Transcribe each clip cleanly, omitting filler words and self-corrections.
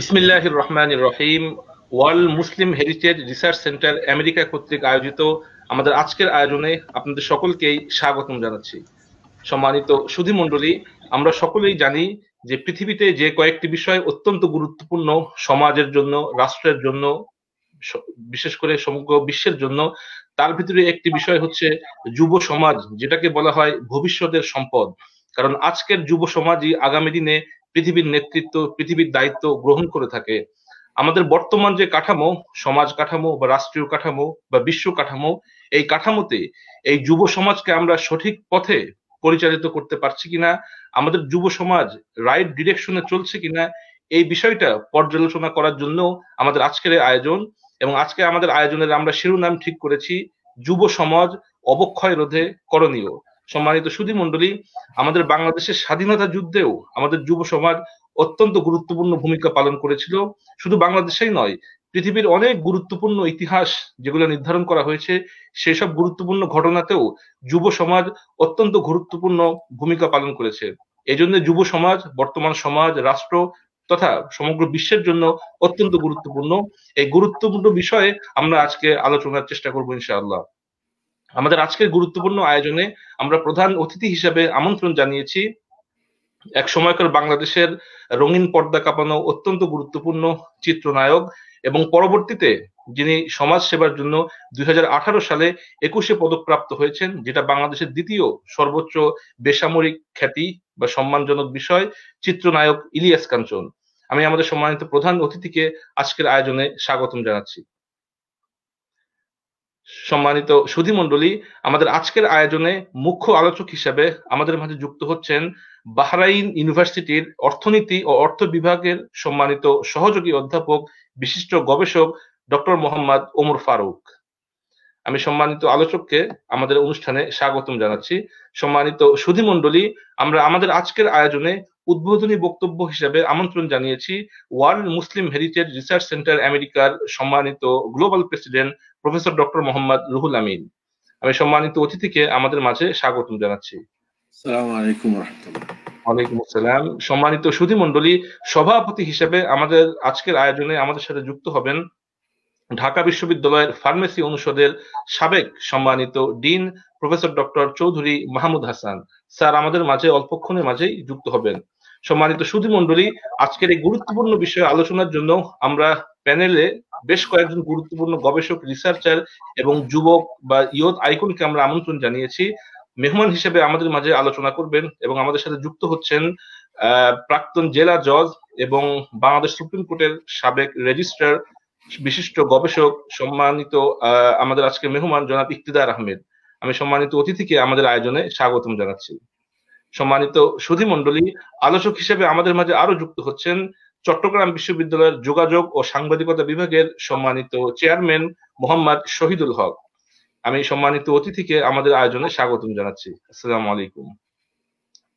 বিসমিল্লাহির রহমানির রহিম। World Muslim heritage research centre America কর্তৃক আয়োজিত আমাদের আজকের আয়োজনে আপনাদের সকলকেই স্বাগতম জানাচ্ছি। সম্মানিত সুধী মণ্ডলী, আমরা সকলেই জানি যে পৃথিবীতে যে কয়েকটি বিষয় অত্যন্ত গুরুত্বপূর্ণ সমাজের জন্য, রাষ্ট্রের জন্য, বিশেষ করে সমগ্র বিশ্বের জন্য, তার ভিতরে একটি বিষয় হচ্ছে যুব সমাজ, যেটাকে বলা হয় ভবিষ্যতের সম্পদ। কারণ আজকের যুব সমাজই আগামী দিনে পৃথিবীর নেতৃত্ব, পৃথিবীর দায়িত্ব গ্রহণ করে থাকে। আমাদের বর্তমান যে কাঠামো, সমাজ কাঠামো বা রাষ্ট্রীয় কাঠামো বা বিশ্ব কাঠামো, এই কাঠামোতে এই যুব সমাজকে আমরা সঠিক পথে পরিচালিত করতে পারছি কিনা, আমাদের যুব সমাজ রাইট ডিরেকশনে চলছে কিনা, এই বিষয়টা পর্যালোচনা করার জন্য আমাদের আজকের এই আয়োজন। এবং আজকে আমাদের আয়োজনের আমরা শিরোনাম ঠিক করেছি যুব সমাজ অবক্ষয় রোধে করণীয়। সম্মানিত সুধী মণ্ডলী, আমাদের বাংলাদেশের স্বাধীনতা যুদ্ধেও আমাদের যুব সমাজ অত্যন্ত গুরুত্বপূর্ণ ভূমিকা পালন করেছিল। শুধু বাংলাদেশেই নয়, পৃথিবীর অনেক গুরুত্বপূর্ণ ইতিহাস যেগুলো নির্ধারণ করা হয়েছে, সেসব গুরুত্বপূর্ণ ঘটনাতেও যুব সমাজ অত্যন্ত গুরুত্বপূর্ণ ভূমিকা পালন করেছে। এই জন্য যুব সমাজ বর্তমান সমাজ, রাষ্ট্র তথা সমগ্র বিশ্বের জন্য অত্যন্ত গুরুত্বপূর্ণ। এই গুরুত্বপূর্ণ বিষয়ে আমরা আজকে আলোচনার চেষ্টা করবো ইনশাআল্লাহ। আমাদের আজকের গুরুত্বপূর্ণ আয়োজনে আমরা প্রধান অতিথি হিসেবে আমন্ত্রণ জানিয়েছি এক সময়কার বাংলাদেশের রঙিন পর্দা কাঁপানো অত্যন্ত গুরুত্বপূর্ণ চিত্রনায়ক এবং পরবর্তীতে যিনি সমাজ সেবার জন্য 2018 সালে 21 পদকপ্রাপ্ত হয়েছেন, যেটা বাংলাদেশের দ্বিতীয় সর্বোচ্চ বেসামরিক খ্যাতি বা সম্মানজনক বিষয়, চিত্রনায়ক ইলিয়াস কাঞ্চন। আমি আমাদের সম্মানিত প্রধান অতিথিকে আজকের আয়োজনে স্বাগতম জানাচ্ছি। সম্মানিত সুধী মণ্ডলী, আমাদের আজকের আয়োজনে মুখ্য আলোচক হিসেবে আমাদের মাঝে যুক্ত হচ্ছেন বাহরাইন ইউনিভার্সিটির অর্থনীতি ও অর্থ বিভাগের সম্মানিত সহযোগী অধ্যাপক, বিশিষ্ট গবেষক ডক্টর মোহাম্মদ ওমর ফারুক। আমি সম্মানিত আলোচককে আমাদের অনুষ্ঠানে স্বাগতম জানাচ্ছি। সম্মানিত সুধী মণ্ডলী, আমরা আমাদের আজকের আয়োজনে উদ্বোধনী বক্তব্য হিসেবে আমন্ত্রণ জানিয়েছি world Muslim heritage research centre আমেরিকার সম্মানিত global president professor doctor Mohammad Ruhul Amin. আমি সম্মানিত অতিথিকে আমাদের মাঝে স্বাগতম জানাচ্ছি। আসসালামু আলাইকুম ওয়া রাহমাতুল্লাহ। ওয়ালাইকুম আসসালাম। সম্মানিত সুধী মণ্ডলী, সভাপতি হিসেবে আমাদের আজকের আয়োজনে আমাদের সাথে যুক্ত হবেন ঢাকা বিশ্ববিদ্যালয়ের ফার্মেসি অনুষদের সাবেক সম্মানিত dean professor doctor Chowdhury Mahmud Hasan. Sir আমাদের মাঝে অল্পক্ষণের মাঝেই যুক্ত হবেন। সম্মানিত সুধী মণ্ডলী, আজকের এই গুরুত্বপূর্ণ বিষয়ে আলোচনার জন্য আমরা প্যানেলে বেশ কয়েকজন গুরুত্বপূর্ণ গবেষক, রিসার্চার এবং যুবক বা ইয়ুথ আইকনকে আমরা আমন্ত্রণ জানিয়েছি। মেহমান হিসেবে আমাদের মাঝে আলোচনা করবেন এবং আমাদের সাথে যুক্ত হচ্ছেন প্রাক্তন জেলা জজ এবং বাংলাদেশ সুপ্রিম কোর্টের সাবেক রেজিস্ট্রার, বিশিষ্ট গবেষক, সম্মানিত আমাদের আজকে মেহমান জনাব ইকতিদার আহমেদ। আমি সম্মানিত অতিথিকে আমাদের আয়োজনে স্বাগতম জানাচ্ছি। সম্মানিত সুধী মণ্ডলী, আলোচক হিসেবে আমাদের মাঝে আরো যুক্ত হচ্ছেন চট্টগ্রাম বিশ্ববিদ্যালয়ের যোগাযোগ ও সাংবাদিকতা বিভাগের সম্মানিত চেয়ারম্যান মোহাম্মদ শহীদুল হক। আমি সম্মানিত অতিথিকে আমাদের আয়োজনে স্বাগতম জানাচ্ছি। আসসালামু আলাইকুম।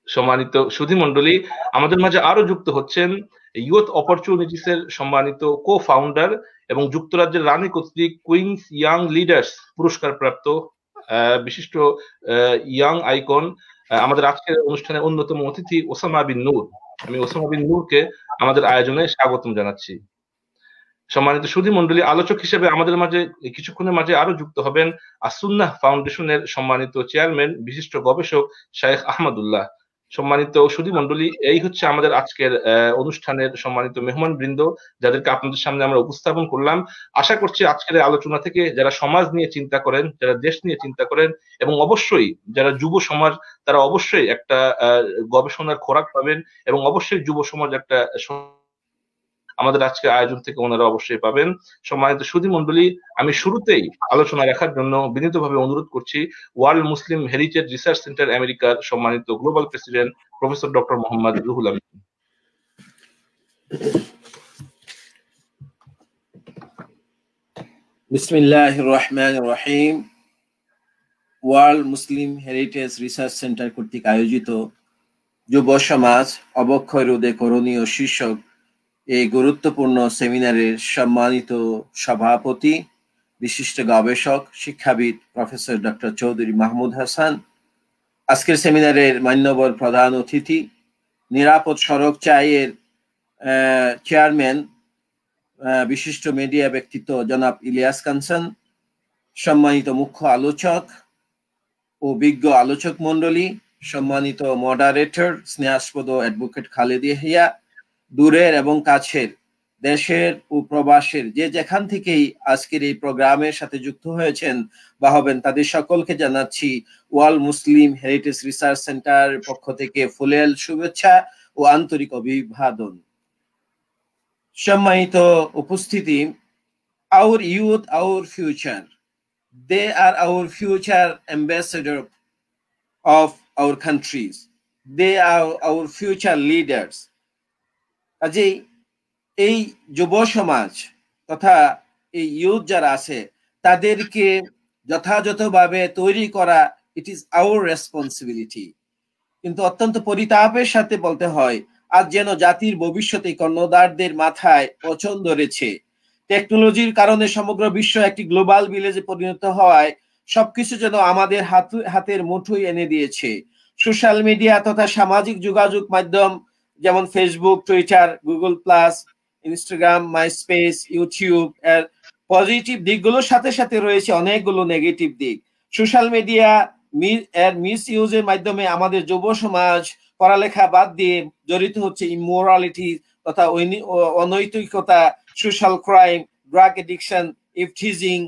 সম্মানিত সুধী মণ্ডলী, আমাদের মাঝে আরো যুক্ত হচ্ছেন ইয়ুথ অপরচুনিটিস এর সম্মানিত কো ফাউন্ডার এবং যুক্তরাজ্যের রানী কর্তৃক কুইন্স ইয়াং লিডার্স পুরস্কার প্রাপ্ত বিশিষ্ট ইয়াং আইকন, আমাদের আজকের অনুষ্ঠানের অন্যতম অতিথি ওসামা বিন নূর। আমি ওসামা বিন নূরকে আমাদের আয়োজনে স্বাগতম জানাচ্ছি। সম্মানিত সুধী মণ্ডলী, আলোচক হিসেবে আমাদের মাঝে কিছুক্ষণের মাঝে আরো যুক্ত হবেন আসুন্নাহ ফাউন্ডেশনের সম্মানিত চেয়ারম্যান, বিশিষ্ট গবেষক শায়েখ আহমদুল্লাহ। সম্মানিত সুধী মণ্ডলী, এই হচ্ছে আমাদের আজকের অনুষ্ঠানের সম্মানিত মেহমান বৃন্দ, যাদেরকে আপনাদের সামনে আমরা উপস্থাপন করলাম। আশা করছি আজকের আলোচনা থেকে যারা সমাজ নিয়ে চিন্তা করেন, যারা দেশ নিয়ে চিন্তা করেন এবং অবশ্যই যারা যুব সমাজ, তারা অবশ্যই একটা গবেষণার খোরাক পাবেন এবং অবশ্যই যুব সমাজ একটা আমাদের আজকে আয়োজন থেকে ওনারা অবশ্যই পাবেন। সম্মানিত সুধী মণ্ডলী, আমি শুরুতেই আলোচনা রাখার জন্য বিনীতভাবে অনুরোধ করছি world Muslim heritage research centre আমেরিকার সম্মানিত global president professor doctor Mohammad Ruhul Amin. বিসমিল্লাহির রহমানির রহিম। World Muslim heritage research centre কর্তৃক আয়োজিত যুব সমাজ অবক্ষয় রোধে করণীয় শীর্ষক এই গুরুত্বপূর্ণ সেমিনারের সম্মানিত সভাপতি, বিশিষ্ট গবেষক, শিক্ষাবিদ প্রফেসর ডক্টর চৌধুরী মাহমুদ হাসান, আজকের সেমিনারের মান্যবর প্রধান অতিথি, নিরাপদ সড়ক চাইয়ের চেয়ারম্যান বিশিষ্ট মিডিয়া ব্যক্তিত্ব জনাব ইলিয়াস কাঞ্চন, সম্মানিত মুখ্য আলোচক ও বিজ্ঞ আলোচক মণ্ডলী, সম্মানিত মডারেটর স্নেহাস্পদ অ্যাডভোকেট খালেদ ইয়াহিয়া, দূরের এবং কাছের, দেশের ও প্রবাসের যে যেখান থেকেই আজকের এই প্রোগ্রামের সাথে যুক্ত হয়েছেন বা হবেন, তাদের সকলকে জানাচ্ছি world Muslim heritage research centre পক্ষ থেকে ফুলেল শুভেচ্ছা ও আন্তরিক অভিবাদন। সম্মানিত উপস্থিতি, our youth, our future. They are our future ambassador of our countries. They are our future leaders. কাজেই এই যুব সমাজ তথা এই ইউথ যারা আছে তাদেরকে যথাযথভাবে তৈরি করা, ইট ইজ আওয়ার রেসপন্সিবিলিটি। কিন্তু অত্যন্ত পরিতাপের সাথে বলতে হয়, আজ যেন জাতির ভবিষ্যতে কর্ণধারদের মাথায় পছন্দ ধরেছে। টেকনোলজির কারণে সমগ্র বিশ্ব একটি গ্লোবাল ভিলেজে পরিণত হওয়ায় সবকিছু যেন আমাদের হাতের মুঠোয় এনে দিয়েছে। সোশ্যাল মিডিয়া তথা সামাজিক যোগাযোগ মাধ্যম যেমন Facebook, Twitter, Google plus, Instagram, MySpace, YouTube এর পজিটিভ দিকগুলোর সাথে সাথে রয়েছে অনেকগুলো নেগেটিভ দিক। সোশ্যাল মিডিয়া এর মিস ইউজের মাধ্যমে আমাদের যুব সমাজ পড়ালেখা বাদ দিয়ে জড়িত হচ্ছে ইমোরালিটি তথা অনৈতিকতা, social crime, drug addiction, eve teasing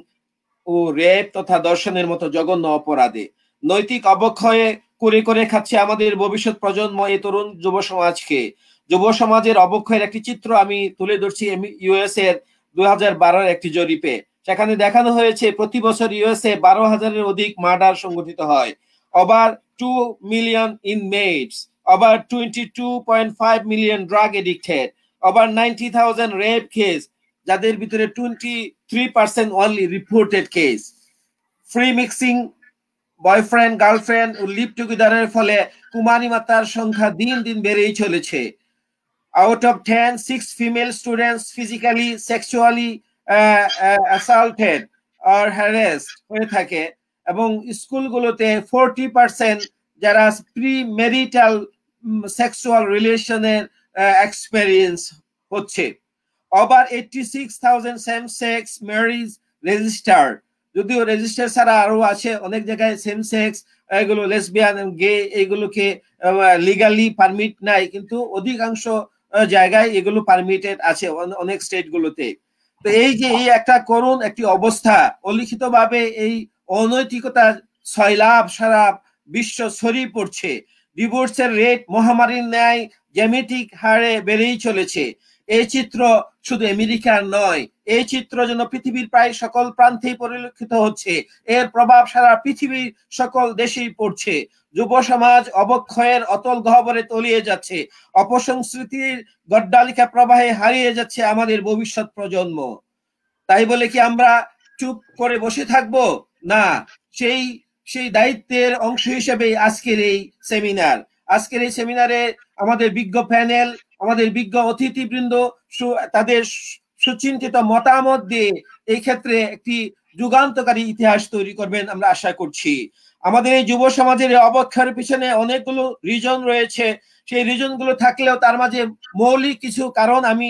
ও রেপ তথা দর্শনের মতো জঘন্য অপরাধে। নৈতিক অবক্ষয়ে করে করে খাচ্ছে আমাদের ভবিষ্যৎ প্রজন্ম এই তরুণ যুব সমাজকে। যুব সমাজের অবক্ষয়ের একটি চিত্র আমি তুলে ধরছি ইউএস এর 2012 একটি জরিপে। সেখানে দেখানো হয়েছে প্রতি বছর ইউএসএ 12,000-এর অধিক মার্ডার সংঘটিত হয়। Over 2 million inmates, over 22.5 million drug addicted, over 90,000 rape case, যাদের ভিতরে 23% only reported case. Free mixing, boyfriend girlfriend ও লিভ টুগেদারের ফলে কুমারী মাতার সংখ্যা দিন দিন বেড়েই চলেছে। Out of 10, 6 female students physically sexually assaulted or harassed হয়ে থাকে, এবং স্কুলগুলোতে 40% যারা প্রি ম্যারিটাল সেক্সুয়াল রিলেশনের এক্সপেরিয়েন্স হচ্ছে। Over 86,000 same sex marriage registered, যদিও রেজিস্টার ছাড়া আরো আছে অনেক জায়গায় সেম সেক্স, এগুলো লেসবিয়ান, গে, এগুলোকে লিগালি পারমিট নাই, কিন্তু অধিকাংশ জায়গায় এগুলো পারমিটেড আছে অনেক স্টেট গুলোতে। তো এই যে এই একটা করুণ একটি অবস্থা, অলিখিত ভাবে এই অনৈতিকতা সয়লাভ সারা বিশ্ব ছড়িয়ে পড়ছে। ডিভোর্সের রেট মহামারীর ন্যায় জ্যামিতিক হারে বেড়েই চলেছে। এই চিত্র শুধু আমেরিকার নয়, এই চিত্র যেন পৃথিবীর প্রায় সকল প্রান্তেই পরিলক্ষিত হচ্ছে। এর প্রভাব সারা পৃথিবীর সকল দেশেই পড়ছে। যুব সমাজ অবক্ষয়ের অতল গহ্বরে তলিয়ে যাচ্ছে। অপসংস্কৃতির গড্ডালিকা প্রবাহে হারিয়ে যাচ্ছে আমাদের ভবিষ্যৎ প্রজন্ম। তাই বলে কি আমরা চুপ করে বসে থাকবো? না, সেই দায়িত্বের অংশ হিসেবে আজকের এই সেমিনার। আজকের এই সেমিনারে আমাদের বিজ্ঞ প্যানেল, আমাদের বিজ্ঞ অতিথিবৃন্দ তাদের সুচিন্তিত মতামত দিয়ে এই ক্ষেত্রে একটি যুগান্তকারী ইতিহাস তৈরি করবেন আমরা আশা করছি। আমাদের এই যুব সমাজের অবক্ষয়ের পিছনে অনেকগুলো রিজন রয়েছে। সেই রিজন গুলো থাকলেও তার মাঝে মৌলিক কিছু কারণ আমি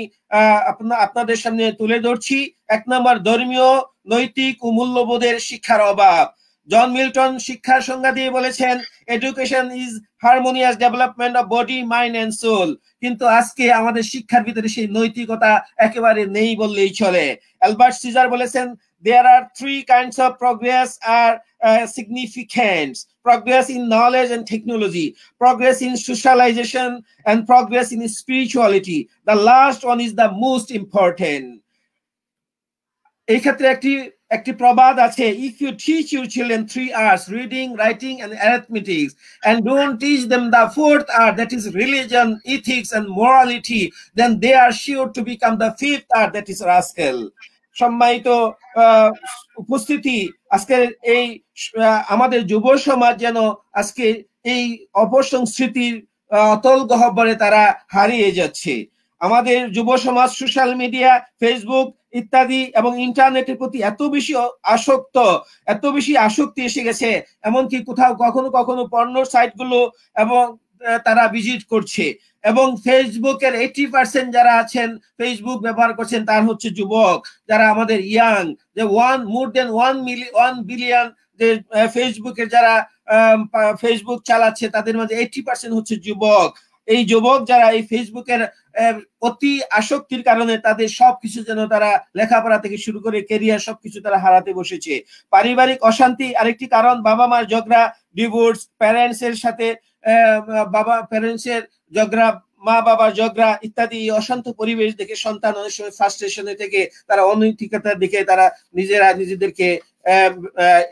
আপনাদের সামনে তুলে ধরছি। 1 নম্বর, ধর্মীয়, নৈতিক ও মূল্যবোধের শিক্ষার অভাব। জন মিল্টন শিক্ষার সংজ্ঞা দিয়ে বলেছেন, education is harmonious development of body, mind and soul. কিন্তু আজকে আমাদের শিক্ষার ভিতরে সেই নৈতিকতা একেবারে নেই বললেই চলে। অ্যালবার্ট সিজার বলেছেন, there are 3 kinds of progress are significant: progress in knowledge and technology, progress in socialization, and progress in spirituality. The last one is the most important. এই ক্ষেত্রে একটি প্রবাদ আছে, if you teach your children 3 arts, reading, writing and arithmetic, and don't teach them the 4th art, that is religion, ethics and morality, then they are sure to become the 5th art, that is rascal. সম্মানিত উপস্থিতি, আজকে এই আমাদের যুব সমাজ যেন আজকে এই অপসংস্কৃতির অতল গহ্বরে তারা হারিয়ে যাচ্ছে। আমাদের যুব সমাজ সোশ্যাল মিডিয়া, ফেসবুক ইত্যাদি এবং ইন্টারনেটের প্রতি এত বেশি আসক্তি এসে গেছে, এমনকি কোথাও কখনো কখনো পর্নোর সাইটগুলো এবং তারা ভিজিট করছে। এবং ফেসবুকের 80% যারা আছেন ফেসবুক ব্যবহার করছেন তার হচ্ছে যুবক, যারা আমাদের ইয়াং, যে মোর দেন 1 বিলিয়ন যে ফেসবুকের যারা ফেসবুক চালাচ্ছে তাদের মধ্যে 80% হচ্ছে যুবক। এই যুবক যারা এই ফেসবুকের অতি আসক্তির কারণে তাদের সবকিছু যেন তারা লেখাপড়া থেকে শুরু করে কেরিয়ার সবকিছু তারা হারাতে বসেছে। পারিবারিক অশান্তি আরেকটি কারণ, বাবা মার ঝগড়া, ডিভোর্স, প্যারেন্টস এর সাথে প্যারেন্টস এর ঝগড়া, মা বাবার ঝগড়া ইত্যাদি। অশান্ত পরিবেশ দেখে সন্তান অনেক সময় ফ্রাস্ট্রেশনে থেকে তারা অনৈতিকতার দিকে তারা নিজেদেরকে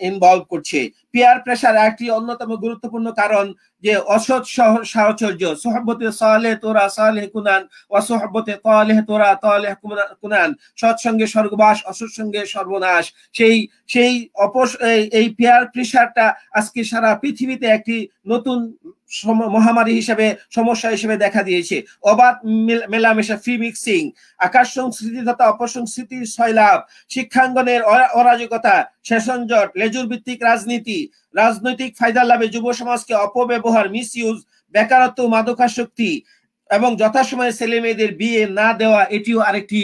ইনভলভ করছে। পিয়ার প্রেসার একটি অন্যতম গুরুত্বপূর্ণ কারণ, যে অসৎ সাহচর্য, সোহবতে সালেহ তোরা সালেহ কুনান ওয়া সোহবতে তালেহ তোরা তালেহ কুনান, সৎসঙ্গে স্বর্গবাস, অসৎ সঙ্গে সর্বনাশ। সেই এই পিয়ার প্রেসারটা আজকে সারা পৃথিবীতে একটি নতুন মহামারী হিসেবে, সমস্যা হিসেবে দেখা দিয়েছে। অবাধ মেলামেশা, ফ্রি মিক্সিং, আকাশ সংস্কৃতি তথা অপসংস্কৃতির সয়লাভ, শিক্ষাঙ্গনের অরাজকতা, সেশন জট, লেজুর ভিত্তিক রাজনীতি, রাজনৈতিক ফায়দা লাভে যুব সমাজকে অপব্যবহার, মিসইউজ, বেকারত্ব, মাদকাসক্তি এবং যথাসময়ে ছেলে মেয়েদের বিয়ে না দেওয়া, এটিও আরেকটি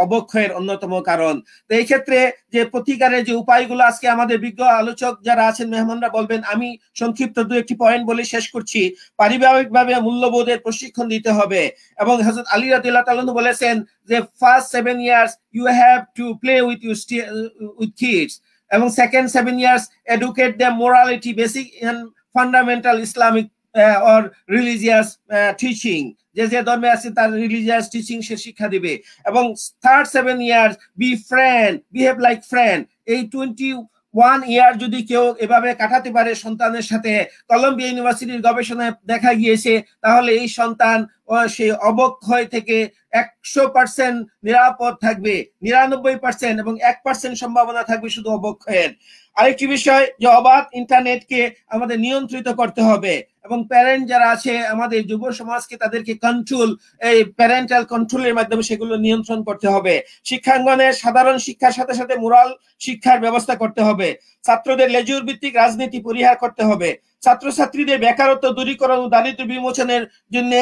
অবক্ষয়ের অন্যতম কারণ। তো এই ক্ষেত্রে যে প্রতিকারের যে উপায়গুলো আজকে আমাদের বিজ্ঞ আলোচক যারা আছেন, মেহমানরা বলবেন, আমি সংক্ষিপ্ত দু একটি পয়েন্ট বলে শেষ করছি। পারিবারিকভাবে মূল্যবোধের প্রশিক্ষণ দিতে হবে, এবং হযরত আলী রাদিয়াল্লাহু তাআলা বলেছেন যে first 7 years you have to play with kids, এবং second 7 years educate them morality, basic and fundamental Islamic or religious teaching, যে ধর্মে আছে তার রিলিজিয়াস টিচিং সে শিক্ষা দিবে। এবং third 7 years be friend, behave like friend. এই 21 year যদি কেউ এভাবে কাটাতে পারে সন্তানের সাথে, কলম্বিয়া ইউনিভার্সিটির গবেষণায় দেখা গিয়েছে, তাহলে এই সন্তান সেই অবক্ষয় থেকে 100% নিরাপদ থাকবে, 99% এবং 1% সম্ভাবনা থাকবে শুধু অবক্ষয়ের। আরেকটি বিষয়, যে অবাধ ইন্টারনেটকে আমাদের নিয়ন্ত্রিত করতে হবে, এবং প্যারেন্ট যারা আছে আমাদের যুব সমাজকে তাদেরকে কন্ট্রোল, এই প্যারেন্টাল কন্ট্রোলের মাধ্যমে সেগুলো নিয়ন্ত্রণ করতে হবে। শিক্ষাঙ্গনের সাধারণ শিক্ষার সাথে সাথে মোরাল শিক্ষার ব্যবস্থা করতে হবে। ছাত্রদের লেজুর ভিত্তিক রাজনীতি পরিহার করতে হবে। ছাত্রছাত্রীদের বেকারত্ব দূরীকরণ ও দারিদ্র বিমোচনের জন্য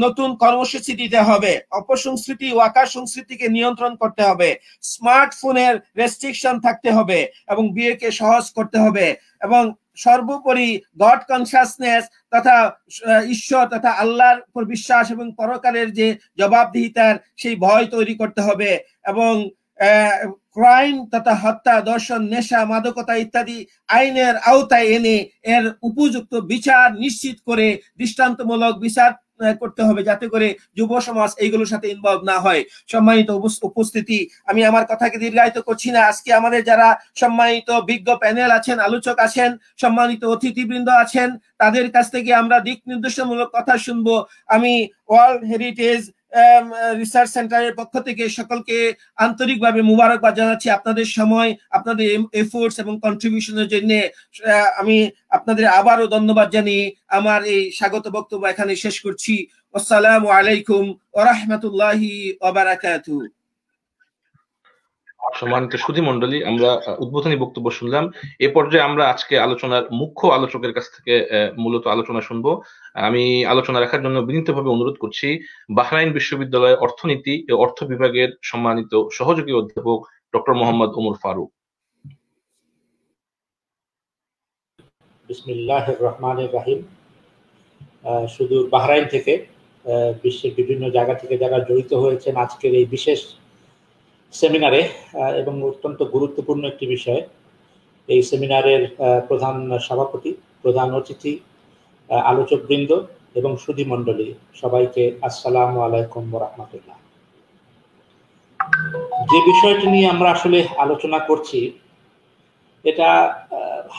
নতুন কর্মসূচি দিতে হবে। অপসংস্কৃতি ও আকাশ সংস্কৃতিকে নিয়ন্ত্রণ করতে হবে। স্মার্টফোনের রেস্ট্রিকশন থাকতে হবে, এবং বিয়েকে সহজ করতে হবে। এবং সর্বোপরি গড কনসিয়াসনেস তথা ঈশ্বর তথা আল্লাহর উপর বিশ্বাস এবং পরকালের যে জবাবদিহিতার সেই ভয় তৈরি করতে হবে। এবং ক্রাইম তথা হত্যা, দর্শন, নেশা, মাদকতা ইত্যাদি আইনের আওতায় এনে এর উপযুক্ত বিচার নিশ্চিত করে দৃষ্টান্তমূলক বিচার করতে হবে, যাতে করে যুব সমাজ এইগুলোর সাথে ইনভলভ না হয়। সম্মানিত উপস্থিতি, আমি আমার কথাকে দীর্ঘায়িত করছি না। আজকে আমাদের যারা সম্মানিত বিজ্ঞ প্যানেল আছেন, আলোচক আছেন, সম্মানিত অতিথিবৃন্দ আছেন, তাদের কাছ থেকে আমরা দিক নির্দেশমূলক কথা শুনবো। আমি ওয়ার্ল্ড হেরিটেজ রিসার্চ সেন্টারের পক্ষ থেকে সকলকে আন্তরিকভাবে মুবারকবাদ জানাচ্ছি। আপনাদের সময়, আপনাদের এফোর্টস এবং কন্ট্রিবিউশনের জন্য আমি আপনাদের আবারও ধন্যবাদ জানিয়ে আমার এই স্বাগত বক্তব্য এখানে শেষ করছি। আসসালামু আলাইকুম ওয়া রাহমাতুল্লাহি ওয়া বারাকাতুহু। সম্মানিত সুধী মণ্ডলী, আমরা উদ্বোধনী বক্তব্য শুনলাম। এ পর্যায়ে আমরা আজকে আলোচনার মুখ্য আলোচকের কাছ থেকে মূলত আলোচনা শুনবো। আমি আলোচনা রাখার জন্য বিনীতভাবে অনুরোধ করছি বাহরাইন বিশ্ববিদ্যালয়ের অর্থনীতি ও অর্থ বিভাগের সম্মানিত সহযোগী অধ্যাপক ডক্টর মোহাম্মদ ওমর ফারুক। বিসমিল্লাহির রহমানির রহিম। সুদূর বাহরাইন থেকে, বিশ্বের বিভিন্ন জায়গা থেকে যারা জড়িত হয়েছেন আজকের এই বিশেষ সেমিনারে, এবং অত্যন্ত গুরুত্বপূর্ণ একটি বিষয়, এই সেমিনারের প্রধান সভাপতি, প্রধান অতিথি, আলোচকবৃন্দ এবং সুধী মণ্ডলী, সবাইকে আসসালামু আলাইকুম ওয়া রাহমাতুল্লাহ। যে বিষয়টি নিয়ে আমরা আসলে আলোচনা করছি, এটা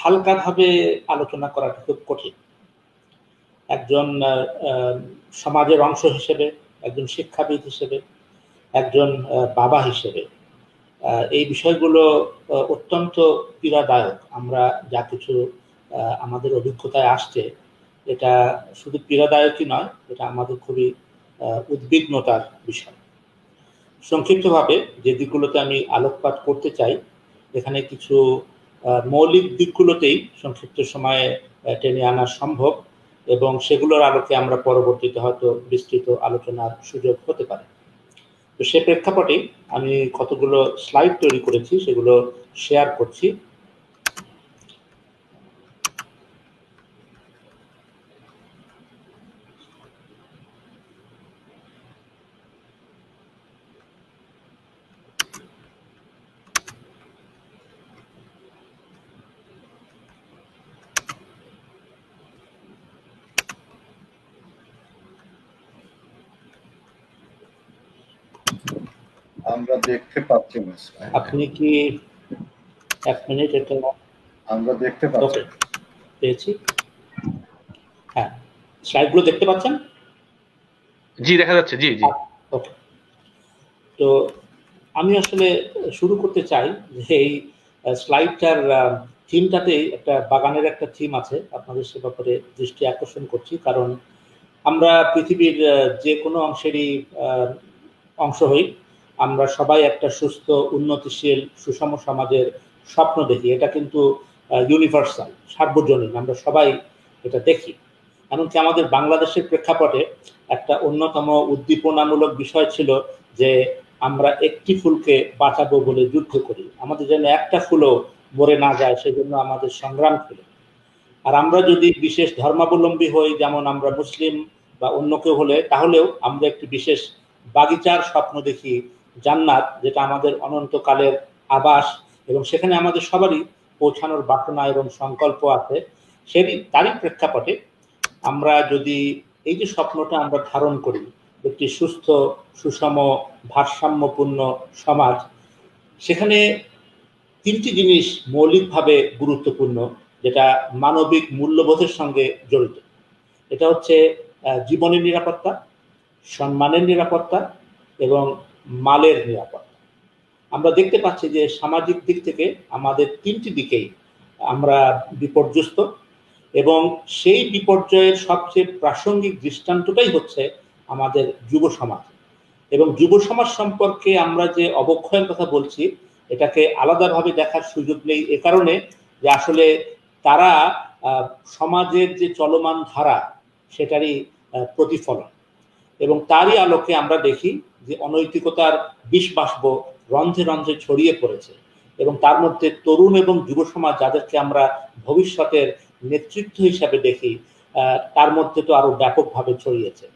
হালকাভাবে আলোচনা করাটা খুব কঠিন। একজন সমাজের অংশ হিসেবে, একজন শিক্ষাবিদ হিসেবে, একজন বাবা হিসেবে এই বিষয়গুলো অত্যন্ত পীড়াদায়ক। আমরা যা কিছু আমাদের অভিজ্ঞতায় আসছে, এটা শুধু পীড়াদায়কই নয়, এটা আমাদের খুবই উদ্বিগ্নতার বিষয়। সংক্ষিপ্তভাবে যে দিকগুলোতে আমি আলোকপাত করতে চাই, এখানে কিছু মৌলিক দিকগুলোতেই সংক্ষিপ্ত সময়ে টেনে আনা সম্ভব। এবং সেগুলোর আলোকে আমরা পরবর্তীতে হয়তো বিস্তৃত আলোচনার সুযোগ হতে পারে। তো সে প্রেক্ষাপটে আমি কতগুলো স্লাইড তৈরি করেছি, সেগুলো শেয়ার করছি। আমরা দেখতে পাচ্ছি না। আপনি কি এক মিনিট, এটা আমরা দেখতে পাচ্ছি। পেয়েছি, হ্যাঁ স্লাইডগুলো দেখতে পাচ্ছেন? জি দেখা যাচ্ছে, জি জি। ওকে, তো আমি আসলে শুরু করতে চাই যে এই স্লাইডটার থিমটাতে একটা বাগানের একটা থিম আছে, আপনাদের সে ব্যাপারে দৃষ্টি আকর্ষণ করছি। কারণ আমরা পৃথিবীর যে কোনো অংশেরই অংশ হই, আমরা সবাই একটা সুস্থ, উন্নতিশীল, সুষম সমাজের স্বপ্ন দেখি। এটা কিন্তু ইউনিভার্সাল, সার্বজনীন, আমরা সবাই এটা দেখি। এমনকি আমাদের বাংলাদেশের প্রেক্ষাপটে একটা অন্যতম উদ্দীপনামূলক বিষয় ছিল যে আমরা একটি ফুলকে বাঁচাবো বলে যুদ্ধ করি, আমাদের যেন একটা ফুলও মরে না যায় সেজন্য আমাদের সংগ্রাম ছিল। আর আমরা যদি বিশেষ ধর্মাবলম্বী হই, যেমন আমরা মুসলিম বা অন্য কেউ হলে, তাহলেও আমরা একটি বিশেষ বাগিচার স্বপ্ন দেখি, জান্নাত, যেটা আমাদের অনন্তকালের আবাস এবং সেখানে আমাদের সবারই পৌঁছানোর বাসনা এবং সংকল্প আছে। তারই প্রেক্ষাপটে আমরা যদি এই যে স্বপ্নটা আমরা ধারণ করি, একটি সুস্থ, সুষম, ভারসাম্যপূর্ণ সমাজ, সেখানে তিনটি জিনিস মৌলিকভাবে গুরুত্বপূর্ণ, যেটা মানবিক মূল্যবোধের সঙ্গে জড়িত। এটা হচ্ছে জীবনের নিরাপত্তা, সম্মানের নিরাপত্তা এবং মালের নিরাপত্তা। আমরা দেখতে পাচ্ছি যে সামাজিক দিক থেকে আমাদের তিনটি দিকেই আমরা বিপর্যস্ত, এবং সেই বিপর্যয়ের সবচেয়ে প্রাসঙ্গিক দৃষ্টান্তটাই হচ্ছে আমাদের যুব সমাজ। এবং যুব সমাজ সম্পর্কে আমরা যে অবক্ষয়ের কথা বলছি, এটাকে আলাদাভাবে দেখার সুযোগ নেই এ কারণে যে আসলে তারা সমাজের যে চলমান ধারা সেটারই প্রতিফলন, এবং তারই আলোকে আমরা দেখি যে অনৈতিকতার বিষবাষ্প রন্ধ্রে রন্ধ্রে ছড়িয়ে পড়েছে, এবং তার মধ্যে তরুণ এবং যুব সমাজ, যাদেরকে আমরা ভবিষ্যতের নেতৃত্ব হিসাবে দেখি, তার মধ্যে তো আরো ব্যাপকভাবে ছড়িয়েছে।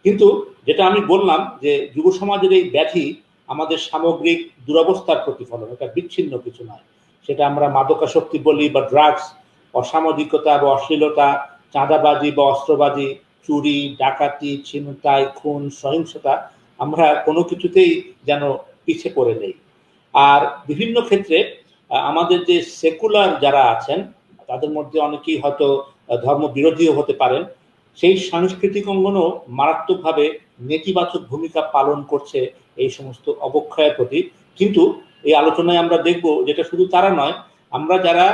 কিন্তু যেটা আমি বললাম যে যুব সমাজের এই ব্যাধি আমাদের সামগ্রিক দুরবস্থার প্রতিফলন, এটা বিচ্ছিন্ন কিছু নয়। সেটা আমরা মাদকাসক্তি বলি বা ড্রাগস, অসামাজিকতা বা অশ্লীলতা, চাঁদাবাজি বা অস্ত্রবাজি, চুরি, ডাকাতি, ছিনতাই, খুন, সহিংসতা, আমরা কোনো কিছুতেই যেন পিছিয়ে পড়ে নেই। আর বিভিন্ন ক্ষেত্রে আমাদের যে সেকুলার যারা আছেন, তাদের মধ্যে অনেকেই হয়তো ধর্ম বিরোধীও হতে পারেন, সেই সাংস্কৃতিক অঙ্গনও মারাত্মকভাবে নেতিবাচক ভূমিকা পালন করছে এই সমস্ত অবক্ষয়ের প্রতি। কিন্তু এই আলোচনায় আমরা দেখব যেটা শুধু তারা নয়, আমরা যারা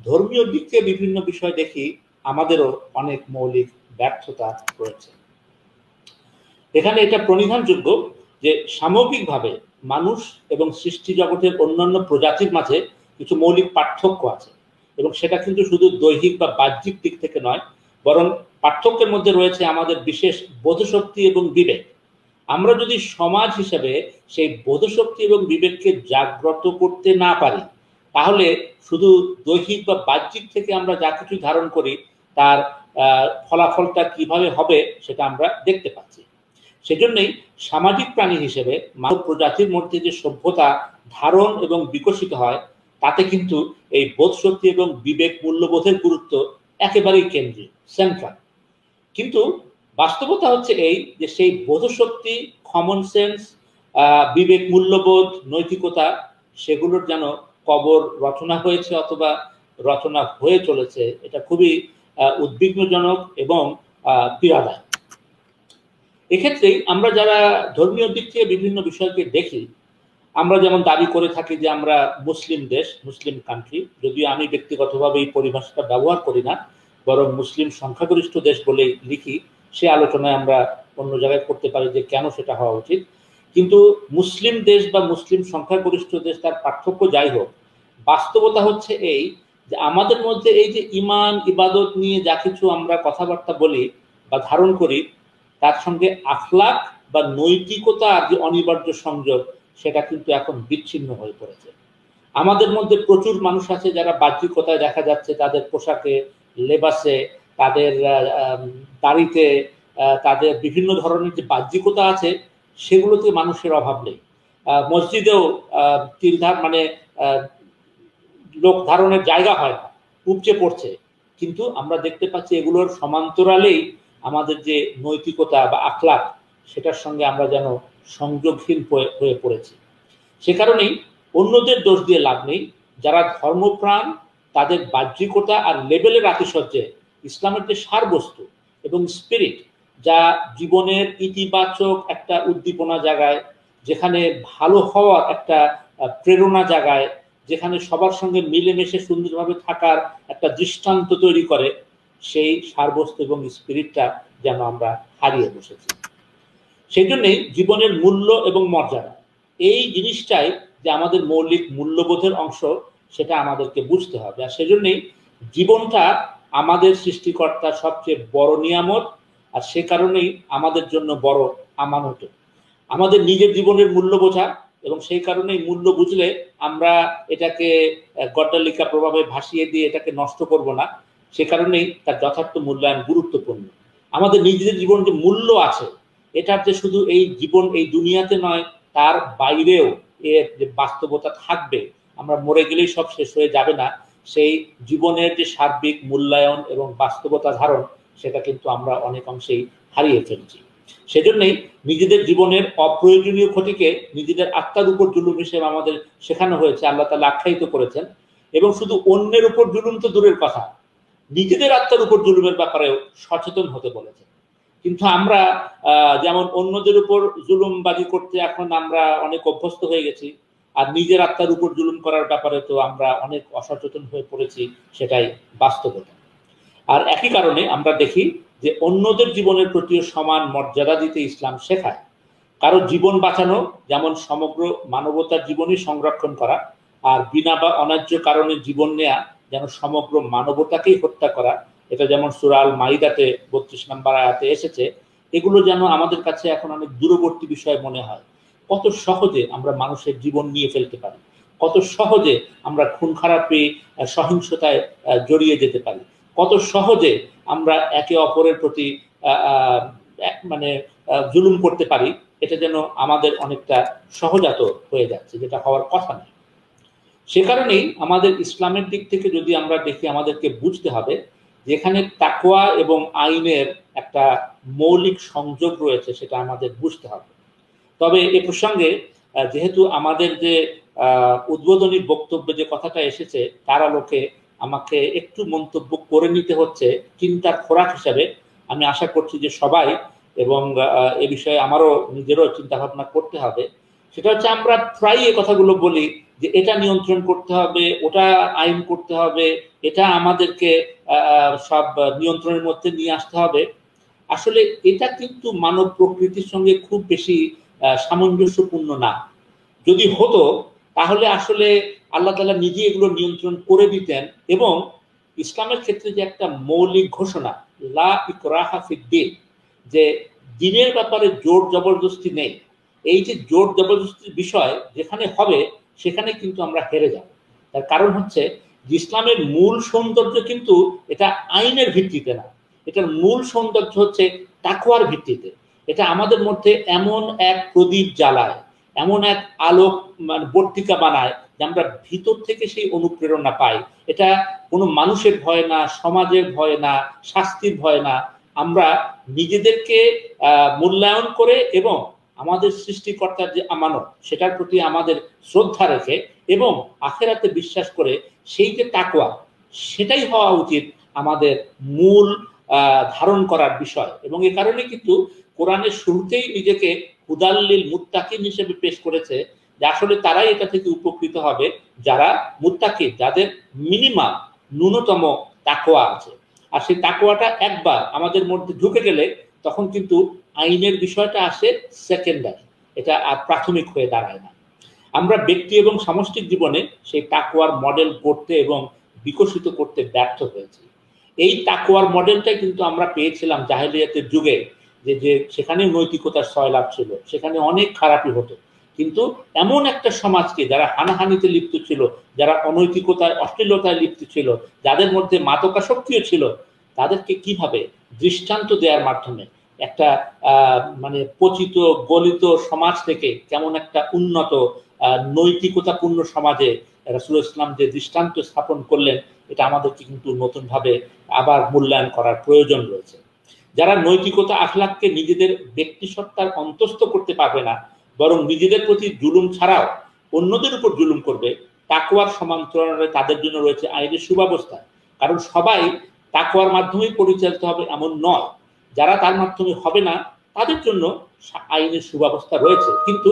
ধর্মীয় দিক থেকে বিভিন্ন বিষয় দেখি, আমাদেরও অনেক মৌলিক ব্যর্থতা রয়েছে। এখানে এটা প্রণিধানযোগ্য যে সামগ্রিকভাবে মানুষ এবং সৃষ্টি জগতের অন্যান্য প্রজাতির মাঝে কিছু মৌলিক পার্থক্য আছে, এবং সেটা কিন্তু শুধু দৈহিক বা বাহ্যিক দিক থেকে নয়, বরং পার্থক্যের মধ্যে রয়েছে আমাদের বিশেষ বোধশক্তি এবং বিবেক। আমরা যদি সমাজ হিসেবে সেই বোধশক্তি এবং বিবেককে জাগ্রত করতে না পারি, তাহলে শুধু দৈহিক বা বাহ্যিক থেকে আমরা যা কিছু ধারণ করি, তার ফলাফলটা কিভাবে হবে সেটা আমরা দেখতে পাচ্ছি। সেজন্যই সামাজিক প্রাণী হিসেবে মানব প্রজাতির মধ্যে যে সভ্যতা ধারণ এবং বিকশিত হয়, তাতে কিন্তু এই বোধশক্তি এবং বিবেক মূল্যবোধের গুরুত্ব একেবারেই কেন্দ্রীয়, সেন্ট্রাল। কিন্তু বাস্তবতা হচ্ছে এই যে সেই বোধশক্তি, কমন সেন্স, বিবেক মূল্যবোধ, নৈতিকতা, সেগুলোর যেন কবর রচনা হয়েছে অথবা রচনা হয়ে চলেছে, এটা খুবই উদ্বিগ্নজনক এবং পীড়াদায়ক। এক্ষেত্রেই আমরা যারা ধর্মীয় দিক থেকে বিভিন্ন বিষয়কে দেখি, আমরা যেমন দাবি করে থাকি যে আমরা মুসলিম দেশ, মুসলিম কান্ট্রি, যদিও আমি ব্যক্তিগতভাবে এই পরিভাষাটা ব্যবহার করি না, বরং মুসলিম সংখ্যাগরিষ্ঠ দেশ বলেই লিখি। সে আলোচনায় আমরা অন্য জায়গায় করতে পারি যে কেন সেটা হওয়া উচিত। কিন্তু মুসলিম দেশ বা মুসলিম সংখ্যাগরিষ্ঠ দেশ, তার পার্থক্য যাই হোক, বাস্তবতা হচ্ছে এই যে আমাদের মধ্যে এই যে ঈমান ইবাদত নিয়ে যা কিছু আমরা কথাবার্তা বলি বা ধারণ করি, তার সঙ্গে আখলাক বা নৈতিকতার যে অনিবার্য সংযোগ, সেটা কিন্তু এখন বিচ্ছিন্ন হয়ে পড়েছে। আমাদের মধ্যে প্রচুর মানুষ আছে যারা বাহ্যিকতায় দেখা যাচ্ছে, তাদের পোশাকে, লেবাসে, তাদের দাড়িতে, তাদের বিভিন্ন ধরনের যে বাহ্যিকতা আছে, সেগুলোতে মানুষের অভাব নেই। মসজিদেও মানে লোক ধারণের জায়গা হয় না, উপচে পড়ছে। কিন্তু আমরা দেখতে পাচ্ছি এগুলোর সমান্তরালেই আমাদের যে নৈতিকতা বা আখলাক, সেটার সঙ্গে আমরা যেন সংযোগহীন হয়ে পড়েছি। সে কারণেই অন্যদের দোষ দিয়ে লাভ নেই। যারা ধর্মপ্রাণ, তাদের বাহ্যিকতা আর লেভেলের আতিশয্যে ইসলামের যে সারবস্তু এবং স্পিরিট, যা জীবনের ইতিবাচক একটা উদ্দীপনা জাগায়, যেখানে ভালো হওয়ার একটা প্রেরণা জাগায়, যেখানে সবার সঙ্গে মিলেমিশে সুন্দরভাবে থাকার একটা দৃষ্টান্ত তৈরি করে, সেই সারবস্তু এবং স্পিরিটটা যেন আমরা হারিয়ে বসেছি। সেই জন্যই জীবনের মূল্য এবং মর্যাদা, এই জিনিসটাই যে আমাদের মৌলিক মূল্যবোধের অংশ, সেটা আমাদেরকে বুঝতে হবে। আর সেজন্যই জীবনটা আমাদের সৃষ্টিকর্তার সবচেয়ে বড় নিয়ামত, আর সে কারণেই আমাদের জন্য বড় আমানত। আমাদের নিজের জীবনের মূল্য বোঝা, এবং সেই কারণেই মূল্য বুঝলে আমরা এটাকে গড্ডালিকা প্রভাবে ভাসিয়ে দিয়ে এটাকে নষ্ট করব না। সে কারণেই তার যথার্থ মূল্যায়ন গুরুত্বপূর্ণ। আমাদের নিজেদের জীবন যে মূল্য আছে, এটার যে শুধু এই জীবন, এই দুনিয়াতে নয়, তার বাইরেও এর যে বাস্তবতা থাকবে, আমরা মরে গেলেই সব শেষ হয়ে যাবে না, সেই জীবনের যে সার্বিক মূল্যায়ন এবং বাস্তবতা ধারণ, সেটা কিন্তু আমরা অনেক অংশেই হারিয়ে ফেলছি। সেজন্যই নিজেদের জীবনের অপ্রয়োজনীয় ক্ষতিকে নিজেদের আত্মার উপর জুলুম হিসেবে আমাদের শেখানো হয়েছে, আল্লাহ তাআলা আখ্যায়িত করেছেন। এবং শুধু অন্যের উপর জুলুম তো দূরের কথা, নিজেদের আত্মার উপর জুলুমের ব্যাপারেও সচেতন হতে বলেছেন। কিন্তু আমরা যেমন অন্যদের উপর জুলুমবাজি করতে এখন আমরা অনেক অভ্যস্ত হয়ে গেছি, আর নিজের আত্মার উপর জুলুম করার ব্যাপারে তো আমরা অনেক অসচেতন হয়ে পড়েছি, সেটাই বাস্তবতা। আর একই কারণে আমরা দেখি যে অন্যদের জীবনের প্রতিও সমান মর্যাদা দিতে ইসলাম শেখায়। কারো জীবন বাঁচানো যেমন সমগ্র মানবতার জীবনই সংরক্ষণ করা, আর বিনা বা অন্যায্য কারণে জীবন নেয়া যেন সমগ্র মানবতাকেই হত্যা করা, এটা যেমন সূরা আল মাইদাতে 32 নম্বর আয়াতে এসেছে। এগুলো যেন আমাদের কাছে এখন অনেক দূরবর্তী বিষয় মনে হয়। কত সহজে আমরা মানুষের জীবন নিয়ে ফেলতে পারি, কত সহজে আমরা খুন খারাপি, সহিংসতায় জড়িয়ে যেতে পারি, কত সহজে আমরা একে অপরের প্রতি মানে জুলুম করতে পারি। এটা যেন আমাদের অনেকটা সহজাত হয়ে যাচ্ছে, যেটা হওয়ার কথা নয়। সে কারণেই আমাদের ইসলামের দিক থেকে যদি আমরা দেখি, আমাদেরকে বুঝতে হবে যেখানে তাকওয়া এবং আইনের একটা মৌলিক সংযোগ রয়েছে, সেটা আমাদের বুঝতে হবে। তবে এ প্রসঙ্গে যেহেতু আমাদের যে উদ্বোধনী বক্তব্যে যে কথাটা এসেছে, তার আলোকে আমাকে একটু মন্তব্য করে নিতে হচ্ছে চিন্তার খোরাক হিসাবে। আমি আশা করছি যে সবাই, এবং এ বিষয়ে আমারও নিজেরও চিন্তা ভাবনা করতে হবে। সেটা হচ্ছে, আমরা প্রায় এই কথাগুলো বলি যে এটা নিয়ন্ত্রণ করতে হবে, ওটা আইন করতে হবে, এটা আমাদেরকে সব নিয়ন্ত্রণের মধ্যে নিয়ে আসতে হবে। আসলে এটা কিন্তু মানব প্রকৃতির সঙ্গে খুব বেশি সামঞ্জস্যপূর্ণ না। যদি হতো তাহলে আসলে আল্লাহ তাআলা নিজে এগুলো নিয়ন্ত্রণ করে দিতেন। এবং ইসলামের ক্ষেত্রে যে একটা মৌলিক ঘোষণা, লা ইকরাহা ফিদ্দীন, যে দিনের ব্যাপারে জোর জবরদস্তি নেই, এই যে জোর জবরদস্তির বিষয় যেখানে হবে, সেখানে কিন্তু আমরা হেরে যাব। তার কারণ হচ্ছে যে ইসলামের মূল সৌন্দর্য কিন্তু এটা আইনের ভিত্তিতে না, এটার মূল সৌন্দর্য হচ্ছে তাকওয়ার ভিত্তিতে। এটা আমাদের মধ্যে এমন এক প্রদীপ জ্বালায়, এমন এক আলোক মানে বর্তিকা বানায়, যে আমরা ভিতর থেকে সেই অনুপ্রেরণা পাই। এটা কোনো মানুষের ভয় না, সমাজের ভয় না, শাস্তির ভয় না। আমরা নিজেদেরকে মূল্যায়ন করে এবং আমাদের সৃষ্টিকর্তার যে আমানত, সেটার প্রতি আমাদের শ্রদ্ধা রেখে এবং আখিরাতে বিশ্বাস করে সেই যে তাকওয়া, সেটাই হওয়া উচিত আমাদের মূল ধারণ করার বিষয়। এবং এ কারণে কিন্তু কোরআনের শুরুতেই নিজেকে হুদাল্লিল মুত্তাকিন হিসেবে পেশ করেছে, যে আসলে তারাই এটা থেকে উপকৃত হবে যারা মুত্তাকিন, যাদের মিনিমাম ন্যূনতম তাকওয়া আছে। আর সেই তাকওয়াটা একবার আমাদের মধ্যে ঢুকে গেলে তখন কিন্তু আইনের বিষয়টা আসে সেকেন্ডারি, এটা আর প্রাথমিক হয়ে দাঁড়ায় না। আমরা ব্যক্তি এবং সামষ্টিক জীবনে সেই তাকওয়ার মডেল করতে এবং বিকশিত করতে ব্যর্থ হয়েছি। এই তাকওয়ার মডেলটাই কিন্তু আমরা পেয়েছিলাম জাহেলিয়াতের যুগে, যে সেখানে নৈতিকতার সয়লাভ ছিল, সেখানে অনেক খারাপই হতো, কিন্তু এমন একটা সমাজকে যারা হানাহানিতে লিপ্ত ছিল, যারা অনৈতিকতায় অশ্লীলতায় লিপ্ত ছিল, যাদের মধ্যে মাদকাসক্তিও ছিল, তাদেরকে কিভাবে দৃষ্টান্ত দেওয়ার মাধ্যমে একটা মানে পচিত গলিত সমাজ থেকে কেমন একটা উন্নত নৈতিকতাপূর্ণ সমাজে রাসূলুল্লাহ ইসলাম যে দৃষ্টান্ত স্থাপন করলেন, এটা আমাদেরকে কিন্তু নতুনভাবে আবার মূল্যায়ন করার প্রয়োজন রয়েছে। যারা নৈতিকতা আখলাককে নিজেদের ব্যক্তিসত্তার অন্তস্থ করতে পারবে না, বরং নিজেদের প্রতি জুলুম ছাড়াও অন্যদের উপর জুলুম করবে, তাকওয়ার সমান্তরালে তাদের জন্য রয়েছে আইনের সুব্যবস্থা। কারণ সবাই তাকওয়ার মাধ্যমেই পরিচালিত হবে এমন নয়, যারা তার মাধ্যমে হবে না তাদের জন্য আইনের সুব্যবস্থা রয়েছে, কিন্তু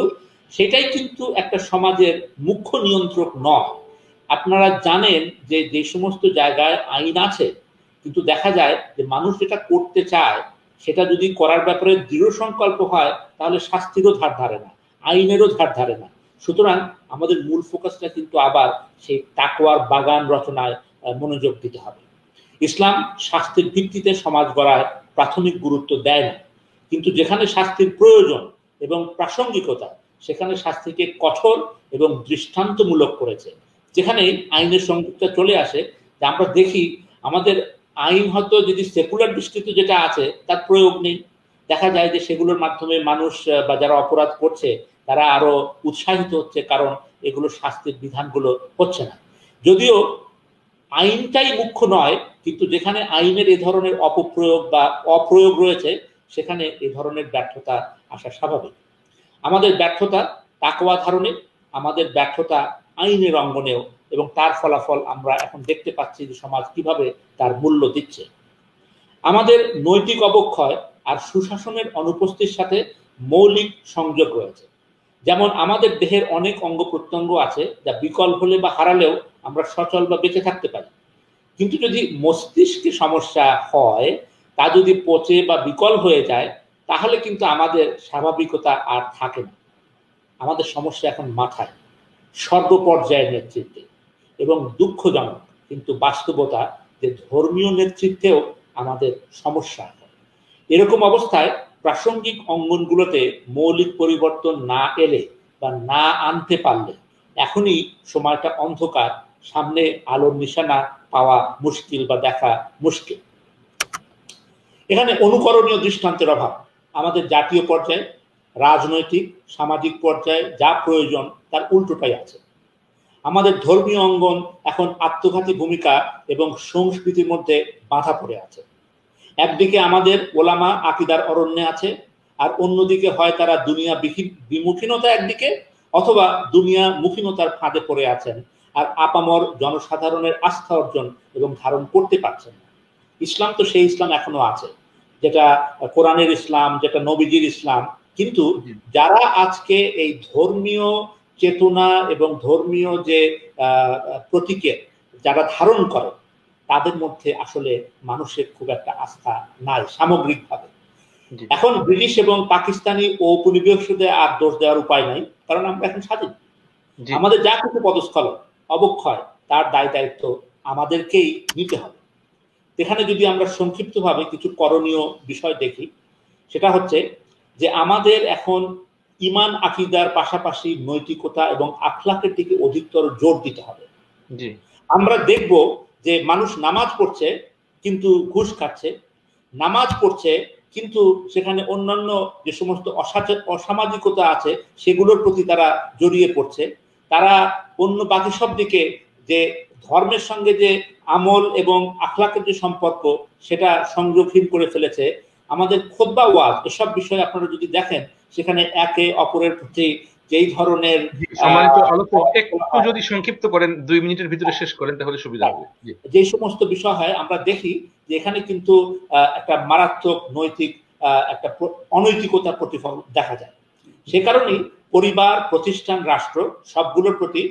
সেটাই কিন্তু একটা সমাজের মুখ্য নিয়ন্ত্রক নয়। আপনারা জানেন যে যে সমস্ত জায়গায় আইন আছে, কিন্তু দেখা যায় যে মানুষ যেটা করতে চায় সেটা যদি করার ব্যাপারে দৃঢ় সংকল্প হয়, তাহলে শাস্তিরও ধার ধারে না, আইনেরও ধার ধারে না। সুতরাং আমাদের মূল ফোকাসটা কিন্তু আবার সেই তাকওয়ার বাগান রচনায় মনোযোগ দিতে হবে। ইসলাম শাস্তির ভিত্তিতে সমাজ গড়ায় প্রাথমিক গুরুত্ব দেয় না, কিন্তু যেখানে শাস্তির প্রয়োজন এবং প্রাসঙ্গিকতা, সেখানে শাস্তিকে কঠোর এবং দৃষ্টান্তমূলক করেছে। যেখানে আইনের সংযুক্তা চলে আসে, যে আমরা দেখি আমাদের আইন হয়তো যদি সেকুলার দৃষ্টিতে যেটা আছে তার প্রয়োগ নেই, দেখা যায় যে সেগুলোর মাধ্যমে মানুষ বা যারা অপরাধ করছে তারা আরো উৎসাহিত হচ্ছে, কারণ এগুলো শাস্তির বিধানগুলো হচ্ছে না। যদিও আইনটাই মুখ্য নয়, কিন্তু যেখানে আইনের এ ধরনের অপপ্রয়োগ বা অপ্রয়োগ রয়েছে, সেখানে এ ধরনের ব্যর্থতা আসা স্বাভাবিক। আমাদের ব্যর্থতা তাকওয়া ধারণে, আমাদের ব্যর্থতা আইনের অঙ্গনেও, এবং তার ফলাফল আমরা এখন দেখতে পাচ্ছি যে সমাজ কিভাবে তার মূল্য দিচ্ছে। আমাদের নৈতিক অবক্ষয় আর সুশাসনের অনুপস্থিতির সাথে মৌলিক সংযোগ রয়েছে। যেমন আমাদের দেহের অনেক অঙ্গ প্রত্যঙ্গ আছে যা বিকল হলে বা হারালেও আমরা সচল বা বেঁচে থাকতে পারি, কিন্তু যদি মস্তিষ্কে সমস্যা হয়, তা যদি পচে বা বিকল হয়ে যায়, তাহলে কিন্তু আমাদের স্বাভাবিকতা আর থাকে না। আমাদের সমস্যা এখন মাথায়, সর্বপর্যায়ের নেতৃত্বে, এবং দুঃখজনক কিন্তু বাস্তবতা যে ধর্মীয় নেতৃত্বেও আমাদের সমস্যা। এরকম অবস্থায় প্রাসঙ্গিক অঙ্গনগুলোতে মৌলিক পরিবর্তন না এলে বা না আনতে পারলে এখনই সময়টা অন্ধকার, সামনে আলোর নিশানা পাওয়া মুশকিল বা দেখা মুশকিল। এখানে অনুকরণীয় দৃষ্টান্তের অভাব। আমাদের জাতীয় পর্যায়ে, রাজনৈতিক, সামাজিক পর্যায়ে যা প্রয়োজন তার উল্টোটাই আছে। আমাদের ধর্মীয় অঙ্গন এখন আত্মঘাতী ভূমিকা এবং সংস্কৃতির মধ্যে বাধা পড়ে আছে। একদিকে আমাদের ওলামা আকীদার অরণ্যে আছে, আর অন্যদিকে হয় তারা দুনিয়া বিমুখীনতা একদিকে, অথবা দুনিয়া মুখীনতার ফাঁদে পড়ে আছেন, আর আপামর জনসাধারণের আস্থা অর্জন এবং ধারণ করতে পারছেন না। ইসলাম তো সেই ইসলাম এখনো আছে, যেটা কোরআনের ইসলাম, যেটা নবীজির ইসলাম, কিন্তু যারা আজকে এই ধর্মীয় চেতনা এবং ধর্মীয় যে প্রতীকের যারা ধারণ করে, তাদের মধ্যে আসলে মানুষের খুব একটা আস্থা নাই সামগ্রিকভাবে। এখন ব্রিটিশ এবং পাকিস্তানি ও উপনিবেশদের আর দোষ দেওয়ার উপায় নাই, কারণ আমরা এখন স্বাধীন। আমাদের যা কিছু পদস্খলন, অবক্ষয়, তার দায় দায়িত্ব আমাদেরকেই নিতে হবে। এখানে যদি আমরা সংক্ষিপ্তভাবে কিছু করণীয় বিষয় দেখি, সেটা হচ্ছে যে আমাদের এখন ঈমান আকীদার পাশাপাশি নৈতিকতা এবং আখলাকের দিকে অধিকতর জোর দিতে হবে। আমরা দেখব যে মানুষ নামাজ পড়ছে কিন্তু ঘুষ খাচ্ছে, নামাজ পড়ছে কিন্তু সেখানে অন্যান্য যে সমস্ত অসামাজিকতা আছে সেগুলোর প্রতি তারা জড়িয়ে পড়ছে। তারা অন্য বাকি সব দিকে যে ধর্মের সঙ্গে যে আমল এবং আখলাকের যে সম্পর্ক, সেটা সংযোগহীন করে ফেলেছে। আমাদের খুতবা ওয়াজ এসব বিষয়ে আপনারা যদি দেখেন, সেখানে একে অপরের প্রতি যেই ধরনের সম্মানিত আলোচক একটু যদি সংক্ষিপ্ত করেন, 2 মিনিটের ভিতরে শেষ করেন, তাহলে সুবিধা হবে। যে সমস্ত বিষয় হয় আমরা দেখি যে এখানে কিন্তু একটা মারাত্মক নৈতিক একটা অনৈতিকতার প্রতিফলন দেখা যায়। সে কারণেই পরিবার, প্রতিষ্ঠান, রাষ্ট্র সবগুলোর প্রতি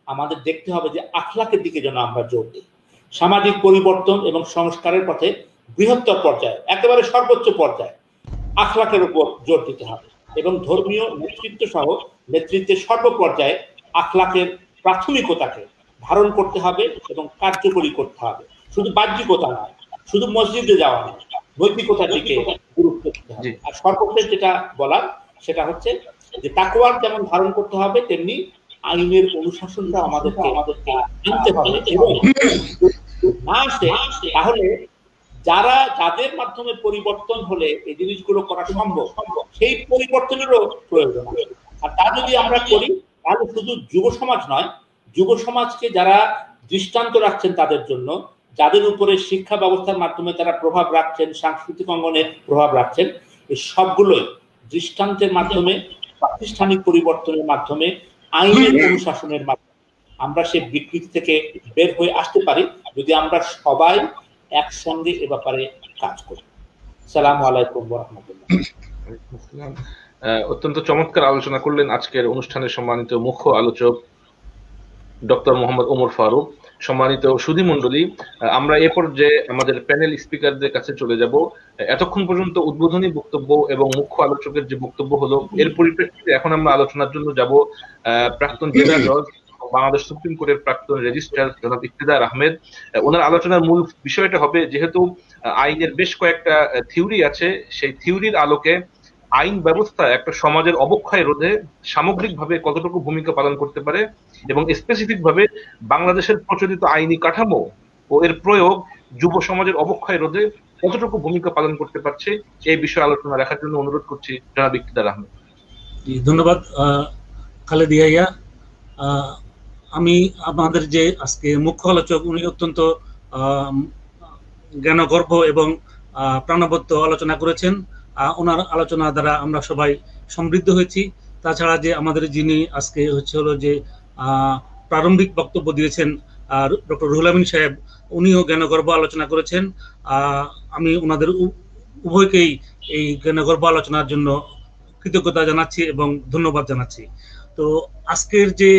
আমাদের দেখতে হবে যে আখলাকের দিকে যেন আমরা জোর দিই। সামাজিক পরিবর্তন এবং সংস্কারের পথে বৃহত্তর পর্যায়ে, একেবারে সর্বোচ্চ পর্যায়ে আখলাকের উপর জোর দিতে হবে, এবং ধর্মীয় নেতৃত্ব সহ নেতৃত্বের সর্বপর্যায়ে আখলাকের প্রাথমিকতাকে ধারণ করতে হবে এবং কার্যকরী করতে হবে, শুধু বাহ্যিকতা নয়, শুধু মসজিদে যাওয়া নয়, নৈতিকতার দিকে গুরুত্ব দিতে হবে। আর সর্বশেষ যেটা বলার সেটা হচ্ছে যে তাকওয়ার যেমন ধারণ করতে হবে, তেমনি আইনের অনুশাসনটা আমাদেরকে আনতে হবে, এবং না আসে তাহলে যাদের মাধ্যমে পরিবর্তন হলে এই জিনিসগুলো করা সম্ভব, সেই পরিবর্তনেরও প্রয়োজন আছে। আর তা যদি আমরা করি তাহলে শুধু যুব সমাজ নয়, যুব সমাজকে যারা দৃষ্টান্ত রাখছেন তাদের জন্য, যাদের উপরে শিক্ষা ব্যবস্থার মাধ্যমে তারা প্রভাব রাখছেন, সাংস্কৃতিক অঙ্গনে প্রভাব রাখছেন, এই সবগুলোই দৃষ্টান্তের মাধ্যমে, প্রাতিষ্ঠানিক পরিবর্তনের মাধ্যমে, আইনের অনুশাসনের মাধ্যমে আমরা সেই বিকৃতি থেকে বের হয়ে আসতে পারি, যদি আমরা সবাই একসঙ্গে এ ব্যাপারে কাজ করি। আসসালামু আলাইকুম ওয়া রাহমাতুল্লাহ। অত্যন্ত চমৎকার আলোচনা করলেন আজকের অনুষ্ঠানের সম্মানিত মুখ্য আলোচক ডক্টর মোহাম্মদ ওমর ফারুক। সম্মানিত সুধী মণ্ডলী, আমরা এ পর্যায়ে আমাদের প্যানেল স্পিকারদের কাছে চলে যাব। এতক্ষণ পর্যন্ত উদ্বোধনী বক্তব্য এবং মুখ্য আলোচকের যে বক্তব্য হলো, এর পরিপ্রেক্ষিতে এখন আমরা আলোচনার জন্য যাব প্রাক্তন জেলা জজ, বাংলাদেশ সুপ্রিম কোর্টের প্রাক্তন রেজিস্ট্রার জনাব ইফতেখার আহমেদ। ওনার আলোচনার মূল বিষয়টা হবে, যেহেতু আইনের বেশ কয়েকটা থিওরি আছে, সেই থিওরির আলোকে আইন ব্যবস্থা একটা সমাজের অবক্ষয় রোধে সামগ্রিকভাবে কতটুকু ভূমিকা পালন করতে পারে, এবং স্পেসিফিক ভাবে বাংলাদেশের প্রচলিত আইনি কাঠামো ও এর প্রয়োগ যুব সমাজের অবক্ষয় রোধে কতটুকু ভূমিকা পালন করতে পারছে, এই বিষয়ে আলোচনা রাখার জন্য অনুরোধ করছি জনাব ইফতেখার আহমেদ। ধন্যবাদ খালেদ ইয়াহিয়া। আমি আমাদের যে আজকে মুখ্য আলোচক, উনি অত্যন্ত জ্ঞানগর্ভ এবং প্রাণবন্ত আলোচনা করেছেন। ওনার আলোচনা দ্বারা আমরা সবাই সমৃদ্ধ হয়েছি। তাছাড়া যে আমাদের যিনি আজকে হলো যে প্রারম্ভিক বক্তব্য দিয়েছেন ডক্টর রুহুল আমিন সাহেব, উনিও জ্ঞানগর্ভ আলোচনা করেছেন। আমি ওনাদের উভয়কেই এই জ্ঞানগর্ভ আলোচনার জন্য কৃতজ্ঞতা জানাচ্ছি এবং ধন্যবাদ জানাচ্ছি। তো আজকের যে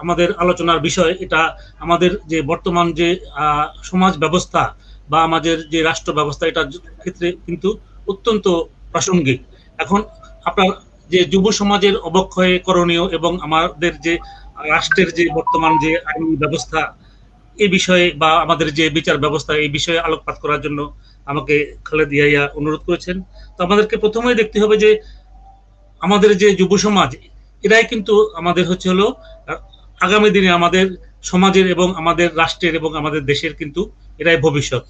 আমাদের আলোচনার বিষয়, এটা আমাদের যে বর্তমান যে সমাজ ব্যবস্থা বা আমাদের যে রাষ্ট্র ব্যবস্থা, এটার ক্ষেত্রে কিন্তু অত্যন্ত প্রাসঙ্গিক। এখন আপনার যে যুব সমাজের অবক্ষয়ে করণীয় এবং আমাদের যে রাষ্ট্রের যে বর্তমান যে আইন ব্যবস্থা, এই বিষয়ে বা আমাদের যে বিচার ব্যবস্থা, এই বিষয়ে আলোকপাত করার জন্য আমাকে খালেদ ইয়াহিয়া অনুরোধ করেছেন। তো আমাদেরকে প্রথমেই দেখতে হবে যে আমাদের যে যুব সমাজ, এরাই কিন্তু আমাদের হলো আগামী দিনে আমাদের সমাজের এবং আমাদের রাষ্ট্রের এবং আমাদের দেশের কিন্তু এরাই ভবিষ্যৎ।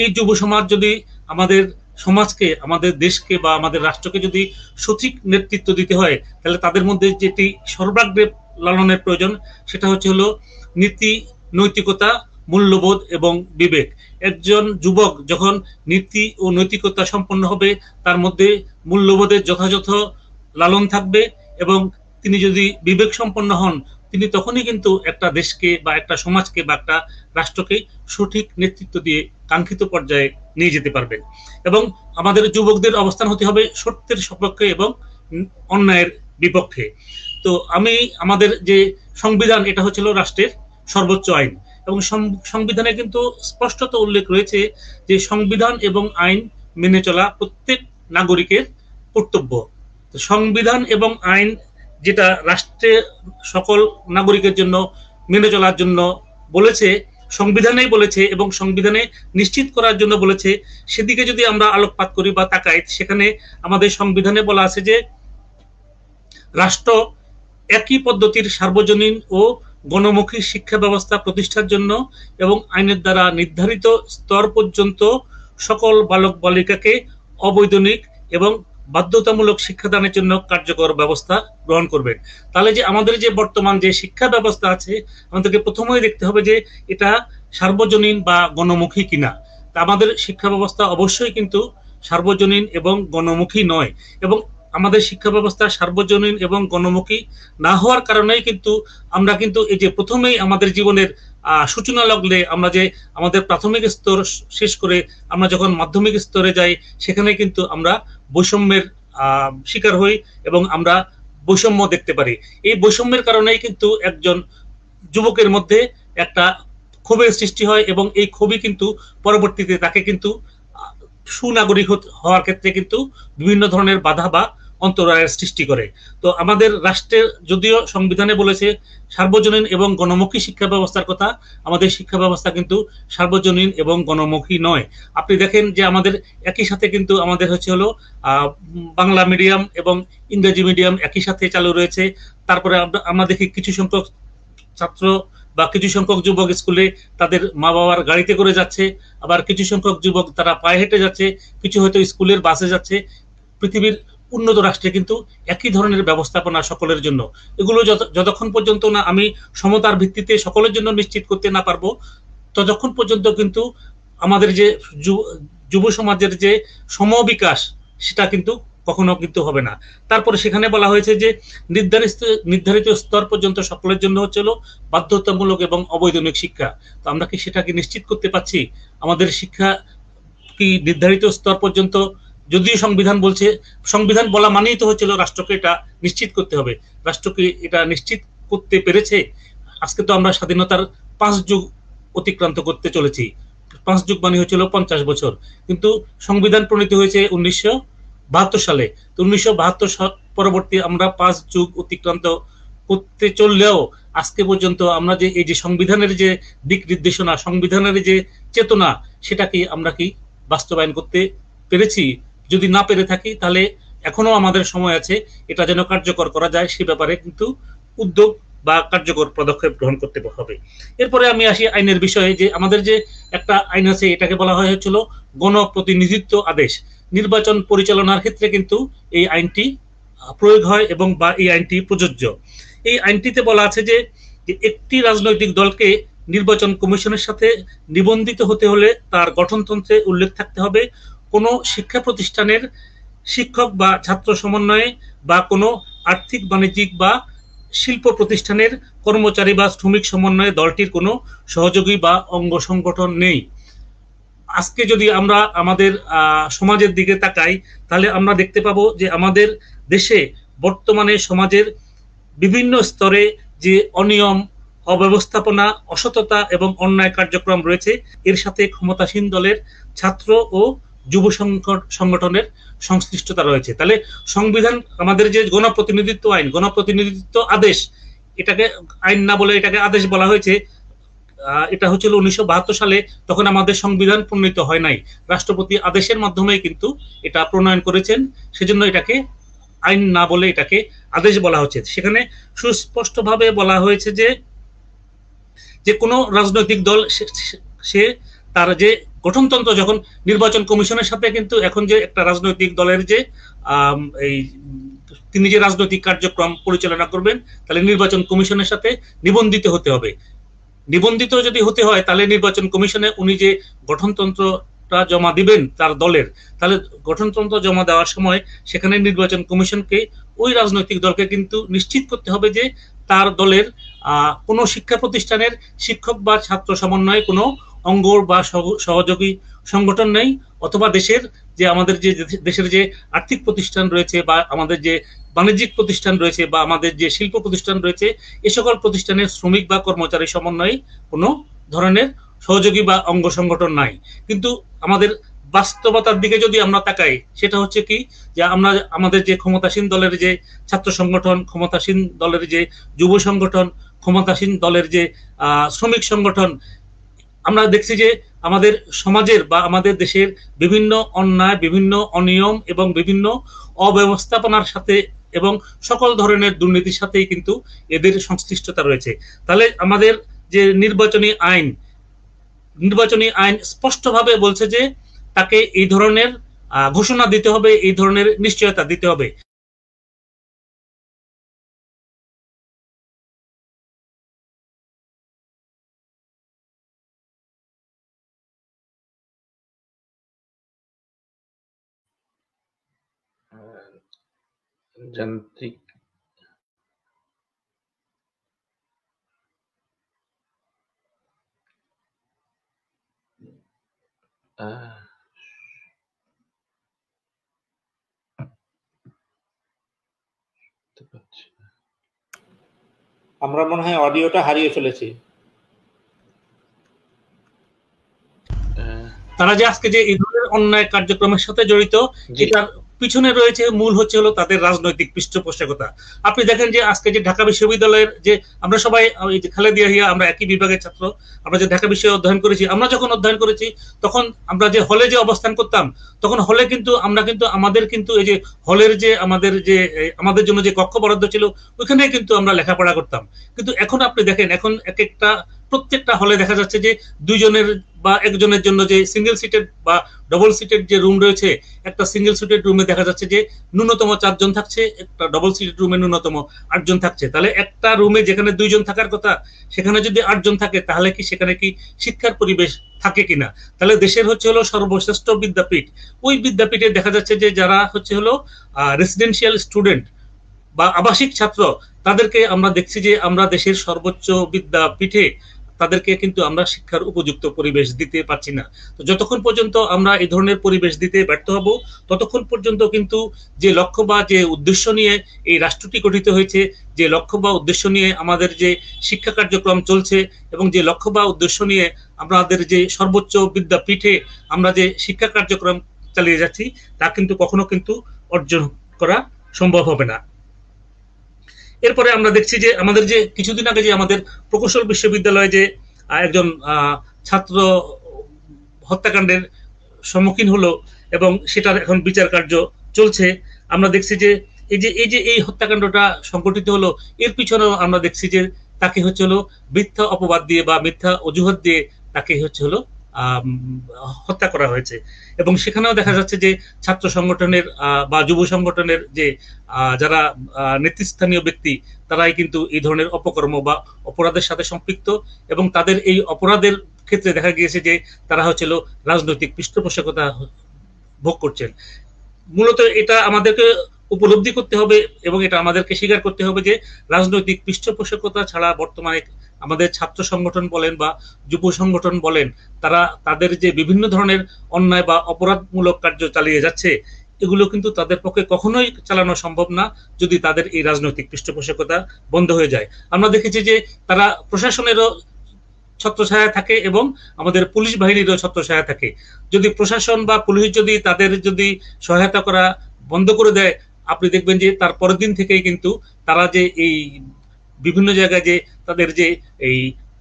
এই যুব সমাজ যদি আমাদের সমাজকে, আমাদের দেশকে বা আমাদের রাষ্ট্রকে যদি সঠিক নেতৃত্ব দিতে হয়, তাহলে তাদের মধ্যে যেটি সর্বাগ্রে লালনের প্রয়োজন, সেটা হলো নীতি, নৈতিকতা, মূল্যবোধ এবং বিবেক। একজন যুবক যখন নীতি ও নৈতিকতা সম্পন্ন হবে, তার মধ্যে মূল্যবোধের যথাযথ লালন থাকবে, এবং তিনি যদি বিবেক সম্পন্ন হন, তিনি তখনই কিন্তু একটা দেশকে বা একটা সমাজকে বা একটা রাষ্ট্রকে সঠিক নেতৃত্ব দিয়ে কাঙ্ক্ষিত পর্যায়ে নিয়ে যেতে পারবেন। এবং আমাদের যুবকদের অবস্থান হতে হবে সত্যের সপক্ষে এবং অন্যায়ের বিপক্ষে। তো আমাদের যে সংবিধান, এটা হচ্ছিল রাষ্ট্রের সর্বোচ্চ আইন, এবং সংবিধানে কিন্তু স্পষ্টত উল্লেখ রয়েছে যে সংবিধান এবং আইন মেনে চলা প্রত্যেক নাগরিকের কর্তব্য। সংবিধান এবং আইন যেটা রাষ্ট্রের সকল নাগরিকের জন্য মেনে চলার জন্য বলেছে, সংবিধানেই বলেছে এবং সংবিধানে নিশ্চিত করার জন্য বলেছে, সেদিকে যদি আমরা আলোকপাত করি বা তাকাই, সেখানে আমাদের সংবিধানে বলা আছে যে রাষ্ট্র একই পদ্ধতির সার্বজনীন ও গণমুখী শিক্ষা ব্যবস্থা প্রতিষ্ঠার জন্য এবং আইনের দ্বারা নির্ধারিত স্তর পর্যন্ত সকল বালক বালিকাকে অবৈতনিক এবং বাধ্যতামূলক শিক্ষাদানের জন্য কার্যকর ব্যবস্থা গ্রহণ করবেন। তাহলে যে আমাদের যে বর্তমান যে শিক্ষা ব্যবস্থা আছে, আমাদেরকে প্রথমেই দেখতে হবে যে এটা সার্বজনীন বা গণমুখী কিনা। তা আমাদের শিক্ষা ব্যবস্থা অবশ্যই কিন্তু সার্বজনীন এবং গণমুখী নয়, এবং আমাদের শিক্ষা ব্যবস্থা সার্বজনীন এবং গণমুখী না হওয়ার কারণেই কিন্তু আমরা কিন্তু এই যে প্রথমেই আমাদের জীবনের সূচনা লগ্নে আমরা যে আমাদের প্রাথমিক স্তর শেষ করে আমরা যখন মাধ্যমিক স্তরে যাই, সেখানে কিন্তু আমরা বৈষম্যের শিকার হই এবং আমরা বৈষম্য দেখতে পারি। এই বৈষম্যের কারণেই কিন্তু একজন যুবকের মধ্যে একটা ক্ষোভের সৃষ্টি হয়, এবং এই ক্ষোভই কিন্তু পরবর্তীতে তাকে কিন্তু সুনাগরিক হওয়ার ক্ষেত্রে কিন্তু বিভিন্ন ধরনের বাধা বা অন্তরায়ের সৃষ্টি করে। তো আমাদের রাষ্ট্রের যদিও সংবিধানে বলেছে সার্বজনীন এবং গণমুখী শিক্ষা ব্যবস্থার কথা, আমাদের শিক্ষা ব্যবস্থা কিন্তু সার্বজনীন এবং গণমুখী নয়। আপনি দেখেন যে আমাদের একই সাথে কিন্তু আমাদের হলো বাংলা মিডিয়াম এবং ইংরেজি মিডিয়াম একই সাথে চালু রয়েছে। তারপরে আমরা দেখি কিছু সংখ্যক ছাত্র বা কিছু সংখ্যক যুবক স্কুলে তাদের মা বাবার গাড়িতে করে যাচ্ছে, আবার কিছু সংখ্যক যুবক তারা পায়ে হেঁটে যাচ্ছে, কিছু হয়তো স্কুলের বাসে যাচ্ছে। পৃথিবীর উন্নত রাষ্ট্রে কিন্তু একই ধরনের ব্যবস্থাপনা সকলের জন্য। এগুলো যতক্ষণ পর্যন্ত না আমি সমতার ভিত্তিতে সকলের জন্য নিশ্চিত করতে না পারবো, ততক্ষণ পর্যন্ত কিন্তু আমাদের যে যুব সমাজের যে সমবিকাশ সেটা কিন্তু কখনো কিন্তু হবে না। তারপরে সেখানে বলা হয়েছে যে নির্ধারিত স্তর পর্যন্ত সকলের জন্য হলো বাধ্যতামূলক এবং অবৈতনিক শিক্ষা। তো আমরা কি সেটাকে নিশ্চিত করতে পারছি? আমাদের শিক্ষা কি নির্ধারিত স্তর পর্যন্ত? যদিও সংবিধান বলছে, সংবিধান বলা মানেই তো হচ্ছিল রাষ্ট্রকে এটা নিশ্চিত করতে হবে। রাষ্ট্রকে এটা নিশ্চিত করতে পেরেছে? আজকে তো আমরা স্বাধীনতার 5 যুগ অতিক্রান্ত করতে চলেছি। 5 যুগ মানে হচ্ছিল 50 বছর, কিন্তু সংবিধান প্রণীত হয়েছে 1972 সালে। তো 1972 সাল পরবর্তী আমরা 5 যুগ অতিক্রান্ত করতে চললেও আজকে পর্যন্ত আমরা যে এই যে সংবিধানের যে দিক নির্দেশনা, সংবিধানের যে চেতনা, সেটা কি আমরা কি বাস্তবায়ন করতে পেরেছি? যদি না পেরে থাকি তাহলে এখনো আমাদের সময় আছে এটা যেন কার্যকর করা যায়, সে ব্যাপারে কিন্তু উদ্যোগ বা কার্যকর পদক্ষেপ গ্রহণ করতে হবে। এরপরে আমি আসি আইনের বিষয়ে। যে আমাদের যে একটা আইন আছে, এটাকে বলা হয় হচ্ছিল গণপ্রতিনিধিত্ব আদেশ। নির্বাচন পরিচালনার ক্ষেত্রে কিন্তু এই আইনটি প্রয়োগ হয় এবং বা এই আইনটি প্রযোজ্য। এই আইনটিতে বলা আছে যে একটি রাজনৈতিক দলকে নির্বাচন কমিশনের সাথে নিবন্ধিত হতে হলে তার গঠনতন্ত্রে উল্লেখ থাকতে হবে কোনো শিক্ষা প্রতিষ্ঠানের শিক্ষক বা ছাত্র সমন্বয়ে বা কোনো আর্থিক, বাণিজ্যিক বা শিল্প প্রতিষ্ঠানের কর্মচারী বা শ্রমিক সমন্বয়ে দলটির কোনো সহযোগী বা অঙ্গ সংগঠন নেই। আজকে যদি আমরা আমাদের সমাজের দিকে তাকাই, তাহলে আমরা দেখতে পাবো যে আমাদের দেশে বর্তমানে সমাজের বিভিন্ন স্তরে যে অনিয়ম, অব্যবস্থাপনা, অসততা এবং অন্যায় কার্যক্রম রয়েছে, এর সাথে ক্ষমতাসীন দলের ছাত্র ও যুব সংগঠনের সংশ্লিষ্টতা রয়েছে। তাহলে সংবিধান আমাদের যে গণপ্রতিনিধিত্ব আইন, গণপ্রতিনিধিত্ব আদেশ, এটাকে আইন না বলে এটাকে আদেশ বলা হয়েছে। এটা হচ্ছিল 1972 সালে, তখন আমাদের সংবিধান প্রণীত হয় নাই। রাষ্ট্রপতি আদেশের মাধ্যমে কিন্তু এটা প্রণয়ন করেছেন, সেজন্য এটাকে আইন না বলে এটাকে আদেশ বলা হচ্ছে। সেখানে সুস্পষ্টভাবে বলা হয়েছে যে কোনো রাজনৈতিক দল সে তার যে গঠনতন্ত্র যখন নির্বাচন কমিশনের সাথে কিন্তু এখন যে একটা রাজনৈতিক দলের যে এই তিনি যে রাজনৈতিক কার্যক্রম পরিচালনা করবেন, তাহলে নির্বাচন কমিশনের সাথে নিবন্ধিত হতে হবে। নিবন্ধিত যদি হতে হয় তাহলে নির্বাচন কমিশনে উনি যে গঠনতন্ত্রটা জমা দিবেন তার দলের, তাহলে গঠনতন্ত্র জমা দেওয়ার সময় সেখানে নির্বাচন কমিশনকে ওই রাজনৈতিক দলকে কিন্তু নিশ্চিত করতে হবে যে তার দলের কোনো শিক্ষা প্রতিষ্ঠানের শিক্ষক বা ছাত্র সমন্বয়ে কোনো অঙ্গ বা সহযোগী সংগঠন নেই, অথবা দেশের যে আমাদের যে দেশের যে আর্থিক প্রতিষ্ঠান রয়েছে বা আমাদের যে বাণিজ্যিক প্রতিষ্ঠান রয়েছে বা আমাদের যে শিল্প প্রতিষ্ঠান রয়েছে, এ সকল প্রতিষ্ঠানের শ্রমিক বা কর্মচারী সমন্বয়ে কোনো ধরনের সহযোগী বা অঙ্গ সংগঠন নাই। কিন্তু আমাদের বাস্তবতার দিকে যদি আমরা তাকাই, সেটা হচ্ছে কি যে আমরা আমাদের যে ক্ষমতাসীন দলের যে ছাত্র সংগঠন, ক্ষমতাসীন দলের যে যুব সংগঠন, ক্ষমতাসীন দলের যে শ্রমিক সংগঠন, আমরা দেখছি যে আমাদের সমাজের বা আমাদের দেশের বিভিন্ন অন্যায়, বিভিন্ন অনিয়ম এবং বিভিন্ন অব্যবস্থাপনার সাথে এবং সকল ধরনের দুর্নীতির সাথেই কিন্তু এদের সংশ্লিষ্টতা রয়েছে। তাহলে আমাদের যে নির্বাচনী আইন স্পষ্টভাবে বলছে যে তাকে এই ধরনের ঘোষণা দিতে হবে, এই ধরনের নিশ্চয়তা দিতে হবে। যান্ত্রিক আমরা মনে হয় অডিওটা হারিয়ে ফেলেছি। তারা যে আজকে যে এই ধরনের অন্যায় কার্যক্রমের সাথে জড়িত, এটার পিছনে রয়েছে মূল হচ্ছে হলো তাদের রাজনৈতিক পৃষ্ঠপোষকতা। আপনি দেখেন যে আজকে যে ঢাকা বিশ্ববিদ্যালয়ের যে আমরা সবাই এই যে খালেদা জিয়া আমরা একই বিভাগের ছাত্র, আমরা যে ঢাকা বিশ্ববিদ্যালয়ে অধ্যয়ন করেছি, আমরা যখন অধ্যয়ন করেছি তখন আমরা যে হলে যে অবস্থান করতাম তখন হলে কিন্তু আমরা কিন্তু আমাদের কিন্তু এই যে হলের যে আমাদের জন্য যে কক্ষ বরাদ্দ ছিল ওইখানে কিন্তু আমরা লেখাপড়া করতাম। কিন্তু এখন আপনি দেখেন এখন প্রত্যেকটা হলে দেখা যাচ্ছে যে দুইজনের বা একজনের জন্য যে সিঙ্গেল সিটেড বা ডবল সিটেড যে রুম রয়েছে, একটা সিঙ্গেল সিটেড রুমে দেখা যাচ্ছে যে ন্যূনতম 4 জন থাকছে, একটা ডবল সিটেড রুমে ন্যূনতম 8 জন থাকছে। তাহলে একটা রুমে যেখানে 2 জন থাকার কথা সেখানে যদি 8 জন থাকে তাহলে কি সেখানে কি শিক্ষার পরিবেশ থাকে কিনা? তাহলে দেশের হচ্ছে হলো সর্বশ্রেষ্ঠ বিদ্যাপীঠ, ওই বিদ্যাপীঠে দেখা যাচ্ছে যে যারা হচ্ছে হলো রেসিডেন্সিয়াল স্টুডেন্ট বা আবাসিক ছাত্র তাদেরকে আমরা দেখছি যে আমরা দেশের সর্বোচ্চ বিদ্যাপীঠে তাদেরকে কিন্তু আমরা শিক্ষার উপযুক্ত পরিবেশ দিতে পারছি না। তো যতক্ষণ পর্যন্ত আমরা এই ধরনের পরিবেশ দিতে ব্যর্থ হব ততক্ষণ পর্যন্ত কিন্তু যে লক্ষ্য বা যে উদ্দেশ্য নিয়ে এই রাষ্ট্রটি গঠিত হয়েছে, যে লক্ষ্য বা উদ্দেশ্য নিয়ে আমাদের যে শিক্ষা কার্যক্রম চলছে এবং যে লক্ষ্য বা উদ্দেশ্য নিয়ে আমাদের যে সর্বোচ্চ বিদ্যাপীঠে আমরা যে শিক্ষা কার্যক্রম চালিয়ে যাচ্ছি তা কিন্তু কখনো কিন্তু অর্জন করা সম্ভব হবে না। এরপরে আমরা দেখছি যে আমাদের যে কিছুদিন আগে যে আমাদের প্রকৌশল বিশ্ববিদ্যালয়ে যে একজন ছাত্র হত্যাকাণ্ডের সম্মুখীন হলো এবং সেটার এখন বিচার কার্য চলছে, আমরা দেখছি যে এই হত্যাকাণ্ডটা সংঘটিত হলো এর পিছনেও আমরা দেখছি যে তাকে হচ্ছে হলো মিথ্যা অপবাদ দিয়ে বা মিথ্যা অজুহাত দিয়ে তাকে হচ্ছে হলো হত্যা করা হয়েছে। এবং সেখানেও দেখা যাচ্ছে যে ছাত্র সংগঠনের বা যুব সংগঠনের যে যারা নেতৃস্থানীয় ব্যক্তি তারাই কিন্তু এই ধরনের অপকর্ম বা অপরাধের সাথে সম্পৃক্ত এবং তাদের এই অপরাধের ক্ষেত্রে দেখা গিয়েছে যে তারা হচ্ছিল রাজনৈতিক পৃষ্ঠপোষকতা ভোগ করছেন। মূলত এটা আমাদেরকে উপলব্ধি করতে হবে এবং এটা আমাদেরকে স্বীকার করতে হবে যে রাজনৈতিক পৃষ্ঠপোষকতা ছাড়া বর্তমানে আমাদের ছাত্র সংগঠন বলেন বা যুব সংগঠন বলেন তারা তাদের যে বিভিন্ন ধরনের অন্যায় বা অপরাধমূলক কার্য চালিয়ে যাচ্ছে এগুলো কিন্তু তাদের পক্ষে কখনোই চালানো সম্ভব না যদি তাদের এই রাজনৈতিক পৃষ্ঠপোষকতা বন্ধ হয়ে যায়। আমরা দেখেছি যে তারা প্রশাসনেরও ছত্রছায়া থাকে এবং আমাদের পুলিশ বাহিনীরও ছত্রছায়া থাকে। যদি প্রশাসন বা পুলিশ যদি তাদের যদি সহায়তা করা বন্ধ করে দেয় আপনি দেখবেন যে তার পরের দিন থেকেই কিন্তু তারা যে এই বিভিন্ন জায়গায় যে তাদের যে এই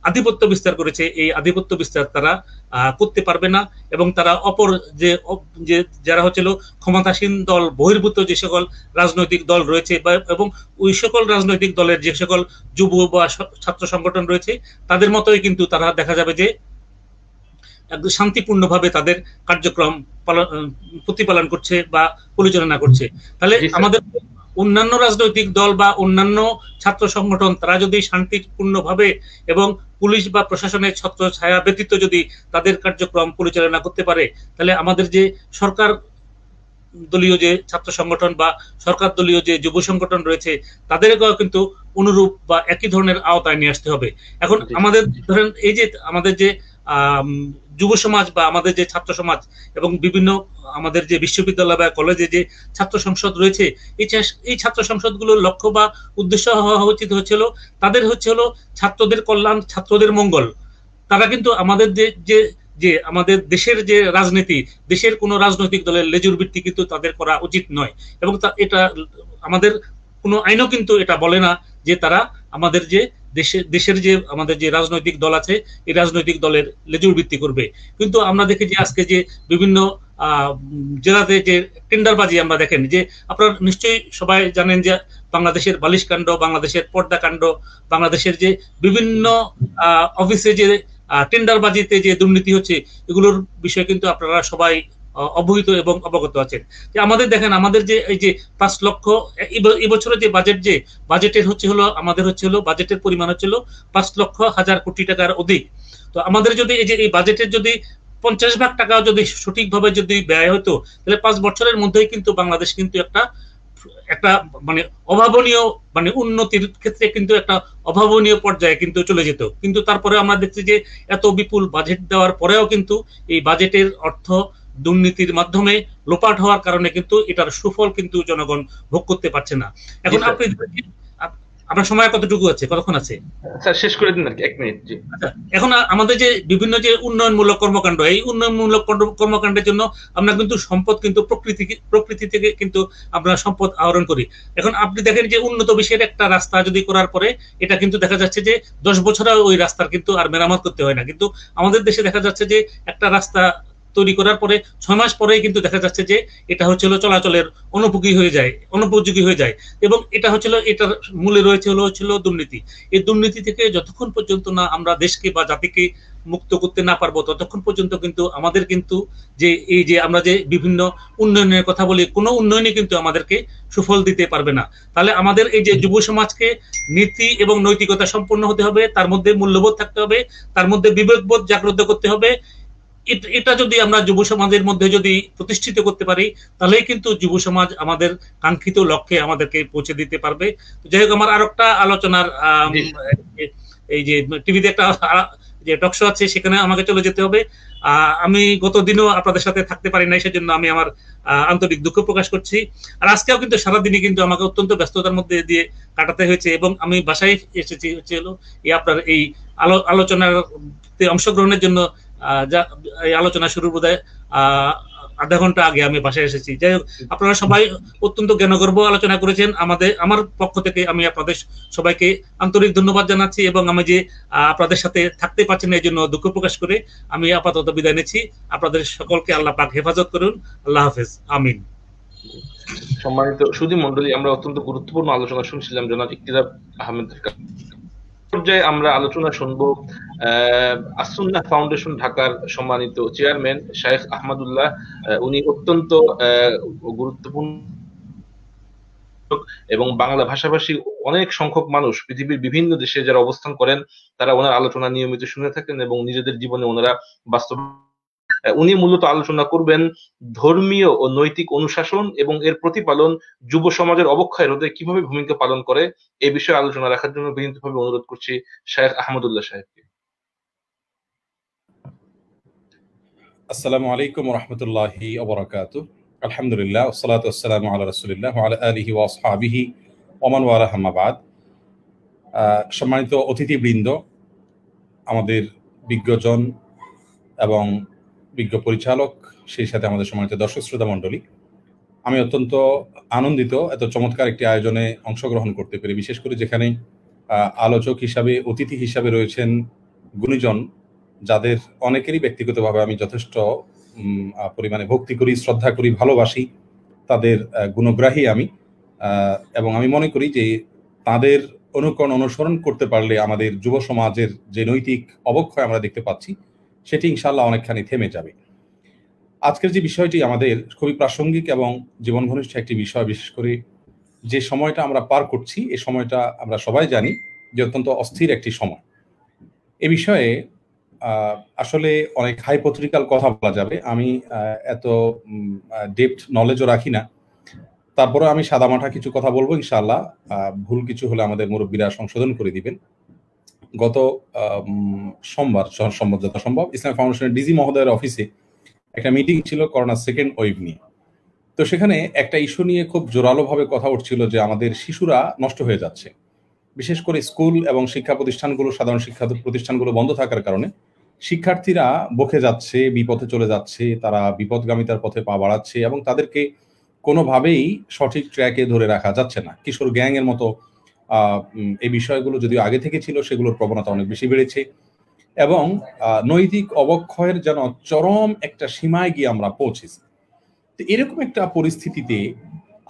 আধিপত্য বিস্তার করেছে এই আধিপত্য বিস্তার তারা করতে পারবে না এবং তারা অপর যে যারা হচ্ছিল ক্ষমতাসীন দল বহির্ভূত যে সকল রাজনৈতিক দল রয়েছে এবং ওই সকল রাজনৈতিক দলের যে সকল যুব বা ছাত্র সংগঠন রয়েছে তাদের মতোই কিন্তু তারা দেখা যাবে যে একদম শান্তিপূর্ণভাবে তাদের কার্যক্রম প্রতিপালন করছে বা পরিচালনা করছে। তাহলে আমাদের অন্যান্য রাজনৈতিক দল বা অন্যান্য ছাত্র সংগঠন তারা যদি শান্তিপূর্ণভাবে এবং পুলিশ বা প্রশাসনের ছত্র ছায়া ব্যতীত যদি তাদের কার্যক্রম পরিচালনা করতে পারে তাহলে আমাদের যে সরকার দলীয় যে ছাত্র সংগঠন বা সরকার দলীয় যে যুব সংগঠন রয়েছে তাদেরকেও কিন্তু অনুরূপ বা একই ধরনের আওতায় নিয়ে আসতে হবে। এখন আমাদের ধরেন এই যে আমাদের যে যুব সমাজ বা আমাদের যে ছাত্র সমাজ এবং বিভিন্ন আমাদের যে বিশ্ববিদ্যালয় বা কলেজে যে ছাত্র সংসদ রয়েছে এই ছাত্র সংসদগুলোর লক্ষ্য বা উদ্দেশ্য হওয়া উচিত হচ্ছিল তাদের হচ্ছে হলো ছাত্রদের কল্যাণ, ছাত্রদের মঙ্গল। তারা কিন্তু আমাদের যে আমাদের দেশের যে রাজনীতি, দেশের কোনো রাজনৈতিক দলের লেজুর বৃত্তি কিন্তু তাদের করা উচিত নয় এবং এটা আমাদের কোনো আইনও কিন্তু এটা বলে না যে তারা আমাদের যে দেশের যে আমাদের যে রাজনৈতিক দল আছে এই রাজনৈতিক দলের লেজুর ভিত্তি করবে। কিন্তু আমরা দেখি যে আজকে যে বিভিন্ন জেলাতে যে টেন্ডারবাজি আমরা দেখেন যে আপনারা নিশ্চয়ই সবাই জানেন যে বাংলাদেশের বালিশ কাণ্ড, বাংলাদেশের পর্দা কাণ্ড, বাংলাদেশের যে বিভিন্ন অফিসে যে টেন্ডারবাজিতে যে দুর্নীতি হচ্ছে এগুলোর বিষয়ে কিন্তু আপনারা সবাই অবহিত এবং অবগত আছেন। যে আমাদের দেখেন আমাদের যে এই যে 5 লক্ষ এবছরের যে বাজেটের হচ্ছে হলো আমাদের হচ্ছে হলো বাজেটের পরিমাণ হচ্ছে হলো 5,00,000 কোটি টাকার অধিক। তো আমাদের যদি এই যে এই বাজেটের যদি 50% টাকা যদি সঠিকভাবে যদি ব্যয় হতো তাহলে 5 বছরের মধ্যেই কিন্তু বাংলাদেশ কিন্তু একটা মানে অভাবনীয় মানে উন্নতির ক্ষেত্রে কিন্তু একটা অভাবনীয় পর্যায়ে কিন্তু চলে যেত। কিন্তু তারপরে আমরা দেখছি যে এত বিপুল বাজেট দেওয়ার পরেও কিন্তু এই বাজেটের অর্থ দুর্নীতির মাধ্যমে লোপাট হওয়ার কারণে কিন্তু এটার সুফল কিন্তু জনগণ ভোগ করতে পারছে না। এখন আপনার সময় কতটুকু আছে, কতক্ষণ আছে? স্যার শেষ করে দিন আর কি, 1 মিনিট। জি। এখন আমাদের যে বিভিন্ন যে উন্নয়নমূলক কর্মকাণ্ড, এই উন্নয়নমূলক কর্মকাণ্ডের জন্য আমরা কিন্তু সম্পদ কিন্তু প্রকৃতি থেকে কিন্তু আমরা সম্পদ আহরণ করি। এখন আপনি দেখেন যে উন্নত বিশ্বের একটা রাস্তা যদি করার পরে এটা কিন্তু দেখা যাচ্ছে যে 10 বছর ওই রাস্তার কিন্তু আর মেরামত করতে হয় না, কিন্তু আমাদের দেশে দেখা যাচ্ছে যে একটা রাস্তা তৈরি করার পরে 6 মাস পরেই কিন্তু দেখা যাচ্ছে যে এটা হচ্ছিল চলাচলের অনুপযোগী হয়ে যায় এবং এটা হচ্ছিল, এটার মূলে রয়েছে হচ্ছিল দুর্নীতি। এই দুর্নীতি থেকে যতক্ষণ পর্যন্ত না আমরা দেশকে বা জাতিকে মুক্ত করতে না পারবো ততক্ষণ পর্যন্ত কিন্তু আমাদের কিন্তু যে এই যে আমরা যে বিভিন্ন উন্নয়নের কথা বলি, কোনো উন্নয়নই কিন্তু আমাদেরকে সুফল দিতে পারবে না। তাহলে আমাদের এই যে যুব সমাজকে নীতি এবং নৈতিকতা সম্পন্ন হতে হবে, তার মধ্যে মূল্যবোধ থাকতে হবে, তার মধ্যে বিবেকবোধ জাগ্রত করতে হবে। এটা যদি আমরা যুব সমাজের মধ্যে যদি প্রতিষ্ঠিত করতে পারি তাহলেই কিন্তু যুব সমাজ আমাদের কাঙ্ক্ষিত লক্ষ্যে আমাদেরকে পৌঁছে দিতে পারবে। যাই হোক, আমার আরেকটা আলোচনার এই যে টিভিতে একটা যে টক শো আছে সেখানে আমাকে চলে যেতে হবে। আমি গত দিনও আপনাদের সাথে থাকতে পারি নাই, সেজন্য আমি আমার আন্তরিক দুঃখ প্রকাশ করছি। আর আজকেও কিন্তু সারাদিনই কিন্তু আমাকে অত্যন্ত ব্যস্ততার মধ্যে দিয়ে কাটাতে হয়েছে এবং আমি বাসায় এসেছি হচ্ছে হলো আপনার এই আলোচনাতে অংশগ্রহণের জন্য। এই আলোচনা শুরুর বোধহয় আধা ঘন্টা আগে আমি বাসায় এসেছি। যাই হোক, আপনারা সবাই অত্যন্ত জ্ঞানগর্ভ আলোচনা করেছেন। আমার পক্ষ থেকে আমি আপনাদের সবাইকে আন্তরিক ধন্যবাদ জানাচ্ছি এবং আমি যে আপনাদের সাথে থাকতে পারছি না এই জন্য দুঃখ প্রকাশ করে আমি আপাতত বিদায় নিচ্ছি। আপনাদের সকলকে আল্লাহ পাক হেফাজত করুন। আল্লাহ হাফেজ, আমিন। সম্মানিত সুধী মণ্ডলী, আমরা অত্যন্ত গুরুত্বপূর্ণ আলোচনা শুনছিলাম জনাব ইকতিদার আহমেদের পর্যায়ে আমরা আলোচনা শুনবো আসুন্নাহ ফাউন্ডেশন ঢাকার সম্মানিত চেয়ারম্যান শায়েখ আহমদুল্লাহ। উনি অত্যন্ত গুরুত্বপূর্ণ এবং বাংলা ভাষাভাষী অনেক সংখ্যক মানুষ পৃথিবীর বিভিন্ন দেশে যারা অবস্থান করেন তারা ওনার আলোচনা নিয়মিত শুনে থাকেন এবং নিজেদের জীবনে ওনারা বাস্তব। উনি মূলত আলোচনা করবেন ধর্মীয় ও নৈতিক অনুশাসন এবং এর প্রতিপালন যুব সমাজের অবক্ষয় রোধে কিভাবে ভূমিকা পালন করে, এই বিষয়ে আলোচনা রাখার জন্য বিনীতভাবে অনুরোধ করছি শায়েখ আহমদুল্লাহ সাহেবকে। আসসালামু আলাইকুম ওয়া রাহমাতুল্লাহি ওয়া বারাকাতুহু। আলহামদুলিল্লাহ ওয়াসসালাতু ওয়াসসালামু আলা রাসূলিল্লাহ ওয়া আলা আলিহি ওয়া আসহাবিহি ওয়া মান ওয়ালাহু আম্মা বাদ। সম্মানিত অতিথিবৃন্দ, আমাদের বিজ্ঞজন এবং বিজ্ঞ পরিচালক, সেই সাথে আমাদের সম্মানিত দর্শক শ্রোতা মণ্ডলী, আমি অত্যন্ত আনন্দিত এত চমৎকার একটি আয়োজনে অংশগ্রহণ করতে পেরে, বিশেষ করে যেখানে আলোচক হিসাবে, অতিথি হিসাবে রয়েছেন গুণীজন যাদের অনেকেরই ব্যক্তিগতভাবে আমি যথেষ্ট পরিমাণে ভক্তি করি, শ্রদ্ধা করি, ভালোবাসি, তাদের গুণগ্রাহী আমি। এবং আমি মনে করি যে তাদের অনুসরণ করতে পারলে আমাদের যুব সমাজের যে নৈতিক অবক্ষয় আমরা দেখতে পাচ্ছি সেটি ইনশাআল্লাহ অনেকখানি থেমে যাবে। আজকের যে বিষয়টি আমাদের খুবই প্রাসঙ্গিক এবং জীবন ঘনিষ্ঠ একটি বিষয়, বিশেষ করে যে সময়টা আমরা পার করছি এই সময়টা আমরা সবাই জানি যে অত্যন্ত অস্থির একটি সময়। এ বিষয়ে আসলে অনেক হাইপোথেটিক্যাল কথা বলা যাবে, আমি এত ডেপথ নলেজও রাখি না, তারপরে আমি সাদামাটা কিছু কথা বলবো ইনশাআল্লাহ। ভুল কিছু হলে আমাদের মুরব্বীরা সংশোধন করে দিবেন। গত সোমবার যত সম্ভব ইসলাম ফাউন্ডেশনের ডিজি মহোদয়ের অফিসে একটা মিটিং ছিল করোনা সেকেন্ড ওয়েভ নিয়ে। তো সেখানে একটা ইস্যু নিয়ে খুব জোরালোভাবে কথা উঠছিল যে আমাদের শিশুরা নষ্ট হয়ে যাচ্ছে, বিশেষ করে স্কুল এবং শিক্ষা প্রতিষ্ঠানগুলো, সাধারণ শিক্ষা প্রতিষ্ঠানগুলো বন্ধ থাকার কারণে শিক্ষার্থীরা বকে যাচ্ছে, বিপথে চলে যাচ্ছে, তারা বিপদগামিতার পথে পা বাড়াচ্ছে এবং তাদেরকে কোনোভাবেই সঠিক ট্র্যাকে ধরে রাখা যাচ্ছে না। কিশোর গ্যাং এর মতো এই বিষয়গুলো যদিও আগে থেকে ছিল, সেগুলোর প্রবণতা অনেক বেশি বেড়েছে এবং নৈতিক অবক্ষয়ের যেন চরম একটা সীমায় গিয়ে আমরা পৌঁছেছি। তো এরকম একটা পরিস্থিতিতে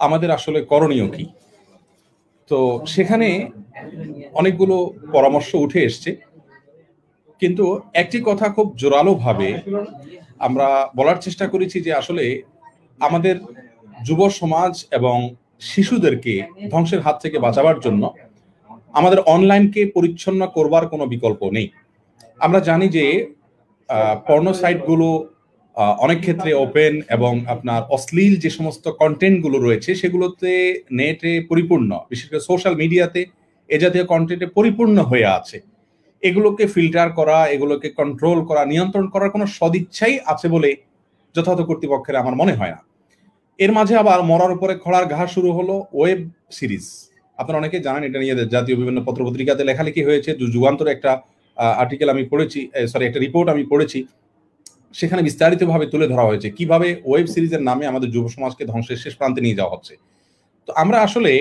আমাদের আসলে করণীয় কি? তো সেখানে অনেকগুলো পরামর্শ উঠে এসছে, কিন্তু একটি কথা খুব জোরালোভাবে আমরা বলার চেষ্টা করেছি যে আসলে আমাদের যুব সমাজ এবং শিশুদেরকে ধ্বংসের হাত থেকে বাঁচাবার জন্য আমাদের অনলাইনকে পরিচ্ছন্ন করবার কোনো বিকল্প নেই। আমরা জানি যে পর্নো সাইটগুলো অনেক ক্ষেত্রে ওপেন এবং আপনার অশ্লীল যে সমস্ত কন্টেন্টগুলো রয়েছে সেগুলোতে নেটে পরিপূর্ণ, বিশেষ করে সোশ্যাল মিডিয়াতে এ জাতীয় কন্টেন্টে পরিপূর্ণ হয়ে আছে। এগুলোকে ফিল্টার করা, এগুলোকে কন্ট্রোল করা, নিয়ন্ত্রণ করার কোনো সদিচ্ছাই আছে বলে যথাযথ কর্তৃপক্ষের আমার মনে হয় না। এর মাঝে আবার মরার উপরে খড়ার ঘা শুরু হলো ওয়েব সিরিজ, আপনারা অনেকে জানেন, এটা নিয়ে জাতীয় বিভিন্ন পত্রপত্রিকাতে লেখালেখি হয়েছে। যুগান্তরে একটা আর্টিকেল আমি পড়েছি, একটা রিপোর্ট আমি পড়েছি, সেখানে বিস্তারিতভাবে তুলে ধরা হয়েছে কিভাবে ওয়েব সিরিজের নামে আমাদের যুব সমাজকে ধ্বংসের শেষ প্রান্তে নিয়ে যাওয়া হচ্ছে। তো আমরা আসলে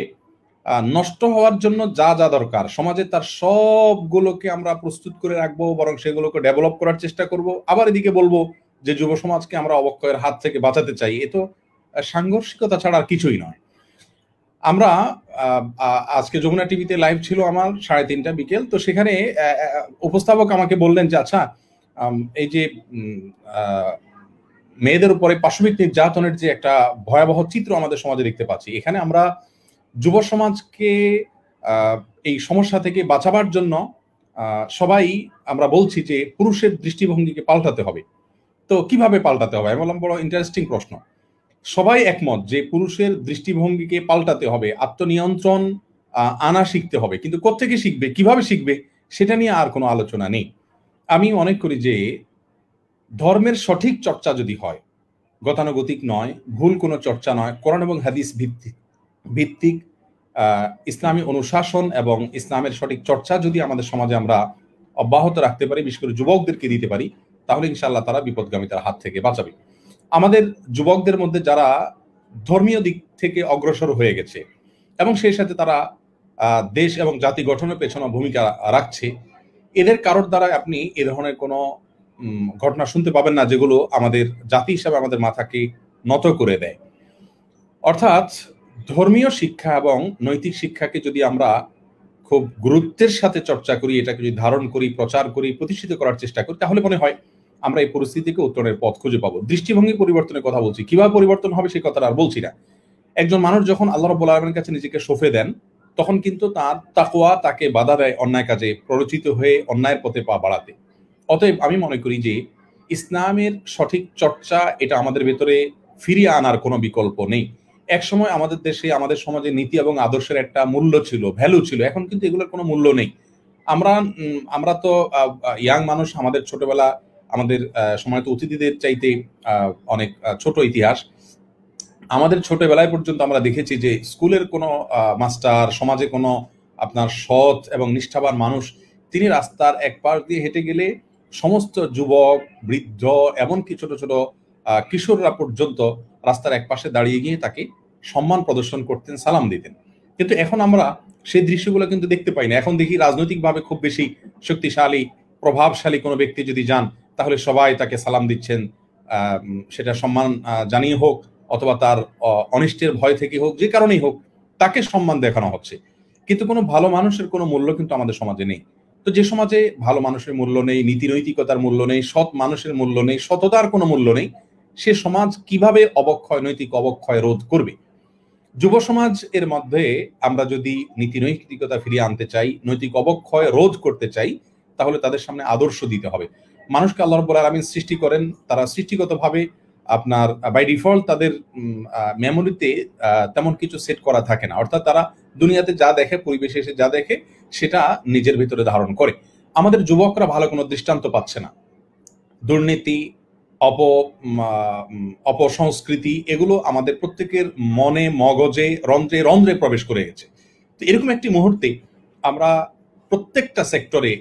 নষ্ট হওয়ার জন্য যা যা দরকার সমাজে তার সবগুলোকে আমরা প্রস্তুত করে রাখবো, বরং সেগুলোকে ডেভেলপ করার চেষ্টা করব। আবার এদিকে বলবো যে যুব সমাজকে আমরা অবক্ষয়ের হাত থেকে বাঁচাতে চাই, এ তো সাংঘর্ষিকতা ছাড়া আর কিছুই নয়। আমরা আজকে যমুনা টিভিতে লাইভ ছিল আমার 3:30 বিকেল, তো সেখানে উপস্থাপক আমাকে বললেন যে আচ্ছা, এই যে মেয়েদের উপরে পাশবিক নির্যাতনের যে একটা ভয়াবহ চিত্র আমাদের সমাজে দেখতে পাচ্ছি, এখানে আমরা যুব সমাজকে এই সমস্যা থেকে বাঁচাবার জন্য সবাই আমরা বলছি যে পুরুষের দৃষ্টিভঙ্গিকে পাল্টাতে হবে। তো কিভাবে পাল্টাতে হবে? আমি বললাম বড় ইন্টারেস্টিং প্রশ্ন। সবাই একমত যে পুরুষের দৃষ্টিভঙ্গিকে পাল্টাতে হবে, আত্মনিয়ন্ত্রণ আনা শিখতে হবে, কিন্তু কোত্থেকে শিখবে, কিভাবে শিখবে, সেটা নিয়ে আর কোনো আলোচনা নেই। আমি মনে করি যে ধর্মের সঠিক চর্চা যদি হয়, গতানুগতিক নয়, ভুল কোনো চর্চা নয়, কোরআন এবং হাদিস ভিত্তিক ইসলামী অনুশাসন এবং ইসলামের সঠিক চর্চা যদি আমাদের সমাজে আমরা অব্যাহত রাখতে পারি, বিশেষ করে যুবকদেরকে দিতে পারি, তাহলে ইনশাআল্লাহ তারা বিপদগামিতার হাত থেকে বাঁচাবে। আমাদের যুবকদের মধ্যে যারা ধর্মীয় দিক থেকে অগ্রসর হয়ে গেছে এবং সেই সাথে তারা দেশ এবং জাতি গঠনের পেছনে ভূমিকা রাখছে, এদের কারোর দ্বারা আপনি এ ধরনের কোনো ঘটনা শুনতে পাবেন না যেগুলো আমাদের জাতি হিসাবে আমাদের মাথাকে নত করে দেয়। অর্থাৎ ধর্মীয় শিক্ষা এবং নৈতিক শিক্ষাকে যদি আমরা খুব গুরুত্বের সাথে চর্চা করি, এটাকে যদি ধারণ করি, প্রচার করি, প্রতিষ্ঠিত করার চেষ্টা করি, তাহলে মনে হয় আমরা এই পরিস্থিতিকে উত্তরণের পথ খুঁজে পাবো। দৃষ্টিভঙ্গি পরিবর্তনের কথা বলছি, কিভাবে পরিবর্তন হবে সেই কথাটা আর বলছি না। একজন মানুষ যখন আল্লাহ রাব্বুল আলামিনের কাছে নিজেকে সঁপে দেন, তখন কিন্তু তার তাকওয়া তাকে বাধা দেয় অন্যায় কাজে প্ররোচিত হয়ে অন্যায়ের পথে পা বাড়াতে। অতএব আমি মনে করি যে ইসলামের সঠিক চর্চা এটা আমাদের ভেতরে ফিরিয়ে আনার কোনো বিকল্প নেই। এক সময় আমাদের দেশে, আমাদের সমাজে নীতি এবং আদর্শের একটা মূল্য ছিল, ভ্যালু ছিল, এখন কিন্তু এগুলোর কোনো মূল্য নেই। আমরা তো ইয়াং মানুষ, আমাদের ছোটবেলা, আমাদের সময়ত অতিথিদের চাইতে অনেক ছোট ইতিহাস। আমাদের ছোটবেলায় পর্যন্ত আমরা দেখেছি যে স্কুলের কোনো মাস্টার, সমাজে কোনো আপনার সৎ এবং নিষ্ঠাবান মানুষ, তিনি রাস্তার এক পাশ দিয়ে হেঁটে গেলে সমস্ত যুবক, বৃদ্ধ, এমনকি ছোট ছোট কিশোররা পর্যন্ত রাস্তার এক পাশে দাঁড়িয়ে গিয়ে তাকে সম্মান প্রদর্শন করতেন, সালাম দিতেন। কিন্তু এখন আমরা সেই দৃশ্যগুলো কিন্তু দেখতে পাই না। এখন দেখি রাজনৈতিকভাবে খুব বেশি শক্তিশালী, প্রভাবশালী কোনো ব্যক্তি যদি যান, তাহলে সবাই তাকে সালাম দিচ্ছেন, সেটা সম্মান জানিয়ে হোক অথবা তার অনিষ্টের ভয় থেকে হোক, যে কারণেই হোক, তাকে সম্মান দেখানো হচ্ছে। কিন্তু কোনো ভালো মানুষের কোনো মূল্য কিন্তু আমাদের সমাজে নেই। তো যে সমাজে ভালো মানুষের মূল্য নেই, নীতি নৈতিকতার মূল্য নেই, সৎ মানুষের মূল্য নেই, সততার কোনো মূল্য নেই, সে সমাজ কিভাবে নৈতিক অবক্ষয় রোধ করবে? যুব সমাজ এর মধ্যে আমরা যদি নীতি নৈতিকতা ফিরিয়ে আনতে চাই, নৈতিক অবক্ষয় রোধ করতে চাই, তাহলে তাদের সামনে আদর্শ দিতে হবে। মানুষকে আল্লাহ রাব্বুল আলামিন সৃষ্টি করেন, তারা সৃষ্টিগতভাবে আপনার বাই ডিফল্ট তাদের মেমোরিতে তেমন কিছু সেট করা থাকে না। অর্থাৎ তারা দুনিয়াতে যা দেখে, পরিবেশে এসে যা দেখে, সেটা নিজের ভিতরে ধারণ করে। আমাদের যুবকরা ভালো কোনো দৃষ্টান্ত পাচ্ছে না। দুর্নীতি, অপসংস্কৃতি, এগুলো আমাদের প্রত্যেকের মনে, মগজে, রন্ধ্রে রন্ধ্রে প্রবেশ করে গেছে। তো এরকম একটি মুহূর্তে আমরা প্রত্যেকটা সেক্টরে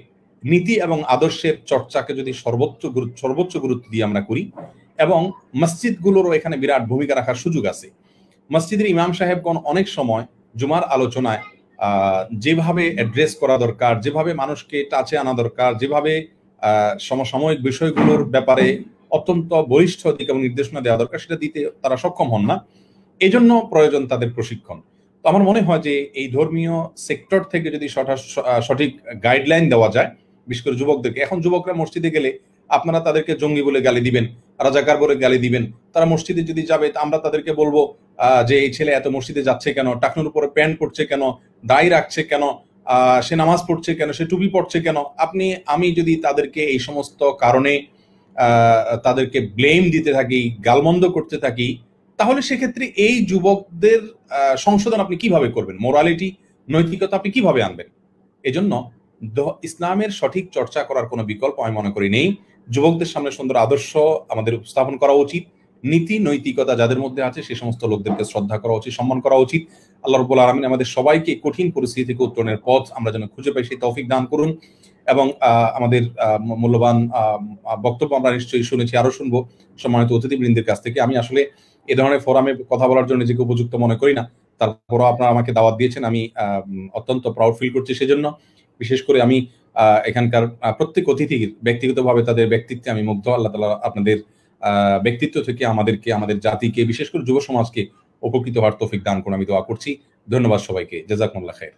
নীতি এবং আদর্শের চর্চাকে যদি সর্বোচ্চ গুরুত্ব দিয়ে আমরা করি, এবং মসজিদগুলোরও এখানে বিরাট ভূমিকা রাখার সুযোগ আছে। মসজিদের ইমাম সাহেবগণ অনেক সময় জুমার আলোচনায় যেভাবে অ্যাড্রেস করা দরকার, যেভাবে মানুষকে টাচে আনা দরকার, যেভাবে সমসাময়িক বিষয়গুলোর ব্যাপারে অত্যন্ত বলিষ্ঠ দিক এবং নির্দেশনা দেওয়া দরকার, সেটা দিতে তারা সক্ষম হন না। এজন্য প্রয়োজন তাদের প্রশিক্ষণ। তো আমার মনে হয় যে এই ধর্মীয় সেক্টর থেকে যদি সঠিক গাইডলাইন দেওয়া যায়, বিশেষ করে যুবকদেরকে। এখন যুবকরা মসজিদে গেলে আপনারা তাদেরকে জঙ্গি বলে গালি দিবেন, রাজাকার বলে গালি দিবেন। তারা মসজিদে যদি যাবে, আমরা তাদেরকে বলবো যে এই ছেলে এত মসজিদে যাচ্ছে কেন, টাকনুর উপরে প্যান্ট পরছে কেন, দাড়ি রাখছে কেন, সে নামাজ পড়ছে কেন, সে টুপি পড়ছে কেন। আমি যদি তাদেরকে এই সমস্ত কারণে তাদেরকে ব্লেম দিতে থাকি, গালমন্দ করতে থাকি, তাহলে সেক্ষেত্রে এই যুবকদের সংশোধন আপনি কিভাবে করবেন? মোরালিটি, নৈতিকতা আপনি কিভাবে আনবেন? এজন্য ইসলামের সঠিক চর্চা করার কোনো বিকল্প আমি মনে করি নেই। যুবকদের সামনে সুন্দর আদর্শ আমাদের উপস্থাপন করা উচিত নীতি নৈতিকতা যাদের মধ্যে আছে সে সমস্ত লোকদেরকে শ্রদ্ধা করা উচিত, সম্মান করা উচিত। আল্লাহ রাব্বুল আলামিন আমাদের সবাইকে কঠিন পরিস্থিতি থেকে উত্তরণের পথ আমরা যেন খুঁজে পাই সেই তৌফিক দান করুন। এবং আমাদের মূল্যবান বক্তব্য আমরা নিশ্চয়ই শুনেছি, আরো শুনবো সম্মানিত অতিথিবৃন্দের কাছ থেকে। আমি আসলে এ ধরনের ফোরামে কথা বলার জন্য নিজেকে উপযুক্ত মনে করি না, তারপরও আপনারা আমাকে দাওয়াত দিয়েছেন, আমি অত্যন্ত প্রাউড ফিল করছি সেজন্য। বিশেষ করে আমি এখানকার প্রত্যেক অতিথির ব্যক্তিগতভাবে তাদের ব্যক্তিত্বে আমি মুগ্ধ। আল্লাহ তাআলা আপনাদের ব্যক্তিত্ব থেকে আমাদেরকে, আমাদের জাতিকে, বিশেষ করে যুব সমাজকে উপকৃত হওয়ার তৌফিক দান করুন আমি দোয়া করছি। ধন্যবাদ সবাইকে, জাযাকুমুল্লাহ খাইর।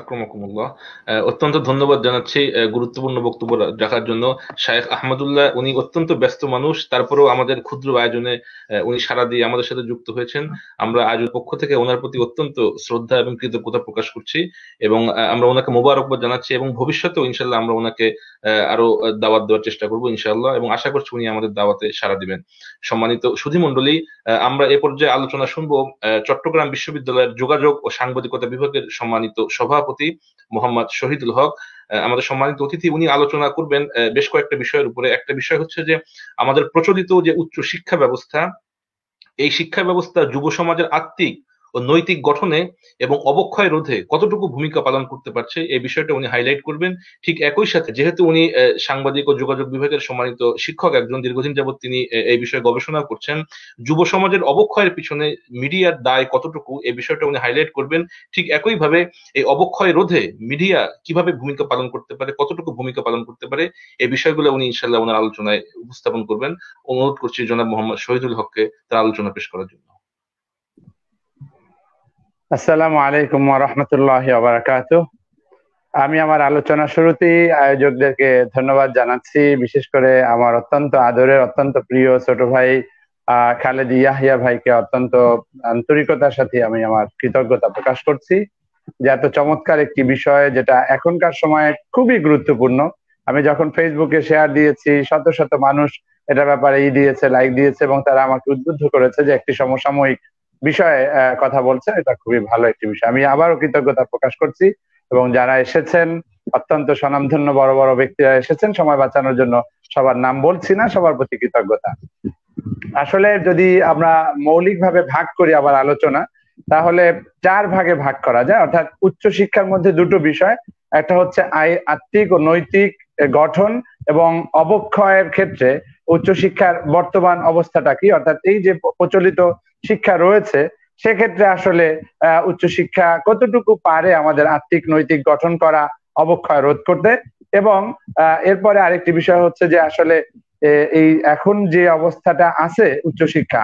আক্রমকুমুল্লাহ, অত্যন্ত ধন্যবাদ জানাচ্ছি গুরুত্বপূর্ণ বক্তব্য রাখার জন্য। শায়েখ আহমদুল্লাহ উনি অত্যন্ত ব্যস্ত মানুষ, তারপরেও আমাদের ক্ষুদ্র আয়োজনে উনি সাড়া দিয়ে আমাদের সাথে যুক্ত হয়েছেন। আমরা আয়োজনের পক্ষ থেকে ওনার প্রতি অত্যন্ত শ্রদ্ধা এবং কৃতজ্ঞতা প্রকাশ করছি এবং আমরা ওনাকে মোবারকবাদ জানাচ্ছি এবং ভবিষ্যতেও ইনশাল্লাহ আমরা ওনাকে আরো দাওয়াত দেওয়ার চেষ্টা করবো ইনশাআল্লাহ, এবং আশা করছি উনি আমাদের দাওয়াতে সাড়া দিবেন। সম্মানিত সুধীমণ্ডলী, আমরা এ পর্যায়ে আলোচনা শুনবো চট্টগ্রাম বিশ্ববিদ্যালয়ের যোগাযোগ ও সাংবাদিকতা বিভাগের সম্মানিত সভাপতি মোহাম্মদ শহীদুল হক। আমাদের সম্মানিত অতিথি উনি আলোচনা করবেন বেশ কয়েকটা বিষয়ের উপরে। একটা বিষয় হচ্ছে যে আমাদের প্রচলিত যে উচ্চ শিক্ষা ব্যবস্থা, এই শিক্ষা ব্যবস্থা যুব সমাজের আত্মিক ও নৈতিক গঠনে এবং অবক্ষয় রোধে কতটুকু ভূমিকা পালন করতে পারছে, এই বিষয়টা উনি হাইলাইট করবেন। ঠিক একই সাথে যেহেতু উনি সাংবাদিক ও যোগাযোগ বিভাগের সম্মানিত শিক্ষক একজন, দীর্ঘদিন যাবত তিনি এই বিষয়ে গবেষণা করছেন, যুব সমাজের অবক্ষয়ের পিছনে মিডিয়ার দায় কতটুকু, এই বিষয়টা উনি হাইলাইট করবেন। ঠিক একই ভাবে এই অবক্ষয় রোধে মিডিয়া কিভাবে ভূমিকা পালন করতে পারে, কতটুকু ভূমিকা পালন করতে পারে, এই বিষয়গুলো উনি ইনশাআল্লাহ ওনার আলোচনায় উপস্থাপন করবেন। অনুরোধ করছি জনাব মোহাম্মদ শহীদুল হককে তার আলোচনা পেশ করার জন্য। আসসালামু আলাইকুম ওয়া রাহমাতুল্লাহি ওয়া বারাকাতুহু। আমি আমার আলোচনা শুরুতেই আয়োজকদেরকে ধন্যবাদ জানাচ্ছি, বিশেষ করে আমার অত্যন্ত আদরের, অত্যন্ত প্রিয় ছোট ভাই খালেদ ইয়াহিয়া ভাইকে অত্যন্ত আন্তরিকতার সাথে আমি আমার কৃতজ্ঞতা প্রকাশ করছি যে এত চমৎকার একটি বিষয় যেটা এখনকার সময়ে খুবই গুরুত্বপূর্ণ। আমি যখন ফেসবুকে শেয়ার দিয়েছি, শত শত মানুষ এটা ব্যাপারে দিয়েছে, লাইক দিয়েছে এবং তারা আমাকে উদ্বুদ্ধ করেছে যে একটি সমসাময়িক বিষয়ে কথা বলছে, এটা খুবই ভালো একটি বিষয়। আমি আবারও কৃতজ্ঞতা প্রকাশ করছি এবং যারা এসেছেন অত্যন্ত স্বনামধন্য বড় বড় ব্যক্তিরা এসেছেন সময় বাঁচানোর জন্য, সবার নাম বলছি না, সবার প্রতি কৃতজ্ঞতা। আসলে যদি আমরা মৌলিকভাবে ভাগ করি আবার আলোচনা, তাহলে 4 ভাগে ভাগ করা যায়। অর্থাৎ উচ্চ শিক্ষার মধ্যে দুটো বিষয়, একটা হচ্ছে আত্মিক ও নৈতিক গঠন এবং অবক্ষয়ের ক্ষেত্রে উচ্চশিক্ষার বর্তমান অবস্থাটা কি, অর্থাৎ এই যে প্রচলিত শিক্ষা রয়েছে সেক্ষেত্রে আসলে উচ্চশিক্ষা কতটুকু পারে আমাদের আত্মিক নৈতিক গঠন করা, অবক্ষয় রোধ করতে। এবং এরপরে আরেকটি বিষয় হচ্ছে যে আসলে এই এখন যে অবস্থাটা আছে উচ্চশিক্ষা,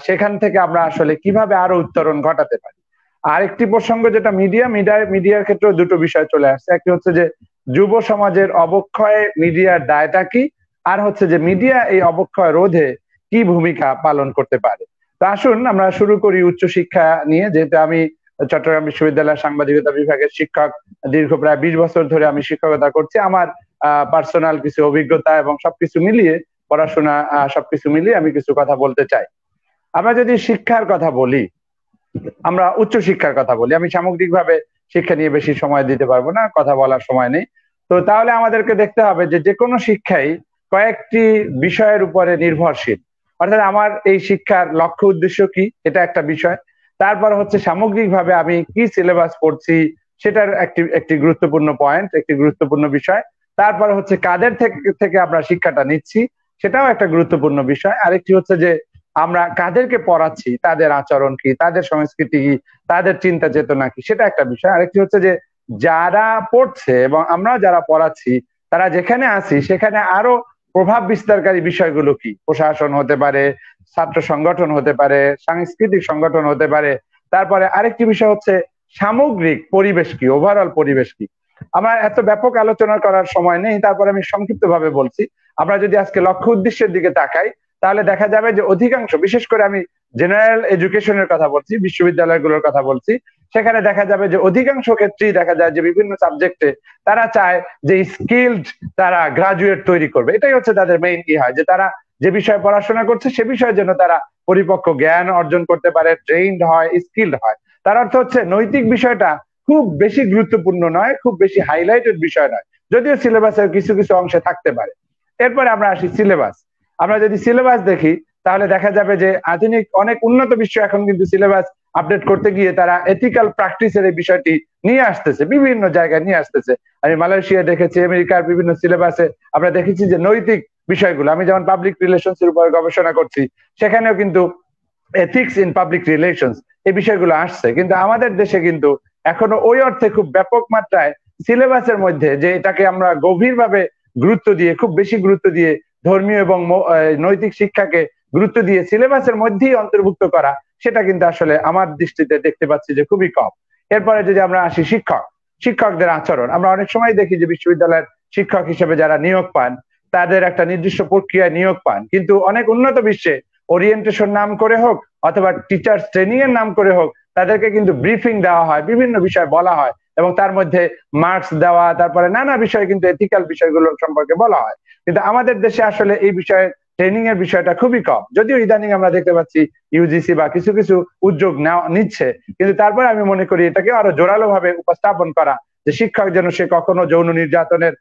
সেখান থেকে আমরা আসলে কিভাবে আরো উত্তরণ ঘটাতে পারি। আরেকটি প্রসঙ্গ যেটা মিডিয়ার ক্ষেত্রে দুটো বিষয় চলে আসছে, একটি হচ্ছে যে যুব সমাজের অবক্ষয়ে মিডিয়ার দায়টা কি, আর হচ্ছে যে মিডিয়া এই অবক্ষয় রোধে কি ভূমিকা পালন করতে পারে। তো আসুন আমরা শুরু করি উচ্চশিক্ষা নিয়ে। যেহেতু আমি চট্টগ্রাম বিশ্ববিদ্যালয়ের সাংবাদিকতা বিভাগের শিক্ষক, দীর্ঘ প্রায় 20 বছর ধরে আমি শিক্ষকতা করছি। আমার পার্সোনাল কিছু অভিজ্ঞতা এবং সবকিছু মিলিয়ে, পড়াশোনা সবকিছু মিলিয়ে আমি কিছু কথা বলতে চাই। আমরা যদি শিক্ষার কথা বলি, আমরা উচ্চশিক্ষার কথা বলি, আমি সামগ্রিকভাবে শিক্ষা নিয়ে বেশি সময় দিতে পারবো না, কথা বলার সময় নেই। তো তাহলে আমাদেরকে দেখতে হবে যে কোনো শিক্ষাই কয়েকটি বিষয়ের উপরে নির্ভরশীল। অর্থাৎ আমার এই শিক্ষার লক্ষ্য উদ্দেশ্য কি, এটা একটা বিষয়। তারপর হচ্ছে সামগ্রিকভাবে আমি কি সিলেবাস পড়ছি, সেটার একটি গুরুত্বপূর্ণ পয়েন্ট, একটি গুরুত্বপূর্ণ বিষয়। তারপর হচ্ছে কাদের থেকে আমরা শিক্ষাটা নিচ্ছি, সেটাও একটা গুরুত্বপূর্ণ বিষয়। আরেকটি হচ্ছে যে আমরা কাদেরকে পড়াচ্ছি, তাদের আচরণ কি, তাদের সংস্কৃতি কি, তাদের চিন্তা চেতনা কি, সেটা একটা বিষয়। আরেকটি হচ্ছে যে যারা পড়ছে এবং আমরা যারা পড়াচ্ছি, তারা যেখানে আছি সেখানে আরো প্রভাব বিস্তারকারী বিষয়গুলো কি, প্রশাসন হতে পারে, ছাত্র সংগঠন হতে পারে, সাংস্কৃতিক সংগঠন হতে পারে। তারপরে আরেকটি বিষয় হচ্ছে সামগ্রিক পরিবেশ কি, ওভারঅল পরিবেশ কি। আমার এত ব্যাপক আলোচনা করার সময় নেই, তারপরে আমি সংক্ষিপ্ত ভাবে বলছি। আমরা যদি আজকে লক্ষ্য উদ্দেশ্যের দিকে তাকাই, তাহলে দেখা যাবে যে অধিকাংশ, বিশেষ করে আমি জেনারেল এডুকেশনের কথা বলছি, বিশ্ববিদ্যালয়গুলোর কথা বলছি, সেখানে দেখা যাবে যে অধিকাংশ ক্ষেত্রেই দেখা যায় যে বিভিন্ন সাবজেক্টে তারা চায় যে স্কিলড তারা গ্রাজুয়েট তৈরি করবে। এটাই হচ্ছে তাদের মেইন কি হয়, যে তারা যে বিষয়ে পড়াশোনা করছে সে বিষয়ের জন্য তারা পরিপক্ক জ্ঞান অর্জন করতে পারে, ট্রেইনড হয়, স্কিলড হয়। তার অর্থ হচ্ছে নৈতিক বিষয়টা খুব বেশি গুরুত্বপূর্ণ নয়, খুব বেশি হাইলাইটেড বিষয় নয়, যদিও সিলেবাসের কিছু কিছু অংশে থাকতে পারে। এরপরে আমরা আসি সিলেবাস। আমরা যদি সিলেবাস দেখি তাহলে দেখা যাবে যে আধুনিক অনেক উন্নত বিশ্ব এখন কিন্তু সিলেবাস আপডেট করতে গিয়ে তারা এথিক্যাল প্র্যাকটিসের এই বিষয়টি নিয়ে আসতেছে, বিভিন্ন জায়গায় নিয়ে আসতেছে। আমি মালয়েশিয়া দেখেছি, আমেরিকার বিভিন্ন সিলেবাসে আমরা দেখেছি যে নৈতিক বিষয়গুলো, আমি যেমন পাবলিক রিলেশনস এর উপর গবেষণা করছি, সেখানেও কিন্তু এথিক্স ইন পাবলিক রিলেশনস এই বিষয়গুলো আসছে। কিন্তু আমাদের দেশে কিন্তু এখনো ওই অর্থে খুব ব্যাপক মাত্রায় সিলেবাসের মধ্যে যে এটাকে আমরা গভীরভাবে গুরুত্ব দিয়ে, খুব বেশি গুরুত্ব দিয়ে ধর্মীয় এবং নৈতিক শিক্ষাকে গুরুত্ব দিয়ে সিলেবাসের মধ্যেই অন্তর্ভুক্ত করা, সেটা কিন্তু আসলে আমার দৃষ্টিতে দেখতে পাচ্ছি যে খুবই কম। এরপরে যদি আমরা আসি শিক্ষকদের আচরণ, আমরা অনেক সময় দেখি যে বিশ্ববিদ্যালয়ের শিক্ষক হিসেবে যারা নিয়োগ পান তাদের একটা নির্দিষ্ট প্রক্রিয়ায় নিয়োগ পান, কিন্তু অনেক উন্নত বিশ্বে ওরিয়েন্টেশন নাম করে হোক অথবা টিচার্স ট্রেনিং এর নাম করে হোক, তাদেরকে কিন্তু ব্রিফিং দেওয়া হয়, বিভিন্ন বিষয় বলা হয় এবং তার মধ্যে মার্কস দেওয়া, তারপরে নানা বিষয় কিন্তু এথিক্যাল বিষয়গুলো সম্পর্কে বলা হয়। কিন্তু আমাদের দেশে আসলে এই বিষয়ে ট্রেনিং এর বিষয়টা খুবই কম। যদিও ইদানিং আমরা দেখতে পাচ্ছি ইউজিসি বা কিছু কিছু উদ্যোগ নিচ্ছে, কিন্তু তারপরে আমি মনে করি এটাকে আরো জোরালো ভাবে উপস্থাপন করা, যে শিক্ষক যেন সে কখনো যৌন নির্যাতনের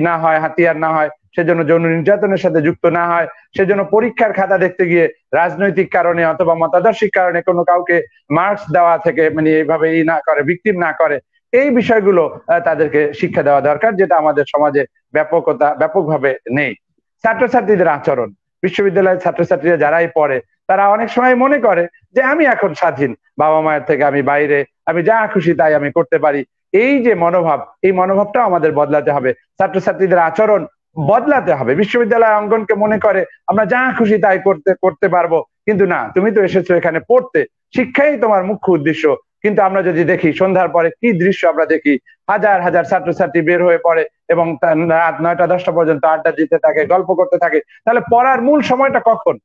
না হয়, হাতিয়ার না হয়, সেজন্য যৌন নির্যাতনের সাথে যুক্ত না হয়, সেজন্য পরীক্ষার খাতা দেখতে গিয়ে রাজনৈতিক কারণে অথবা মতাদর্শিক কারণে কোনো কাউকে মার্কস দেওয়া থেকে মানে এইভাবে না করে, ভিকটিম না করে, এই বিষয়গুলো তাদেরকে শিক্ষা দেওয়া দরকার, যেটা আমাদের সমাজে ব্যাপকভাবে নেই। ছাত্রছাত্রীদের আচরণ, বিশ্ববিদ্যালয়ের ছাত্রছাত্রীরা যারাই পড়ে তারা অনেক সময় মনে করে যে আমি এখন স্বাধীন, বাবা মায়ের থেকে আমি বাইরে, আমি যা খুশি তাই আমি করতে পারি। এই যে মনোভাব, এই মনোভাবটাও আমাদের বদলাতে হবে। ছাত্রছাত্রীদের আচরণ বদলাতে হবে। বিশ্ববিদ্যালয় অঙ্গনকে মনে করে আমরা যা খুশি তাই করতে পারবো, কিন্তু না, তুমি তো এসেছো এখানে পড়তে, শিক্ষাই তোমার মুখ্য উদ্দেশ্য। কিন্তু আমরা যদি দেখি সন্ধ্যার পরে কি দৃশ্য আমরা দেখি, হাজার হাজার ছাত্রছাত্রী বের হয়ে পড়ে এবং রাত 9টা 10টা পর্যন্ত আড্ডা দিতে থাকে, গল্প করতে থাকে। তাহলে পড়ার মূল সময়টা কখন?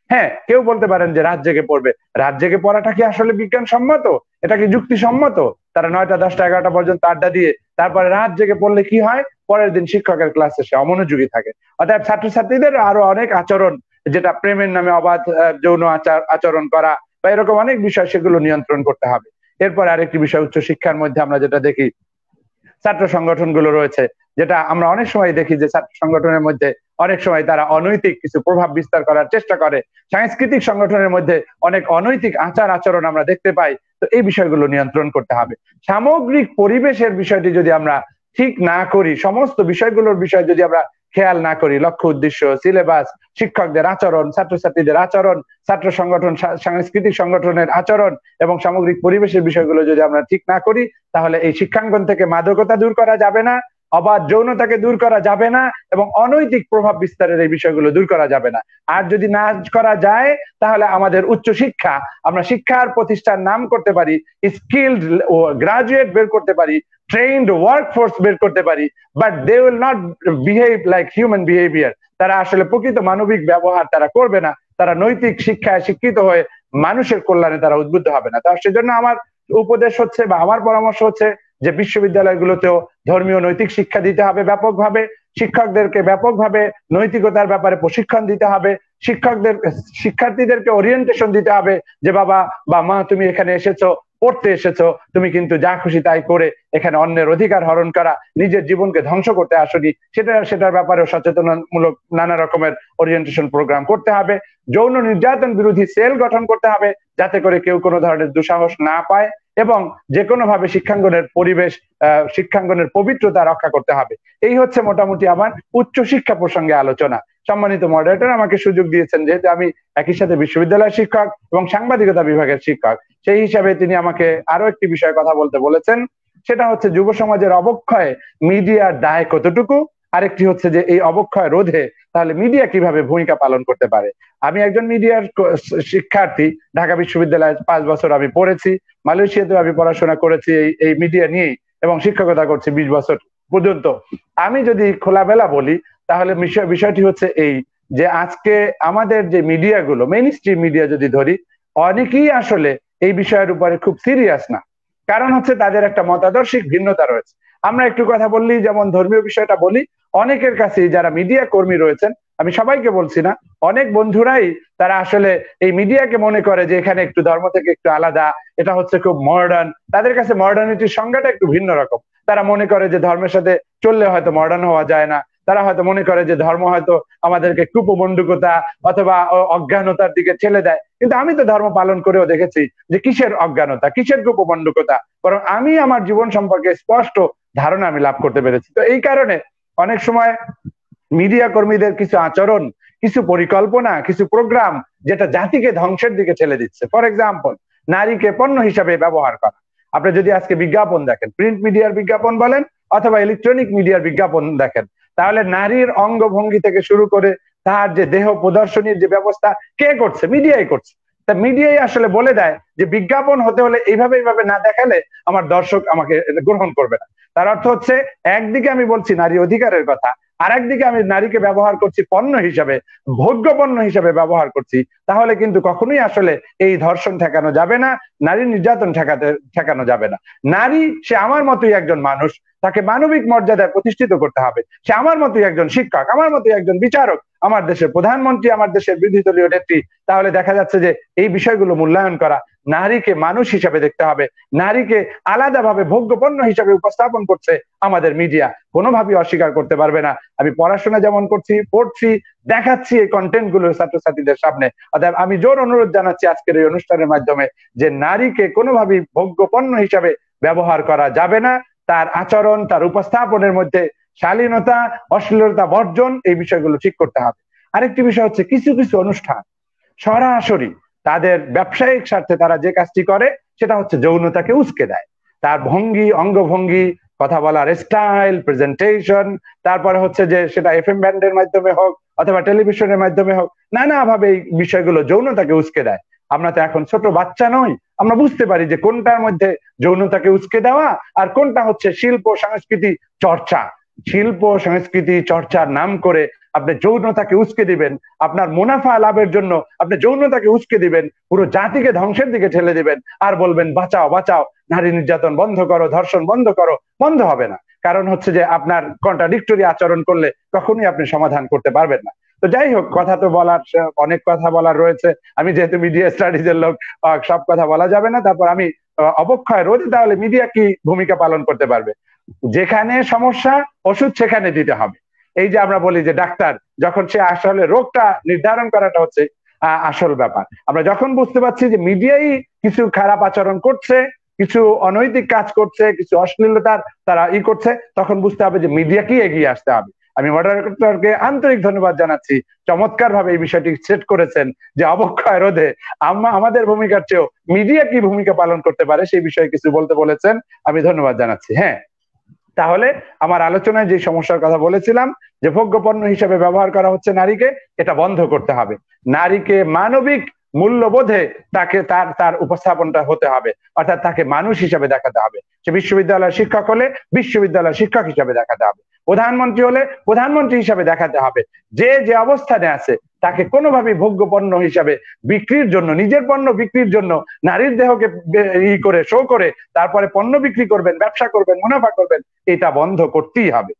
হ্যাঁ, কেউ বলতে পারেন যে রাত জেগে পড়বে। রাত জেগে পড়াটা কি আসলে বিজ্ঞানসম্মত? এটা কি যুক্তিসম্মত? তারা 9টা 10টা 11টা পর্যন্ত আড্ডা দিয়ে তারপরে রাত জেগে পড়লে কি হয়? পরের দিন শিক্ষকের ক্লাসে সে অমনোযোগী থাকে। অর্থাৎ ছাত্রছাত্রীদের আরো অনেক আচরণ, যেটা প্রেমের নামে অবাধ যৌন আচরণ করা বা এরকম অনেক বিষয়, সেগুলো নিয়ন্ত্রণ করতে হবে। এরপর আরেকটি বিষয়, উচ্চশিক্ষার মধ্যে আমরা যেটা দেখি ছাত্র সংগঠনগুলো রয়েছে, যেটা আমরা অনেক সময় দেখি যে ছাত্র সংগঠনের মধ্যে অনেক সময় তারা অনৈতিক কিছু প্রভাব বিস্তার করার চেষ্টা করে। সাংস্কৃতিক সংগঠনের মধ্যে অনেক অনৈতিক আচার আচরণ আমরা দেখতে পাই। তো এই বিষয়গুলো নিয়ন্ত্রণ করতে হবে। সামগ্রিক পরিবেশের বিষয়টি যদি আমরা ঠিক না করি, সমস্ত বিষয়গুলোর বিষয় যদি আমরা খেয়াল না করি, লক্ষ্য উদ্দেশ্য, সিলেবাস, শিক্ষকদের আচরণ, ছাত্রছাত্রীদের আচরণ, ছাত্র সংগঠন, সাংস্কৃতিক সংগঠনের আচরণ এবং সামগ্রিক পরিবেশের বিষয়গুলো যদি আমরা ঠিক না করি, তাহলে এই শিক্ষাঙ্গন থেকে মাদকতা দূর করা যাবে না, অবাধ যৌনতাকে দূর করা যাবে না এবং অনৈতিক প্রভাব বিস্তারের এই বিষয়গুলো দূর করা যাবে না। আর যদি না করা যায়, তাহলে আমাদের উচ্চ শিক্ষা, আমরা শিক্ষার প্রতিষ্ঠান নাম করতে পারি, স্কিলড গ্রাজুয়েট বের করতে পারি, ট্রেইনড ওয়ার্কফোর্স বের করতে পারি, but they will not behave like human behaviour. তারা আসলে প্রকৃত মানবিক ব্যবহার তারা করবে না, তারা নৈতিক শিক্ষায় শিক্ষিত হয়ে মানুষের কল্যাণে তারা উদ্বুদ্ধ হবে না। তার সেজন্য আমার উপদেশ হচ্ছে বা আমার পরামর্শ হচ্ছে যে বিশ্ববিদ্যালয়গুলোতেও ধর্মীয় নৈতিক শিক্ষা দিতে হবে ব্যাপকভাবে, শিক্ষকদেরকে ব্যাপকভাবে নৈতিকতার ব্যাপারে প্রশিক্ষণ দিতে হবে, শিক্ষার্থীদেরকে ওরিয়েন্টেশন দিতে হবে যে বাবা বা মা, তুমি এখানে এসেছো, পড়তে এসেছো, তুমি কিন্তু যা খুশি তাই করে এখানে অন্যের অধিকার হরণ করা, নিজের জীবনকে ধ্বংস করতে আসনি, সেটার ব্যাপারে সচেতনমূলক নানা রকমের ওরিয়েন্টেশন প্রোগ্রাম করতে হবে। যৌন নির্যাতন বিরোধী সেল গঠন করতে হবে, যাতে করে কেউ কোনো ধরনের দুঃসাহস না পায় এবং যে কোনো ভাবে শিক্ষাঙ্গনের পরিবেশ, শিক্ষাঙ্গনের পবিত্রতা রক্ষা করতে হবে। এই হচ্ছে মোটামুটি আমার উচ্চশিক্ষা প্রসঙ্গে আলোচনা। সম্মানিত মডারেটর আমাকে সুযোগ দিয়েছেন, যেহেতু আমি একই সাথে বিশ্ববিদ্যালয় শিক্ষক এবং সাংবাদিকতা বিভাগের শিক্ষক, সেই হিসাবে তিনি আমাকে আরো একটি বিষয়ে কথা বলতে বলেছেন। সেটা হচ্ছে যুব সমাজের অবক্ষয়ে মিডিয়ার দায় কতটুকু, আরেকটি হচ্ছে যে এই অবক্ষয় রোধে তাহলে মিডিয়া কিভাবে ভূমিকা পালন করতে পারে। আমি একজন মিডিয়ার শিক্ষার্থী, ঢাকা বিশ্ববিদ্যালয়ে 5 বছর আমি পড়েছি, মালয়েশিয়াতেও আমি পড়াশোনা করেছি এই মিডিয়া নিয়েই এবং শিক্ষকতা করছি 20 বছর পর্যন্ত। আমি যদি খোলামেলা বলি তাহলে বিষয়টি হচ্ছে এই যে আজকে আমাদের যে মিডিয়াগুলো, মেইন স্ট্রিম মিডিয়া যদি ধরি, অনেকেই আসলে এই বিষয়ের উপরে খুব সিরিয়াস না। কারণ হচ্ছে তাদের একটা মতাদর্শিক ভিন্নতা রয়েছে। আমরা একটু কথা বললি, যেমন ধর্মীয় বিষয়টা বলি, অনেকের কাছে যারা মিডিয়া কর্মী রয়েছেন, আমি সবাইকে বলছি না, অনেক বন্ধুরাই তারা আসলে এই মিডিয়াকে মনে করে যে এখানে একটু ধর্ম থেকে একটু আলাদা, এটা হচ্ছে খুব মডার্ন। তাদের কাছে মডার্নিটির সংজ্ঞাটা একটু ভিন্ন রকম। তারা মনে করে যে ধর্মের সাথে চললে হয়তো মডার্ন হওয়া যায় না, তারা হয়তো মনে করে যে ধর্ম হয়তো আমাদেরকে কুপমণ্ডুকতা অথবা অজ্ঞানতার দিকে ঠেলে দেয়, কিন্তু আমি তো ধর্ম পালন করেও দেখেছি যে কিসের অজ্ঞানতা, কিসের কুপমণ্ডুকতা, বরং আমি আমার জীবন সম্পর্কে স্পষ্ট ধারণা আমি লাভ করতে পেরেছি। তো এই কারণে অনেক সময় মিডিয়া কর্মীদের কিছু আচরণ, কিছু পরিকল্পনা, কিছু প্রোগ্রাম যেটা জাতিকে ধ্বংসের দিকে ঠেলে দিচ্ছে। ফর এক্সাম্পল, নারীকে পণ্য হিসাবে ব্যবহার করা। আপনি যদি আজকে বিজ্ঞাপন দেখেন, প্রিন্ট মিডিয়ার বিজ্ঞাপন বলেন অথবা ইলেকট্রনিক মিডিয়ার বিজ্ঞাপন দেখেন, তাহলে নারীর অঙ্গভঙ্গি থেকে শুরু করে তার যে দেহ প্রদর্শনীর যে ব্যবস্থা কে করছে? মিডিয়াই করছে। তা মিডিয়াই আসলে বলে দেয় যে বিজ্ঞাপন হতে হলে এইভাবে না দেখালে আমার দর্শক আমাকে গ্রহণ করবে না। তার অর্থ হচ্ছে একদিকে আমি বলছি নারী অধিকারের কথা, আর একদিকে আমি নারীকে ব্যবহার করছি পণ্য হিসাবে, ভোগ্য পণ্য হিসাবে ব্যবহার করছি। তাহলে কিন্তু কখনোই আসলে এই ধর্ষণ ঠেকানো যাবে না, নারী নির্যাতন ঠেকানো যাবে না। নারী সে আমার মতোই একজন মানুষ, তাকে মানবিক মর্যাদায় প্রতিষ্ঠিত করতে হবে। সে আমার মতোই একজন শিক্ষক, আমার মতোই একজন বিচারক, আমার দেশের প্রধানমন্ত্রী, আমার দেশের বিরোধী দলীয় নেত্রী। তাহলে দেখা যাচ্ছে যে এই বিষয়গুলো মূল্যায়ন করা, নারীকে মানুষ হিসাবে দেখতে হবে, নারীকে আলাদাভাবে ভোগ্য পণ্য হিসাবে উপস্থাপন করছে আমাদের মিডিয়া, কোনোভাবেই অস্বীকার করতে পারবে না। আমি পড়াশোনা যেমন করছি, পড়ছি, দেখাচ্ছি এই কন্টেন্ট গুলো ছাত্রছাত্রীদের সামনে। অর্থাৎ আমি জোর অনুরোধ জানাচ্ছি আজকের এই অনুষ্ঠানের মাধ্যমে যে নারীকে কোনোভাবেই ভোগ্য পণ্য হিসাবে ব্যবহার করা যাবে না। তার আচরণ, তার উপস্থাপনের মধ্যে শালীনতা, অশ্লীলতা বর্জন, এই বিষয়গুলো ঠিক করতে হবে। আরেকটি বিষয় হচ্ছে কিছু কিছু অনুষ্ঠান সরাসরি তাদের ব্যবসায়িক স্বার্থে তারা যে কাজটি করে সেটা হচ্ছে যৌনতাকে উস্কে দেয়। তার ভঙ্গি, অঙ্গভঙ্গি, কথা বলার স্টাইল, প্রেজেন্টেশন, তারপরে হচ্ছে যে সেটা এফএম ব্যান্ডের মাধ্যমে হোক অথবা টেলিভিশনের মাধ্যমে হোক, নানাভাবে এই বিষয়গুলো যৌনতাকে উস্কে দেয়। আমরা তো এখন ছোট বাচ্চা নই, আমরা বুঝতে পারি যে কোনটার মধ্যে যৌনতাকে উস্কে দেওয়া আর কোনটা হচ্ছে শিল্প সংস্কৃতি চর্চা। শিল্প সংস্কৃতি চর্চার নাম করে আপনি যৌনতাকে উস্কে দিবেন, আপনার মুনাফা লাভের জন্য আপনি যৌনতাকে উস্কে দিবেন, পুরো জাতিকে ধ্বংসের দিকে ঠেলে দিবেন, আর বলবেন বাঁচাও বাঁচাও, নারী নির্যাতন বন্ধ করো, ধর্ষণ বন্ধ করো। বন্ধ হবে না, কারণ হচ্ছে যে আপনার কন্ট্রাডিক্টরি আচরণ করলে কখনোই আপনি সমাধান করতে পারবেন না। তো যাই হোক, কথা তো বলার অনেক কথা বলার রয়েছে। আমি যেহেতু মিডিয়া স্টাডিজের লোক, সব কথা বলা যাবে না। তারপর আমি অবক্ষয় রোধে তাহলে মিডিয়া কি ভূমিকা পালন করতে পারবে? যেখানে সমস্যা ওষুধ সেখানে দিতে হবে। এই যে আমরা বলি যে ডাক্তার যখন সে আসলে রোগটা নির্ধারণ করাটা হচ্ছে আসল ব্যাপার। আমরা যখন বুঝতে পারছি যে মিডিয়াই কিছু খারাপ আচরণ করছে, কিছু অনৈতিক কাজ করছে, কিছু অশ্লীলতার তারা করছে, তখন বুঝতে হবে যে মিডিয়াকেই এগিয়ে আসতে হবে। আমি মডারেটরকে আন্তরিক ধন্যবাদ জানাচ্ছি, চমৎকার ভাবে এই বিষয়টি সেট করেছেন যে অবক্ষয় রোধে আমাদের ভূমিকার চেয়েও মিডিয়া কি ভূমিকা পালন করতে পারে সেই বিষয়ে কিছু বলতে বলেছেন, আমি ধন্যবাদ জানাচ্ছি। হ্যাঁ, তাহলে আমার আলোচনায় যে সমস্যার কথা বলেছিলাম যে ভোগ্য পণ্য হিসেবে ব্যবহার করা হচ্ছে নারীকে, এটা বন্ধ করতে হবে। নারীকে মানবিক মূল্যবোধে তাকে তার উপস্থাপনটা হতে হবে, অর্থাৎ তাকে মানুষ হিসেবে দেখাতে হবে। সে বিশ্ববিদ্যালয়ের শিক্ষক হলে বিশ্ববিদ্যালয়ের শিক্ষক হিসেবে দেখাতে হবে, প্রধানমন্ত্রী হলে প্রধানমন্ত্রী হিসেবে দেখাতে হবে। যে যে অবস্থানে আছে তাকে কোনোভাবেই ভোগ্য পণ্য হিসাবে বিক্রির জন্য, নিজের পণ্য বিক্রির জন্য নারীর দেহকে করে শো করে তারপরে পণ্য বিক্রি করবেন, ব্যবসা করবেন, মুনাফা করবেন, এটা বন্ধ করতেই হবে।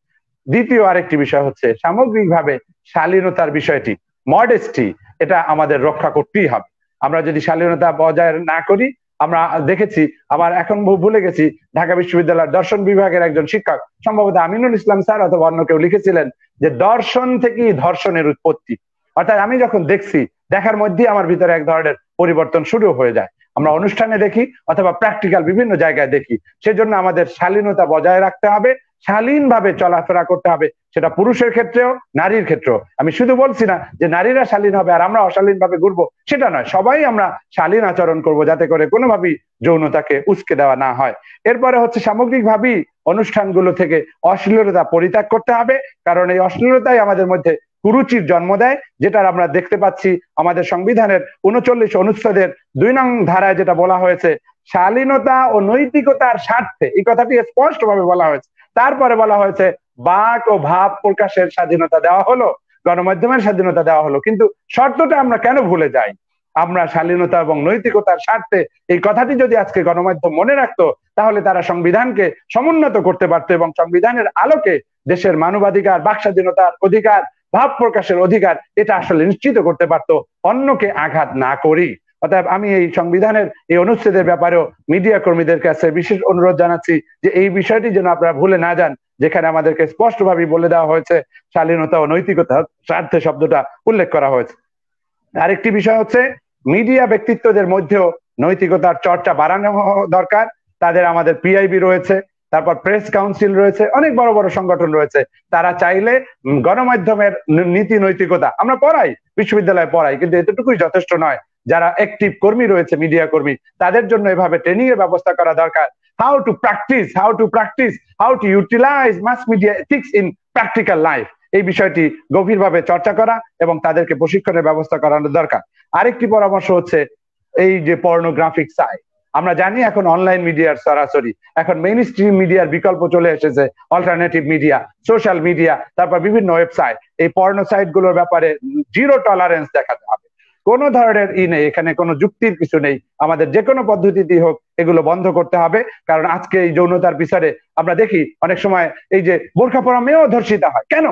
দ্বিতীয় আরেকটি বিষয় হচ্ছে সামগ্রিকভাবে শালীনতার বিষয়টি, মডেস্টি, এটা আমাদের রক্ষা করতেই হবে। আমরা যদি শালীনতা বজায় না করি, আমরা দেখেছি, আবার এখন ভুলে গেছি, ঢাকা বিশ্ববিদ্যালয়ের দর্শন বিভাগের একজন শিক্ষক, সম্ভবত আমিনুল ইসলাম স্যার অথবা অন্য কেউ লিখেছিলেন যে দর্শন থেকেই ধর্ষণের উৎপত্তি। অর্থাৎ আমি যখন দেখছি, দেখার মধ্যেই আমার ভিতরে এক ধরনের পরিবর্তন শুরু হয়ে যায়। আমরা অনুষ্ঠানে দেখি অথবা প্র্যাকটিক্যাল বিভিন্ন জায়গায় দেখি। সেজন্য আমাদের শালীনতা বজায় রাখতে হবে, শালীনভাবে চলাফেরা করতে হবে, সেটা পুরুষের ক্ষেত্রেও নারীর ক্ষেত্রেও। আমি শুধু বলছি না যে নারীরা শালীন হবে আর আমরা অশালীন ভাবে ঘুরবো, সেটা নয়। সবাই আমরা শালীন আচরণ করব যাতে করে কোনোভাবেই যৌনতাকে উস্কে দেওয়া না হয়। এরপরে হচ্ছে সামগ্রিকভাবেই অনুষ্ঠানগুলো থেকে অশ্লীলতা পরিত্যাগ করতে হবে, কারণ এই অশ্লীলতাই আমাদের মধ্যে কুরুচির জন্ম দেয়, যেটা আমরা দেখতে পাচ্ছি আমাদের সংবিধানের 39 অনুচ্ছেদের 2 নং ধারায় যেটা বলা হয়েছে, শালীনতা ও নৈতিকতার স্বার্থে, এই কথাটি স্পষ্ট ভাবে বলা হয়েছে। তারপরে বলা হয়েছে বাক ও ভাব প্রকাশের স্বাধীনতা দেওয়া হলো, গণমাধ্যমের স্বাধীনতা দেওয়া হলো, কিন্তু শর্তটা আমরা কেন ভুলে যাই? আমরা শালীনতা এবং নৈতিকতার স্বার্থে, এই কথাটি যদি আজকে গণমাধ্যম মনে রাখতো, তাহলে তারা সংবিধানকে সমুন্নত করতে পারতো এবং সংবিধানের আলোকে দেশের মানবাধিকার, বাক স্বাধীনতার অধিকার, ভাব প্রকাশের অধিকার, এটা আসলে নিশ্চিত করতে পারতো, অন্যকে আঘাত না করি। অতএব আমি এই সংবিধানের এই অনুচ্ছেদের ব্যাপারেও মিডিয়া কর্মীদের কাছে বিশেষ অনুরোধ জানাচ্ছি যে এই বিষয়টি যেন আপনারা ভুলে না যান, যেখানে আমাদেরকে স্পষ্টভাবে বলে দেওয়া হয়েছে শালীনতা ও নৈতিকতার স্বার্থে শব্দটা উল্লেখ করা হয়েছে। আরেকটি বিষয় হচ্ছে মিডিয়া ব্যক্তিত্বদের মধ্যেও নৈতিকতার চর্চা বাড়ানো দরকার। তাদের আমাদের পিআইবি রয়েছে, তারপর প্রেস কাউন্সিল রয়েছে, অনেক বড় বড় সংগঠন রয়েছে। তারা চাইলে গণমাধ্যমের নীতি নৈতিকতা আমরা পড়াই, বিশ্ববিদ্যালয়ে পড়াই, কিন্তু এতটুকুই যথেষ্ট নয়। যারা অ্যাক্টিভ কর্মী রয়েছে, মিডিয়া কর্মী, তাদের জন্য এভাবে ট্রেনিং এর ব্যবস্থা করা দরকার। How to practise how to utilise mass media ethics in practical life, এই বিষয়টি গভীরভাবে চর্চা করা এবং তাদেরকে প্রশিক্ষণের ব্যবস্থা করানো দরকার। আরেকটি পরামর্শ হচ্ছে এই যে পর্নোগ্রাফিক সাইট, আমরা জানি এখন অনলাইন মিডিয়ার সরাসরি, এখন মেইন স্ট্রিম মিডিয়ার বিকল্প চলে এসেছে, অল্টারনেটিভ মিডিয়া, সোশ্যাল মিডিয়া, তারপর বিভিন্ন ওয়েবসাইট। এই পর্নো সাইট গুলোর ব্যাপারে জিরো টলারেন্স দেখাতে হবে, কোনো ধরনের নেই, এখানে কোনো যুক্তির কিছু নেই। আমাদের যে কোনো পদ্ধতিতেই হোক এগুলো বন্ধ করতে হবে। কারণ আজকে এই যৌনতার বিচারে আমরা দেখি অনেক সময় এই যে বোরখা পরা মেয়েও ধর্ষিতা হয়। কেন?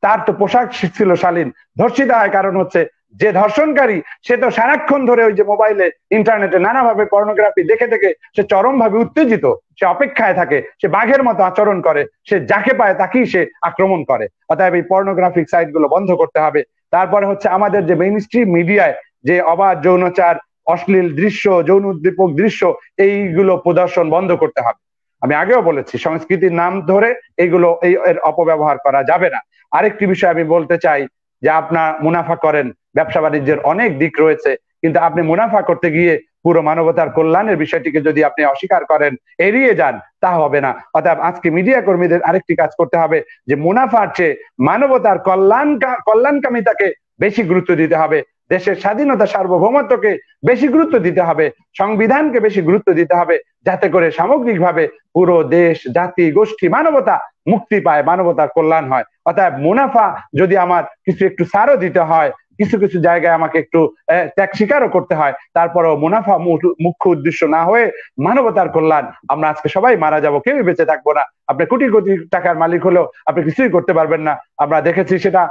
তার তো পোশাক ছিল শালীন। ধর্ষিতা হয় কারণ হচ্ছে যে ধর্ষণকারী সে তো সারাক্ষণ ধরে ওই যে মোবাইলে ইন্টারনেটে নানাভাবে পর্নোগ্রাফি দেখে দেখে সে চরমভাবে উত্তেজিত, সে অপেক্ষায় থাকে, সে বাঘের মতো আচরণ করে, সে যাকে পায় তাকেই সে আক্রমণ করে। অতএব এই পর্নোগ্রাফিক সাইট গুলো বন্ধ করতে হবে। তারপরে হচ্ছে আমাদের যে মেইন স্ট্রিম মিডিয়ায় যে অবাধ যৌনচার, অশ্লীল দৃশ্য, যৌন উদ্দীপক দৃশ্য, এইগুলো প্রদর্শন বন্ধ করতে হবে। আমি আগেও বলেছি সংস্কৃতির নাম ধরে এইগুলো এর অপব্যবহার করা যাবে না। আরেকটি বিষয় আমি বলতে চাই যে আপনার মুনাফা করেন, ব্যবসা বাণিজ্যের অনেক দিক রয়েছে, কিন্তু আপনি মুনাফা করতে গিয়ে পুরো মানবতার কল্যাণের বিষয়টিকে যদি আপনি অস্বীকার করেন, এড়িয়ে যান, তা হবে না। অর্থাৎ আজকে মিডিয়া কর্মীদের আরেকটি কাজ করতে হবে যে মুনাফার চেয়ে মানবতার কল্যাণকামিতাকে বেশি গুরুত্ব দিতে হবে, দেশের স্বাধীনতা সার্বভৌমত্বকে বেশি গুরুত্ব দিতে হবে, সংবিধানকে বেশি গুরুত্ব দিতে হবে, যাতে করে সামগ্রিকভাবে পুরো দেশ, জাতি, গোষ্ঠী, মানবতা মুক্তি পায়, মানবতার কল্যাণ হয়। অর্থাৎ মুনাফা যদি আমার কিছু একটু ছাড়ও দিতে হয়, কিছু কিছু জায়গায় আমাকে একটু ত্যাগ স্বীকারও করতে হয়, তারপরেও মুনাফা মুখ্য উদ্দেশ্য না হয়ে মানবতার কল্যাণ। আমরা আজকে সবাই মারা যাব, কেউই বেঁচে থাকবো না। আপনি কোটি কোটি টাকার মালিক হলেও আপনি কিছুই করতে পারবেন না। আমরা দেখেছি সেটা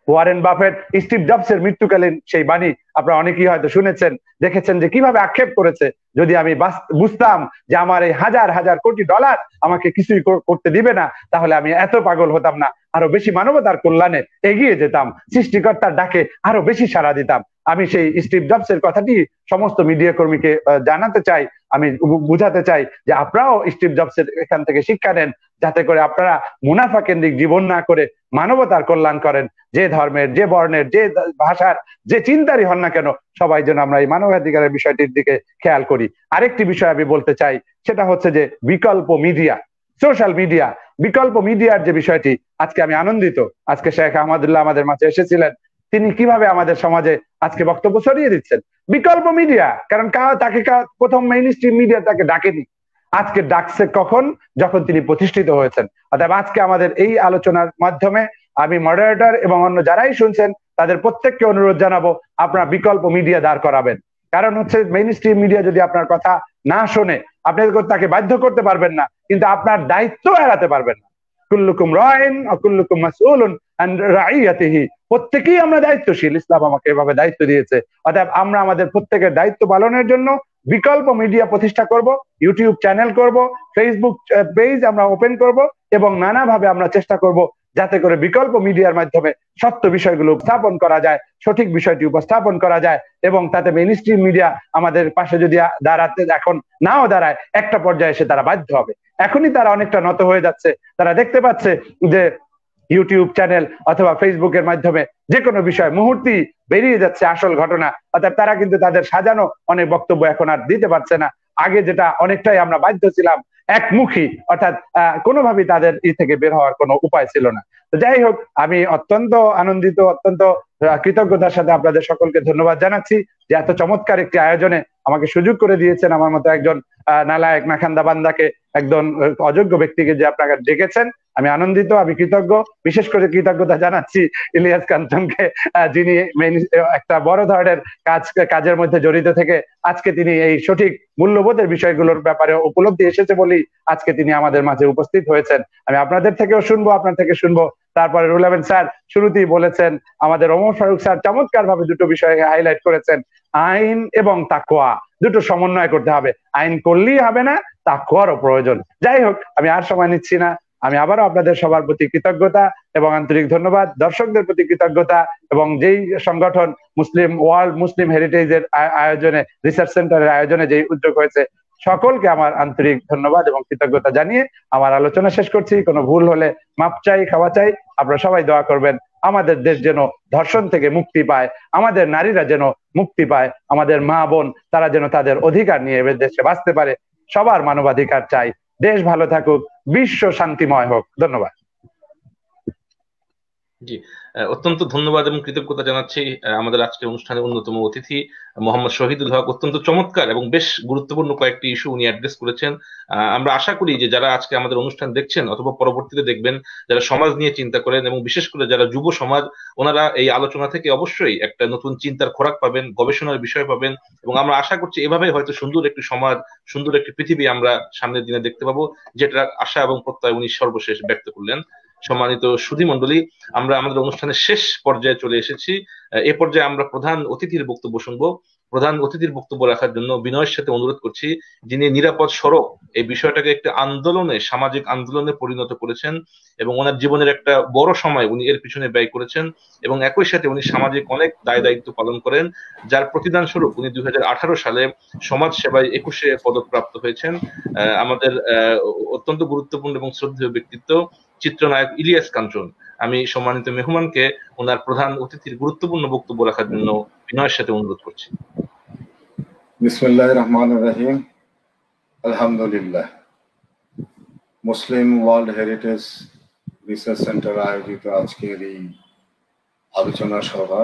ওয়ারেন বাফেট, স্টিভ জবস এর মৃত্যুকালীন সেই বাণী আপনারা অনেকেই হয়তো শুনেছেন, দেখেছেন যে কিভাবে আক্ষেপ করেছে, যদি আমি বুঝতাম যে আমার এই হাজার হাজার কোটি ডলার আমাকে কিছুই করতে দিবে না, তাহলে আমি এত পাগল হতাম না, আরো বেশি মানবতার কল্যাণে এগিয়ে যেতাম, সৃষ্টিকর্তার ডাকে আরো বেশি সাড়া দিতাম। আমি সেই স্টিভ জবস এর কথাটি সমস্ত মিডিয়া কর্মীকে জানাতে চাই, আমি বুঝাতে চাই যে আপনারাও স্টিভ জবস এর এখান থেকে শিক্ষা নেন, যাতে করে আপনারা মুনাফা কেন্দ্রিক জীবন না করে মানবতার কল্যাণ করেন। যে ধর্মের, যে বর্ণের, যে ভাষার, যে চিন্তারই হন না কেন, সবাই যেন আমরা এই মানবাধিকারের বিষয়টির দিকে খেয়াল করি। আরেকটি বিষয় আমি বলতে চাই, সেটা হচ্ছে যে বিকল্প মিডিয়া, সোশ্যাল মিডিয়া, বিকল্প মিডিয়ার যে বিষয়টি, আজকে আমি আনন্দিত, আজকে শেখ আহমদুল্লাহ আমাদের মাঝে এসেছিলেন, তিনি কিভাবে আমাদের সমাজে আজকে বক্তব্য ছড়িয়ে দিচ্ছেন। বিকল্প মিডিয়া, কারণ তাকে প্রথম মেইন স্ট্রিম মিডিয়া তাকে ডাকেনি, আজকে ডাকছে কখন? যখন তিনি প্রতিষ্ঠিত হয়েছেন। অর্থাৎ আজকে আমাদের এই আলোচনার মাধ্যমে আমি মডারেটর এবং অন্য যারাই শুনছেন তাদের প্রত্যেককে অনুরোধ জানাবো, আপনারা বিকল্প মিডিয়া দাঁড় করাবেন। কারণ হচ্ছে মেইন স্ট্রিম মিডিয়া যদি আপনার কথা না শোনে, আপনি তাকে বাধ্য করতে পারবেন না, কিন্তু আপনার দায়িত্ব এড়াতে পারবেন না। কুল্লুকুম রাইন ওয়া কুল্লুকুম মাসউলুন আন রাইয়াতিহি, প্রত্যেকেই আমরা দায়িত্বশীল, ইসলাম আমাকে এভাবে দায়িত্ব দিয়েছে। অর্থাৎ আমরা আমাদের প্রত্যেকের দায়িত্ব পালনের জন্য বিকল্প মিডিয়া প্রতিষ্ঠা করব, ইউটিউব চ্যানেল করব, ফেসবুক পেজ আমরা ওপেন করব, এবং নানাভাবে আমরা চেষ্টা করব যাতে করে বিকল্প মিডিয়ার মাধ্যমে সত্য বিষয়গুলো উপস্থাপন করা যায়, সঠিক বিষয়টি উপস্থাপন করা যায়, এবং তাতে মেইন স্ট্রিম মিডিয়া আমাদের পাশে যদি দাঁড়াতে এখন নাও দাঁড়ায়, একটা পর্যায়ে এসে তারা বাধ্য হবে। এখনই তারা অনেকটা নত হয়ে যাচ্ছে, তারা দেখতে পাচ্ছে যে ইউটিউব চ্যানেল অথবা ফেসবুকের মাধ্যমে যে কোনো বিষয় মুহূর্তেই বেরিয়ে যাচ্ছে আসল ঘটনা। অর্থাৎ তারা কিন্তু তাদের সাজানো অনেক বক্তব্য এখন আর দিতে পারছে না। আগে যেটা অনেকটাই আমরা বাধ্য ছিলাম একমুখী, অর্থাৎ কোনোভাবেই তাদের থেকে বের হওয়ার কোনো উপায় ছিল না। তো যাই হোক, আমি অত্যন্ত আনন্দিত, অত্যন্ত কৃতজ্ঞতার সাথে আপনাদের সকলকে ধন্যবাদ জানাচ্ছি যে এত চমৎকার একটি আয়োজনে আমাকে সুযোগ করে দিয়েছেন। আমার মতো একজন নালায়েক নাখান্দা বান্দাকে, একজন অযোগ্য ব্যক্তিকে যে আপনারা ডেকেছেন, আমি আনন্দিত, আমি কৃতজ্ঞ। বিশেষ করে কৃতজ্ঞতা জানাচ্ছি ইলিয়াস কাঞ্চনকে, যিনি একটা বড় ধরনের কাজের মধ্যে জড়িত থেকে আজকে তিনি এই সঠিক মূল্যবোধের বিষয়গুলোর ব্যাপারে উপলব্ধি এসেছে বলেই আজকে তিনি আমাদের মাঝে উপস্থিত হয়েছেন। আমি আপনাদের থেকেও শুনবো, আপনার থেকে শুনবো। তারপরে রুহুল আমিন স্যার শুরুতেই বলেছেন, আমাদের ওমর ফারুক স্যার চমৎকার ভাবে দুটো বিষয় হাইলাইট করেছেন, আইন এবং তাকওয়া, দুটো সমন্বয় করতে হবে। আইন করলেই হবে না, তাকওয়ারও প্রয়োজন। যাই হোক, আমি আর সময় নিচ্ছি না, আমি আবারও আপনাদের সবার প্রতি কৃতজ্ঞতা এবং আন্তরিক ধন্যবাদ, দর্শকদের প্রতি কৃতজ্ঞতা, এবং যেই সংগঠন ওয়ার্ল্ড মুসলিম হেরিটেজের আয়োজনে, রিসার্চ সেন্টারের আয়োজনে যেই উদ্যোগ হয়েছে, সকলকে আমার আন্তরিক ধন্যবাদ এবং কৃতজ্ঞতা জানিয়ে আমার আলোচনা শেষ করছি। কোনো ভুল হলে মাপ চাই, ক্ষমা চাই। আপনারা সবাই দোয়া করবেন আমাদের দেশ যেন ধর্ষণ থেকে মুক্তি পায়, আমাদের নারীরা যেন মুক্তি পায়, আমাদের মা বোন তারা যেন তাদের অধিকার নিয়ে এবার দেশে বাঁচতে পারে। সবার মানবাধিকার চাই। দেশ ভালো থাকুক, বিশ্ব শান্তিময় হোক। ধন্যবাদ। জি, অত্যন্ত ধন্যবাদ এবং কৃতজ্ঞতা জানাচ্ছি আমাদের আজকের অনুষ্ঠানের অন্যতম অতিথি মোহাম্মদ শহীদুল হক। অত্যন্ত চমৎকার এবং বেশ গুরুত্বপূর্ণ কয়েকটি ইস্যু উনি অ্যাড্রেস করেছেন। আমরা আশা করি যে যারা আজকে আমাদের অনুষ্ঠান দেখছেন অথবা পরবর্তীতে দেখবেন, যারা সমাজ নিয়ে চিন্তা করেন এবং বিশেষ করে যারা যুব সমাজ, ওনারা এই আলোচনা থেকে অবশ্যই একটা নতুন চিন্তার খোরাক পাবেন, গবেষণার বিষয় পাবেন, এবং আমরা আশা করছি এভাবে হয়তো সুন্দর একটি সমাজ, সুন্দর একটি পৃথিবী আমরা সামনের দিনে দেখতে পাবো, যেটা আশা এবং প্রত্যয় উনি সর্বশেষ ব্যক্ত করলেন। সম্মানিত সুধী মণ্ডলী, আমরা আমাদের অনুষ্ঠানের শেষ পর্যায়ে চলে এসেছি। এ পর্যায়ে আমরা প্রধান অতিথির বক্তব্য শুনবো। প্রধান অতিথির বক্তব্য রাখার জন্য বিনয়ের সাথে অনুরোধ করছি, যিনি নিরাপদ সড়ক এই বিষয়টাকে একটি আন্দোলনে, সামাজিক আন্দোলনে পরিণত করেছেন এবং ওনার জীবনের একটা বড় সময় উনি এর পিছনে ব্যয় করেছেন, এবং একই সাথে উনি সামাজিক অনেক দায় দায়িত্ব পালন করেন, যার প্রতিদান স্বরূপ উনি 2018 সালে সমাজ সেবায় 21 পদকপ্রাপ্ত হয়েছেন। আমাদের অত্যন্ত গুরুত্বপূর্ণ এবং শ্রদ্ধেয় ব্যক্তিত্ব চিত্রনায়ক ইলিয়াস কাঞ্চন। আমি সম্মানিত মেহমানকে ওনার প্রধান অতিথির গুরুত্বপূর্ণ বক্তব্য রাখার জন্য বিনয়ের সাথে অনুরোধ করছি। বিসমিল্লাহির রহমানির রহিম। আলহামদুলিল্লাহ। মুসলিম ওয়ার্ল্ড হেরিটেজ রিসার্চ সেন্টার আয়োজিত আজকের এই আলোচনা সভা,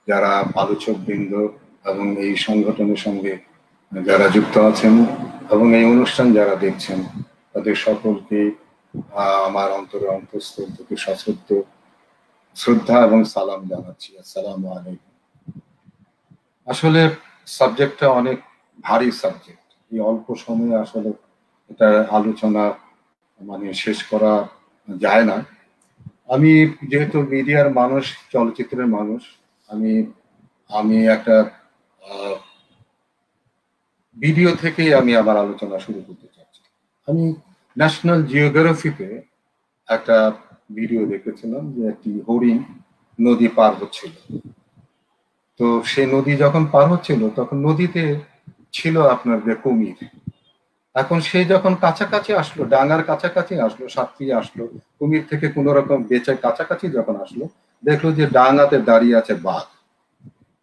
যারা আলোচক বৃন্দ এবং এই সংগঠনের সঙ্গে যারা যুক্ত আছেন এবং এই অনুষ্ঠান যারা দেখছেন, তাদের সকলকে আমার অন্তরে অন্তঃস্থল থেকে সশ্রদ্ধ শ্রদ্ধা এবং সালাম জানাচ্ছি। আসসালামু আলাইকুম। আসলে সাবজেক্টটা অনেক ভারী সাবজেক্ট। এই অল্প সময়ে আসলে এটা আলোচনা শেষ করা যায় না। আমি যেহেতু মিডিয়ার মানুষ, চলচ্চিত্রের মানুষ, আমি একটা ভিডিও থেকেই আমি আমার আলোচনা শুরু করতে চাচ্ছি। আমি ন্যাশনাল জিওগ্রাফিতে একটা ভিডিও দেখেছিলাম যে একটি হরিণ নদী পার হচ্ছিল। তো সেই নদী যখন পার হচ্ছিল তখন নদীতে ছিল আপনার যে কুমির। এখন সে যখন কাছাকাছি আসলো, ডাঙার কাছাকাছি আসলো, সাঁতরিয়ে আসলো, কুমির থেকে কোন রকম বেঁচে কাছাকাছি যখন আসলো, দেখলো যে ডাঙাতে দাঁড়িয়ে আছে বাঘ।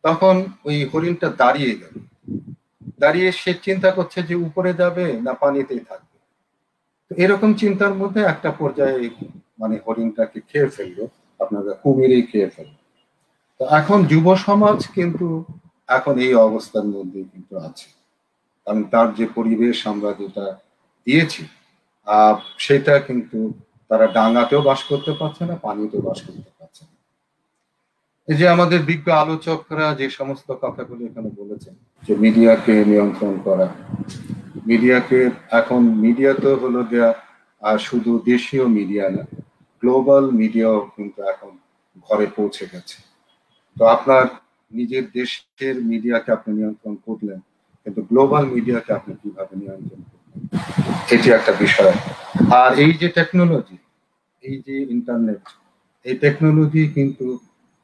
তখন ওই হরিণটা দাঁড়িয়ে গেল। দাঁড়িয়ে সে চিন্তা করছে যে উপরে যাবে না পানিতেই থাকবে। এরকম চিন্তার মধ্যে একটা পর্যায়ে হরিণটাকে খেয়ে ফেললো, আপনারা কুমিরেই খেয়ে ফেললো। তো এখন যুব সমাজ কিন্তু এখন এই অবস্থার মধ্যে কিন্তু আছে, কারণ তার যে পরিবেশ আমরা যেটা দিয়েছি সেটা কিন্তু তারা ডাঙাতেও বাস করতে পারছে না, পানিতেও বাস করতে পারছে না। এই যে আমাদের বিজ্ঞ আলোচকরা যে সমস্ত কথাগুলো এখানে বলেছেন, যে মিডিয়াকে নিয়ন্ত্রণ করা, মিডিয়াকে এখন মিডিয়া তো হলো গিয়া আর শুধু দেশীয় মিডিয়া না, গ্লোবাল মিডিয়াও কিন্তু এখন ঘরে পৌঁছে গেছে। তো আপনার নিজের দেশের মিডিয়াকে আপনি নিয়ন্ত্রণ করলেন, কিন্তু গ্লোবাল মিডিয়াকে আপনি কিভাবে নিয়ন্ত্রণ করবেন, এটি একটা বিষয়। আর এই যে টেকনোলজি, এই যে ইন্টারনেট, এই টেকনোলজি কিন্তু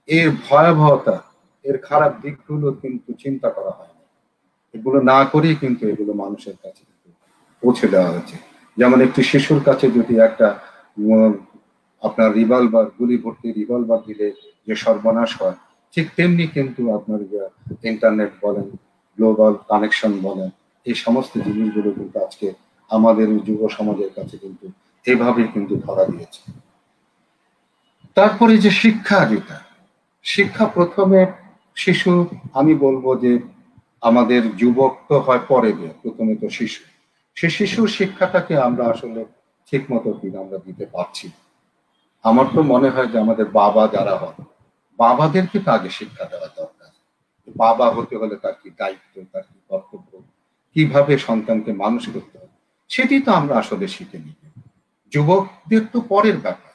এর ভয়াবহতা, এর খারাপ দিকগুলো কিন্তু চিন্তা করা হয় না। এগুলো না করেই কিন্তু এগুলো মানুষের কাছে পৌঁছে দেওয়া হয়েছে। যেমন একটি শিশুর কাছে যদি একটা আপনার রিভলভার, গুলি ভর্তি রিভলভার দিলে যে সর্বনাশ হয়, ঠিক তেমনি কিন্তু আপনার ইন্টারনেট বলেন, গ্লোবাল কানেকশন বলেন, এই সমস্ত জিনিসগুলো কিন্তু আজকে আমাদের যুব সমাজের কাছে কিন্তু এভাবেই কিন্তু ধরা দিয়েছে। তারপরে যে শিক্ষা, যেটা শিক্ষা প্রথমে শিশু, আমি বলবো যে আমাদের যুবক তো হয় পরে দিয়ে, প্রথমে তো শিশু। সে শিশুর শিক্ষাটাকে আমরা আসলে ঠিক মতো কিন্তু আমরা দিতে পারছি। আমার তো মনে হয় যে আমাদের বাবা যারা হন, বাবাদেরকে তো আগে শিক্ষা দেওয়া দরকার। বাবা হতে হলে তার কি দায়িত্ব, তার কি কর্তব্য, কিভাবে সন্তানকে মানুষ করতে হবে, সেটি তো আমরা আসলে শিখে নিই। যুবকদের তো পরের ব্যাপার।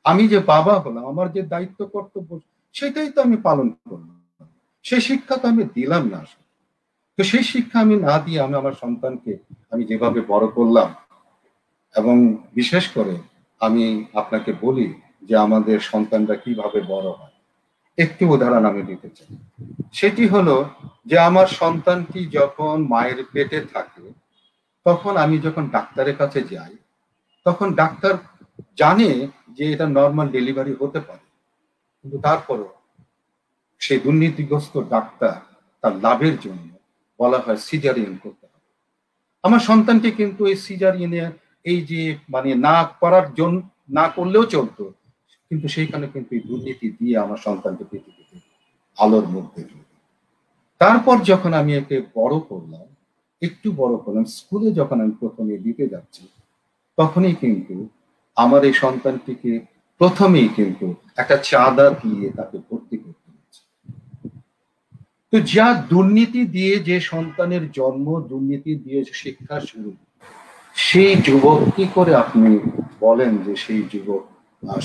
আমি যে বাবা হলাম, আমার যে দায়িত্ব কর্তব্য সেটাই তো আমি পালন করলাম, সেই শিক্ষা তো আমি দিলাম না আসলে। তো সেই শিক্ষা আমি না দিয়ে আমি আমার সন্তানকে আমি যেভাবে বড় করলাম, এবং বিশেষ করে আমি আপনাকে বলি যে আমাদের সন্তানরা কিভাবে বড় হয়। একটি উদাহরণ আমি দিতে চাই। সেটি হলো যে আমার সন্তানটি যখন মায়ের পেটে থাকে, তখন আমি যখন ডাক্তারের কাছে যাই, তখন ডাক্তার জানে যে এটা নর্মাল ডেলিভারি হতে পারে, কিন্তু তারপরও সেই দুর্নীতিগ্রস্ত ডাক্তার তার লাভের জন্য বলা হয় সিজারিয়ান করতে হবে। আমার সন্তানটি কিন্তু এই সিজারিয়ানের এই যে মানে না করার জন্য, না করলেও চলতো, কিন্তু সেইখানে কিন্তু এই দুর্নীতি দিয়ে আমার সন্তানকে পৃথিবীতে আলোর মধ্যে দিল। তারপর যখন আমি একে বড় করলাম, একটু বড় করলাম, স্কুলে যখন আমি প্রথমে দিতে যাচ্ছি, তখনই কিন্তু আমার এই সন্তানটিকে প্রথমেই কিন্তু একটা চাঁদা দিয়ে তাকে ভর্তি করতে হচ্ছে। তো যা দুর্নীতি দিয়ে যে সন্তানের জন্ম, দুর্নীতি দিয়ে শিক্ষা শুরু, সেই যুবক কি করে আপনি বলেন যে সেই যুবক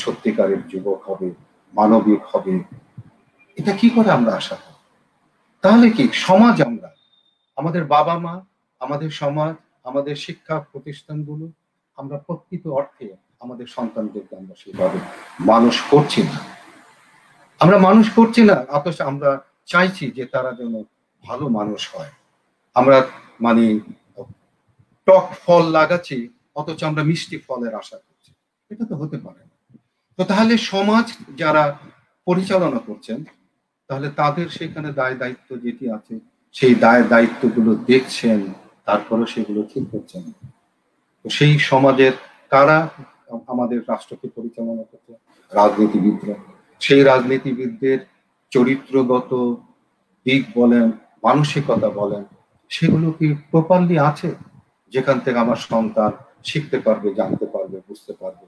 সত্যিকারের যুবক হবে, মানবিক হবে? এটা কি করে আমরা আশা করি? তাহলে কি সমাজ, আমরা আমাদের বাবা মা, আমাদের সমাজ, আমাদের শিক্ষা প্রতিষ্ঠানগুলো, আমরা প্রকৃত অর্থে আমাদের সন্তানদেরকে আমরা সেভাবে মানুষ করছি না। আমরা মানুষ করছি না, অথচ আমরা চাইছি যে তারা যেন ভালো মানুষ হয়। আমরা মানে টক ফল লাগাচ্ছি, অথচ আমরা মিষ্টি ফলের আশা করছি। এটা তো হতে পারে না। তো তাহলে সমাজ যারা পরিচালনা করছেন, তাহলে তাদের সেখানে দায় দায়িত্ব যেটি আছে, সেই দায় দায়িত্বগুলো দেখছেন, তারপরে সেগুলো ঠিক করছেন। তো সেই সমাজের কারা আমাদের রাষ্ট্রকে পরিচালনা করছে? রাজনীতিবিদরা। সেই রাজনীতিবিদদের চরিত্রগত দিক বলেন, মানসিকতা বলেন, সেগুলো কি প্রপারলি আছে, যেখান থেকে আমার সন্তান শিখতে পারবে, জানতে পারবে, বুঝতে পারবে?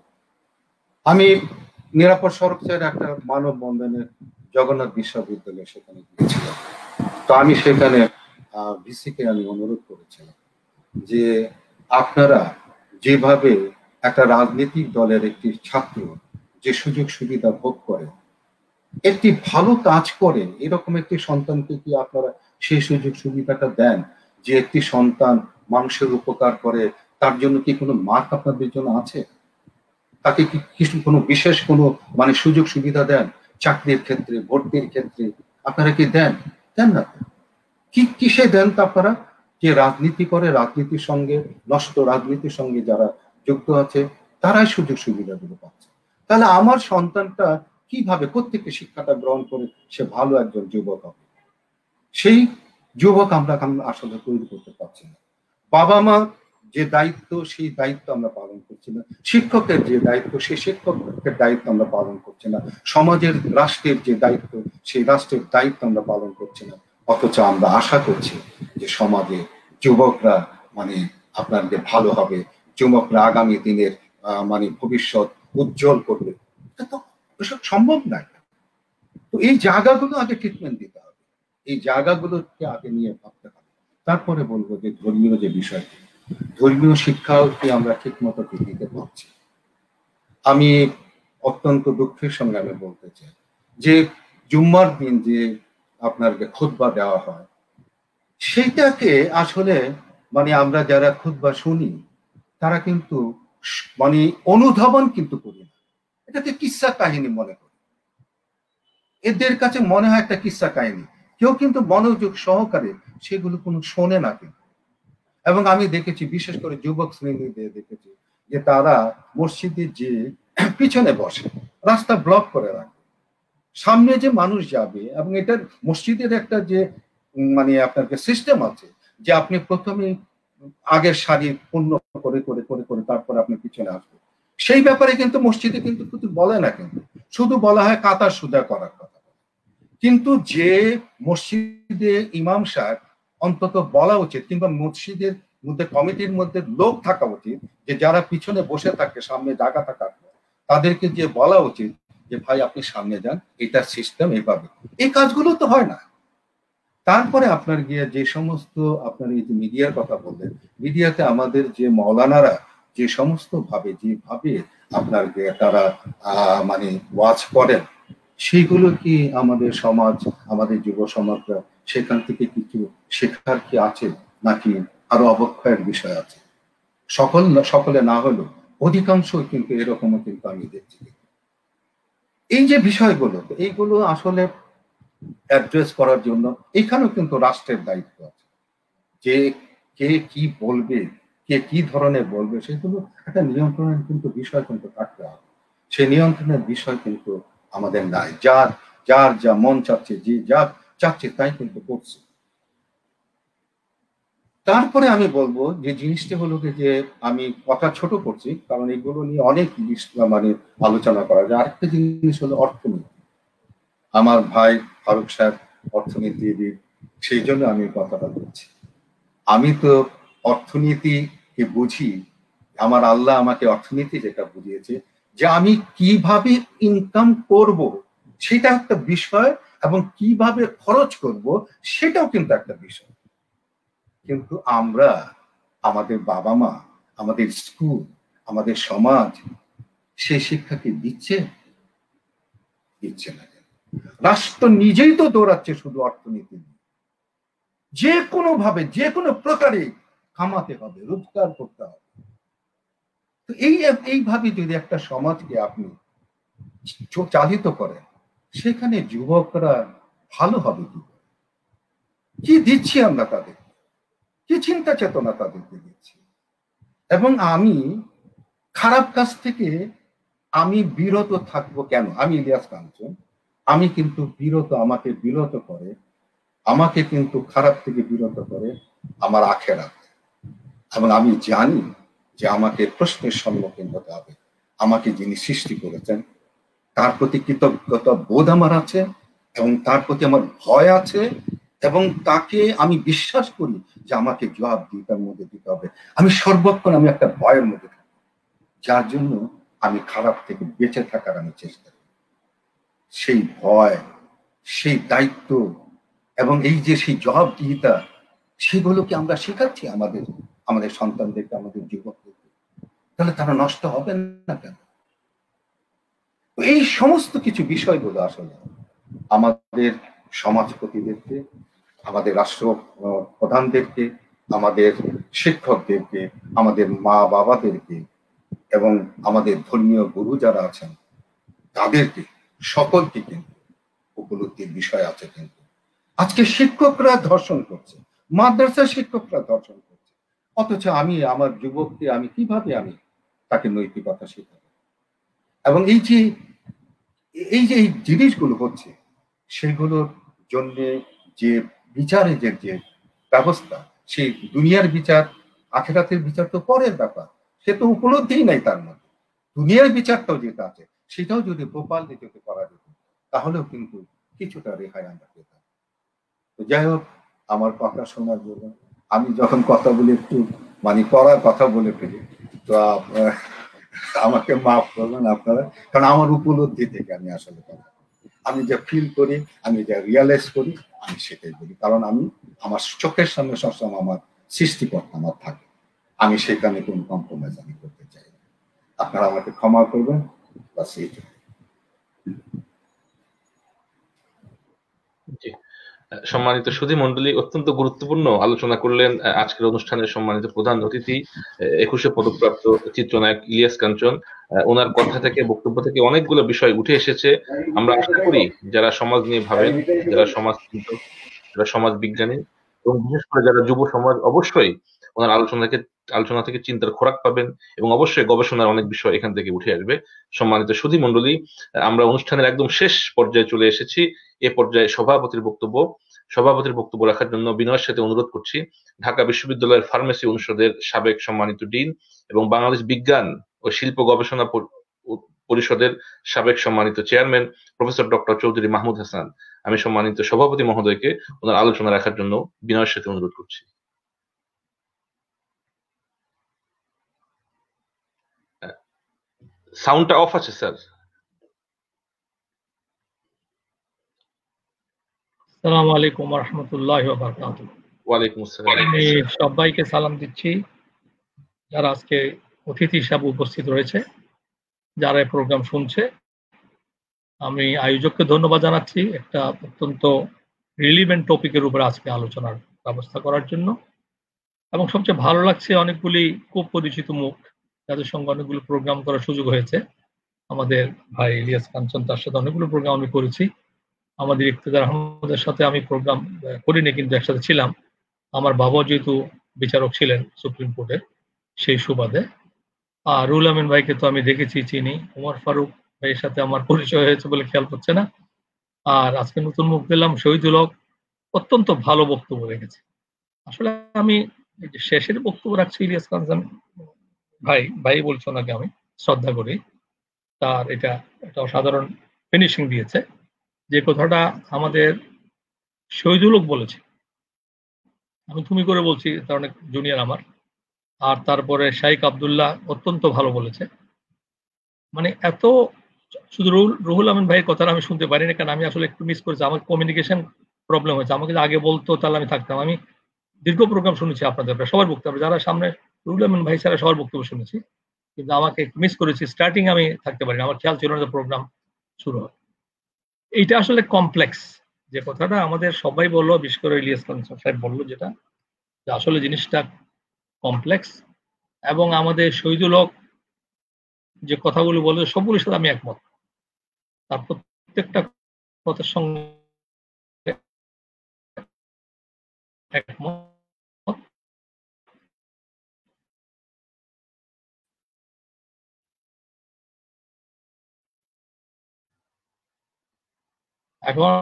আমি নিরাপদ সড়কের একটা মানববন্ধনে জগন্নাথ বিশ্ববিদ্যালয়ে সেখানে গিয়েছিলাম। তো আমি সেখানে ভিসিকে আমি অনুরোধ করেছিলাম যে আপনারা যেভাবে একটা রাজনৈতিক দলের একটি ছাত্র যে সুযোগ সুবিধা ভোগ করে, একটি ভালো কাজ করে, এরকম একটি সন্তানকে কি আপনারা সেই সুযোগ সুবিধাটা দেন? যে একটি সন্তান মানুষের উপকার করে, তার জন্য কি কোনো মার্ক আপনাদের জন্য আছে? তাকে কি কিছু কোনো বিশেষ কোনো মানে সুযোগ সুবিধা দেন? চাকরির ক্ষেত্রে, ভর্তির ক্ষেত্রে আপনারা কি দেন? দেন না। কি কিসে দেন? তা আপনারা যে রাজনীতি করে, রাজনীতির সঙ্গে, নষ্ট রাজনীতির সঙ্গে যারা যুক্ত আছে, তারাই সুযোগ সুবিধাগুলো পাচ্ছে। তাহলে আমার সন্তানটা কিভাবে, কোত্থেকে শিক্ষাটা গ্রহণ করে সে ভালো একজন যুবক হবে? সেই যুবক আমরা আসলে তৈরি করতে পারছি না। বাবা মা যে দায়িত্ব, সেই দায়িত্ব আমরা পালন করছি না। শিক্ষকের যে দায়িত্ব, সেই শিক্ষকের দায়িত্ব আমরা পালন করছি না। সমাজের, রাষ্ট্রের যে দায়িত্ব, সেই রাষ্ট্রের দায়িত্ব আমরা পালন করছি না। অথচ আমরা আশা করছি যে সমাজে যুবকরা মানে আপনাদের ভালো হবে, যুবকরা আগামী দিনের মানে ভবিষ্যৎ উজ্জ্বল করবে। এটা তো এসব সম্ভব নয়। তো এই জায়গাগুলো আগে ট্রিটমেন্ট দিতে হবে, এই জায়গাগুলোকে আগে নিয়ে ভাবতে হবে। তারপরে বলবো যে ধর্মীয় যে বিষয়টি, ধর্মীয় শিক্ষাও কি আমরা ঠিক মতো দিতে পারছি? আমি অত্যন্ত দুঃখের সঙ্গে আমি বলতে চাই যে জুম্মার দিন যে আপনাকে খুতবা দেওয়া হয়, সেইটাকে আসলে মানে আমরা যারা খুতবা শুনি, তারা কিন্তু মানে অনুধাবন কিন্তু করি না। এটাকে কিস্সা কাহিনী মনে করি। এদের কাছে মনে হয় একটা কিস্সা কাহিনী, কেউ কিন্তু মনোযোগ সহকারে সেগুলো কোনো শোনে না কিন্তু। এবং আমি দেখেছি, বিশেষ করে যুবক শ্রেণীদের দেখেছি যে তারা মসজিদের যে পিছনে বসে, রাস্তা ব্লক করে রাখে, সামনে যে মানুষ যাবে। এবং এটার মসজিদের একটা যে মানে আপনার সিস্টেম আছে যে আপনি প্রথমে আগের সারি পূর্ণ করে করে করে করে তারপর আপনি পিছনে আসবেন, সেই ব্যাপারে কিন্তু মসজিদে কিন্তু বলে না, কিন্তু শুধু বলা হয় কাতার সোজা করার কথা। কিন্তু যে মসজিদে ইমাম সাহেব অন্তত বলা উচিত, কিংবা মসজিদের মধ্যে কমিটির মধ্যে লোক থাকা উচিত যে যারা পিছনে বসে থাকে, সামনে জায়গা থাকার পর তাদেরকে যে বলা উচিত যে ভাই আপনি সামনে যান, এটা সিস্টেম এইভাবে। এই কাজগুলো তো হয় না। তারপরে আপনার গিয়ে যে সমস্ত আপনার এই যে মিডিয়ার কথা বললেন, মিডিয়াতে আমাদের যে মৌলানারা যে সমস্ত ভাবে যেভাবে আপনার তারা মানে ওয়াজ করেন, সেইগুলো কি আমাদের সমাজ, আমাদের যুব সমাজরা সেখান থেকে কিছু শেখার কি আছে, নাকি আরো অবক্ষয়ের বিষয় আছে? সকলে না হলেও অধিকাংশ কিন্তু এরকমও কিন্তু আমি দেখছি। এই যে বিষয়গুলো, এইগুলো আসলে অ্যাড্রেস করার জন্য এখানেও কিন্তু রাষ্ট্রের দায়িত্ব আছে, যে কে কি বলবে, কে কি ধরনের বলবে, সেগুলো একটা নিয়ন্ত্রণের কিন্তু বিষয় কিন্তু থাকতে হবে। সেই নিয়ন্ত্রণের বিষয় কিন্তু আমাদের নাই। যার যা মন চাচ্ছে, যে যা চাচ্ছে তাই কিন্তু করছে। তারপরে আমি বলবো যে জিনিসটা হলো যে আমি কথা ছোট করছি, কারণ এগুলো নিয়ে অনেক মানে আলোচনা করা যায়। আরেকটা জিনিস হলো অর্থনীতি। আমার ভাই ফারুক সাহেব অর্থনীতিবিদ, সেই জন্য আমি কথাটা বলছি। আমি তো অর্থনীতিকে বুঝি, আমার আল্লাহ আমাকে অর্থনীতি যেটা বুঝিয়েছে, যে আমি কিভাবে ইনকাম করব সেটা একটা বিষয়, এবং কিভাবে খরচ করব সেটাও কিন্তু একটা বিষয়। কিন্তু আমরা, আমাদের বাবা মা, আমাদের স্কুল, আমাদের সমাজ সেই শিক্ষা কি দিচ্ছে না। রাষ্ট্র নিজেই তো দৌড়াচ্ছে শুধু অর্থনীতি, যে কোনো ভাবে যে কোনো প্রকারে কামাতে হবে, রোজগার করতে হবে। তো এইভাবে যদি একটা সমাজকে আপনি চালিত করেন, সেখানে যুবকরা ভালো হবে কি দিচ্ছি আমরা তাদের, কি চিন্তা চেতনা তাদেরকে দিচ্ছি। এবং আমি খারাপ কাজ থেকে আমি বিরত থাকবো কেন? আমি ইলিয়াস কাঞ্চন, আমি কিন্তু আমাকে বিরত করে, আমাকে কিন্তু খারাপ থেকে বিরত করে আমার আখেরাত। এবং আমি জানি যে আমাকে প্রশ্নের সম্মুখীন হতে হবে। আমাকে যিনি সৃষ্টি করেছেন তার প্রতি কৃতজ্ঞতা বোধ আমার আছে, এবং তার প্রতি আমার ভয় আছে, এবং তাকে আমি বিশ্বাস করি যে আমাকে জবাব দিতে হবে। আমি সর্বক্ষণ আমি একটা ভয়ের মধ্যে থাকি, যার জন্য আমি খারাপ থেকে বেঁচে থাকার আমি চেষ্টা করি। সেই ভয়, সেই দায়িত্ব, এবং এই যে সেই জবাবদিহিতা, সেগুলোকে আমরা শেখাচ্ছি আমাদের সন্তানদেরকে, আমাদের যুবকদেরকে, তাহলে তারা নষ্ট হবে না কেন? এই সমস্ত কিছু বিষয়গুলো আসলে আমাদের সমাজপতিদেরকে, আমাদের রাষ্ট্র প্রধানদেরকে, আমাদের শিক্ষকদেরকে, আমাদের মা বাবাদেরকে, এবং আমাদের ধর্মীয় গুরু যারা আছেন তাদেরকে সকলকে কিন্তু উপলব্ধির বিষয় আছে। কিন্তু আজকে শিক্ষকরা ধর্ষণ করছে, মাদ্রাসা শিক্ষকরা ধর্ষণ করছে, অথচ আমি আমার যুবককে আমি কিভাবে আমি তাকে নৈতিকতা শেখাবো? এবং এই যে এই জিনিসগুলো হচ্ছে, সেগুলোর জন্য যে বিচারের যে ব্যবস্থা, সেই দুনিয়ার বিচার, আখেরাতের বিচার তো পরের ব্যাপার, সে তো উপলব্ধিই নাই তার মধ্যে। দুনিয়ার বিচারটাও যেটা আছে সেটাও যদি প্রপারলি যদি করা যেত, তাহলেও কিন্তু কিছুটা রেহাই আমরা পেতাম। তো যাই হোক, আমার কথা শোনার জন্য আমি যখন কথা বলি একটু মানে করার কথা বলে ফেলি, তো আমাকে মাফ করবেন আপনারা, কারণ আমার উপলব্ধি থেকে আমি আসলে কথা, আমি যা ফিল করি, আমি যা রিয়ালাইজ করি, আমি সেটাই বলি। কারণ আমি আমার চোখের সামনে সবসময় আমার সৃষ্টিকর্তা আমার থাকে, আমি সেখানে কোনো কম্প্রোমাইজ আমি করতে চাই না। আপনারা আমাকে ক্ষমা করবেন, বাস এইটুকু। সম্মানিত সুধী মণ্ডলী, অত্যন্ত গুরুত্বপূর্ণ আলোচনা করলেন আজকের অনুষ্ঠানের সম্মানিত প্রধান অতিথি, 21শে পদকপ্রাপ্ত চিত্রনায়ক ইলিয়াস কাঞ্চন। ওনার কথা থেকে, বক্তব্য থেকে অনেকগুলো বিষয় উঠে এসেছে। আমরা আশা করি যারা সমাজ নিয়ে ভাবেন, যারা সমাজ চিন্তক, যারা সমাজ বিজ্ঞানী, এবং বিশেষ করে যারা যুব সমাজ, অবশ্যই ওনার আলোচনা থেকে চিন্তার খোরাক পাবেন, এবং অবশ্যই গবেষণার অনেক বিষয় এখান থেকে উঠে আসবে। সম্মানিত সুধী মণ্ডলী, আমরা অনুষ্ঠানের একদম শেষ পর্যায়ে চলে এসেছি। এ পর্যায়ে সভাপতির বক্তব্য রাখার জন্য বিনয়ের সাথে অনুরোধ করছি ঢাকা বিশ্ববিদ্যালয়ের ফার্মেসি অনুষদের সাবেক সম্মানিত ডিন এবং বাংলাদেশ বিজ্ঞান ও শিল্প গবেষণা পরিষদের সাবেক সম্মানিত chairman professor doctor Chowdhury Mahmud Hasan. আমি সম্মানিত সভাপতি মহোদয়কে ওনার আলোচনা রাখার জন্য বিনয়ের সাথে অনুরোধ করছি। সাউন্ডটা অফ আছে স্যার। আসসালামু আলাইকুম ওয়া রাহমাতুল্লাহি ওয়া বারাকাতুহু। ওয়ালাইকুম আসসালাম। আমি সবাইকে সালাম দিচ্ছি যারা আজকে অতিথি হিসাবে উপস্থিত রয়েছে, যারা এই প্রোগ্রাম শুনছে। আমি আয়োজককে ধন্যবাদ জানাচ্ছি একটা অত্যন্ত রিলিভেন্ট টপিকের উপর আজকে আলোচনার ব্যবস্থা করার জন্য। এবং সবচেয়ে ভালো লাগছে অনেকগুলি খুব পরিচিত মুখ যাদের সঙ্গে অনেকগুলো প্রোগ্রাম করার সুযোগ হয়েছে। আমাদের ভাই ইলিয়াস কাঞ্চন, তার সাথে অনেকগুলো প্রোগ্রাম আমি করেছি। আমাদের ইফতেখার আহমদের সাথে আমি প্রোগ্রাম করিনি, কিন্তু একসাথে ছিলাম। আমার বাবাও যেহেতু বিচারক ছিলেন সুপ্রিম কোর্টের, সেই সুবাদে। আর রুহুল আমিন ভাইকে তো আমি দেখেছি, চিনি। ওমর ফারুক ভাইয়ের সাথে আমার পরিচয় হয়েছে বলে খেয়াল করছে না। আর আজকে নতুন মুখ পেলাম শহীদুল হক, অত্যন্ত ভালো বক্তব্য রেখেছে। আসলে আমি শেষের বক্তব্য রাখছি ইলিয়াস কাঞ্চন ভাই বলছো নাকি, আমি শ্রদ্ধা করি। তার এটা একটা অসাধারণ ফিনিশিং দিয়েছে। যে কথাটা আমাদের শহীদুল হক বলেছে, আমি তুমি করে বলছি, তার অনেক জুনিয়র আমার। আর তারপরে শাইখ আব্দুল্লাহ অত্যন্ত ভালো বলেছে। মানে এত শুধু রুহুল আমিন ভাইয়ের কথাটা আমি শুনতে পারিনি, কারণ আমি আসলে একটু মিস করেছি। আমার কমিউনিকেশন প্রবলেম হয়েছে। আমাকে আগে বলতো তাহলে আমি থাকতাম। আমি দীর্ঘ প্রোগ্রাম শুনেছি আপনাদের, সবার বক্তব্য, যারা সামনে রুহুল আমিন ভাই ছাড়া সবার বক্তব্য শুনেছি, কিন্তু আমাকে মিস করেছি। স্টার্টিং আমি থাকতে পারিনি, আমার খেয়াল ছিল না প্রোগ্রাম শুরু হয়। এইটা আসলে কমপ্লেক্স যে কথাটা আমাদের সবাই বললো, বিশেষ করে ইলিয়াস কাঞ্চন সাহেব বললো, যেটা যে আসলে জিনিসটা কমপ্লেক্স। এবং আমাদের শহীদুল হক যে কথাগুলো বলে সবগুলোর সাথে আমি একমত। তার প্রত্যেকটা কথার সঙ্গে একমত। এখন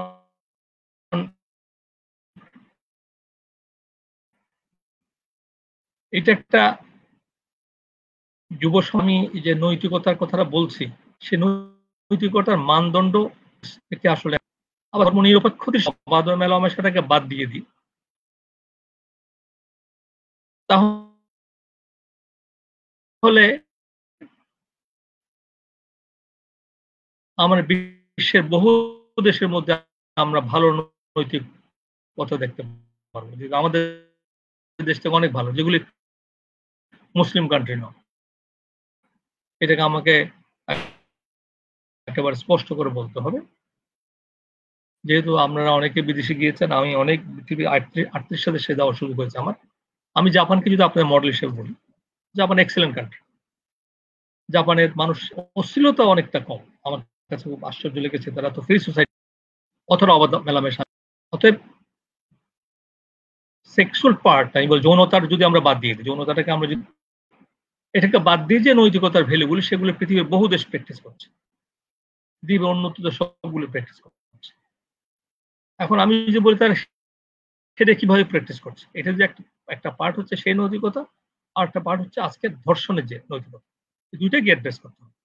এটা একটা যুব স্বামী যে নৈতিকতার কথাটা বলছি, সে নৈতিকতার মানদণ্ড থেকে আসলে আবার ধর্মনিরপেক্ষ মেলা সেটাকে বাদ দিয়ে দিই, তাহলে আমরা বিশ্বের বহু দেশের মধ্যে আমরা ভালো নৈতিক পথ দেখতে পারবো। আমাদের দেশ থেকে অনেক ভালো, যেগুলি মুসলিম কান্ট্রি নয়। এটাকে আমাকে একেবারে স্পষ্ট করে বলতে হবে। যেহেতু আপনারা অনেকে বিদেশে গিয়েছেন, আমি অনেক পৃথিবীর 38টা দেশে যাওয়ার সুযোগ হয়েছে আমার। আমি জাপানকে যদি আপনার মডেল হিসেবে বলি, জাপান এক্সেলেন্ট কান্ট্রি। জাপানের মানুষ অশ্লীলতা অনেকটা কম, আমার কাছে খুব আশ্চর্য লেগেছে। তারা তো ফ্রি সোসাইটি, অথবা অবাধ মেলামেশা। অতএব সেক্সুয়াল পার্ট, আমি বল যৌনতার যদি আমরা বাদ দিয়ে দিই, যৌনতাটাকে আমরা যদি এটাকে বাদ দিয়ে যে নৈতিকতার ভ্যালুগুলি, সেগুলো পৃথিবীর বহু দেশ প্র্যাকটিস করছে, পৃথিবীর উন্নত দেশ সবগুলো প্র্যাকটিস করছে। এখন আমি যে বলি তার সেটা কিভাবে প্র্যাকটিস করছে, এটা যে একটা পার্ট হচ্ছে সেই নৈতিকতা, আর একটা পার্ট হচ্ছে আজকে ধর্ষণের যে নৈতিকতা। দুইটাকে অ্যাড্রেস করতে হবে।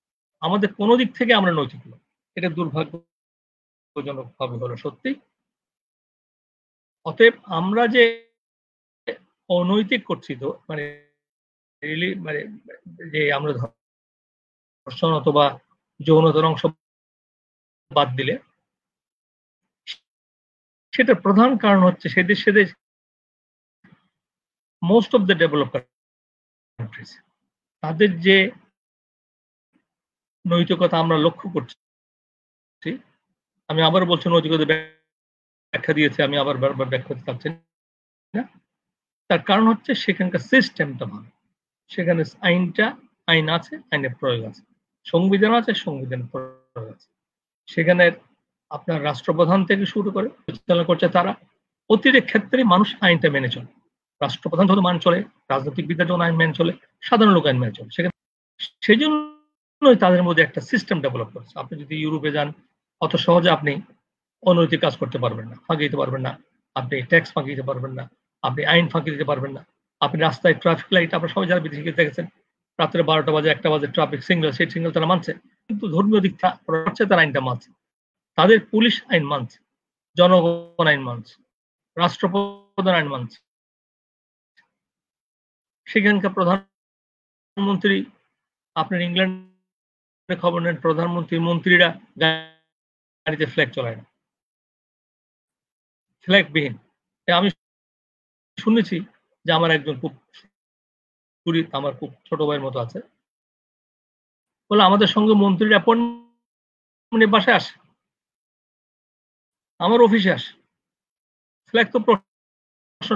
আমাদের কোনো দিক থেকে আমরা নৈতিক নই, এটা দুর্ভাগ্যজনক ভাবে হলো সত্যি। অতএব আমরা যে অনৈতিক করছি, তো মানে মানে যে আমরা ধর্ষণ অথবা যৌনতার অংশ বাদ দিলে, সেটা প্রধান কারণ হচ্ছে সে দেশ most of the develop countries, তাদের যে নৈতিকতা আমরা লক্ষ্য করছি। আমি আবার বলছি, নৈতিকতা ব্যাখ্যা দিয়েছে, আমি আবার ব্যাখ্যা করতে চাচ্ছি না। তার কারণ হচ্ছে সেখানকার সিস্টেমটা ভালো, সেখানে আইন আছে, আইনের প্রয়োগ আছে, সংবিধান আছে, সংবিধানের প্রয়োগ আছে। সেখানে আপনার রাষ্ট্রপ্রধান থেকে শুরু করে পরিচালনা করছে তারা। প্রতিটি ক্ষেত্রে মানুষ আইনটা মেনে চলে। রাষ্ট্রপ্রধান যখন মান চলে, রাজনৈতিকবিদরা যখন আইন মেনে চলে, সাধারণ লোক আইন মেনে চলে। সেখানে সেই জন্যই তাদের মধ্যে একটা সিস্টেম ডেভেলপ করেছে। আপনি যদি ইউরোপে যান, অত সহজে আপনি অনৈতিক কাজ করতে পারবেন না, ফাঁকি দিতে পারবেন না, আপনি ট্যাক্স ফাঁকি দিতে পারবেন না, আপনি আইন ফাঁকি দিতে পারবেন না। আপনি রাস্তায় ট্রাফিক লাইট, আপনারা সবাই যারা বিদেশে দেখেছেন, রাত্রে 12টা বাজে 1টা বাজে ট্রাফিক সিগন্যাল, সেই সিগন্যাল তারা মানছে, কিন্তু ধর্মীয় দিক থেকে তারা আইনটা মানছে। তাদের পুলিশ আইন মানছে, জনগণ আইন মানছে, রাষ্ট্রপ্রধান আইন মানছে। সেখানকার প্রধানমন্ত্রী, আপনার ইংল্যান্ডের খবর নেন, প্রধানমন্ত্রী মন্ত্রীরা গাড়িতে ফ্ল্যাগ চলায় না, ফ্ল্যাগবিহীন। আমি শুনেছি যে আমার একজন খুব আমার খুব ছোট ভাইয়ের মতো আছে, বলে আমাদের সঙ্গে মন্ত্রীর অ্যাপয়েন্টমেন্টে বাসায় আসে, আমার অফিসে আসে, ফ্ল্যাগ তো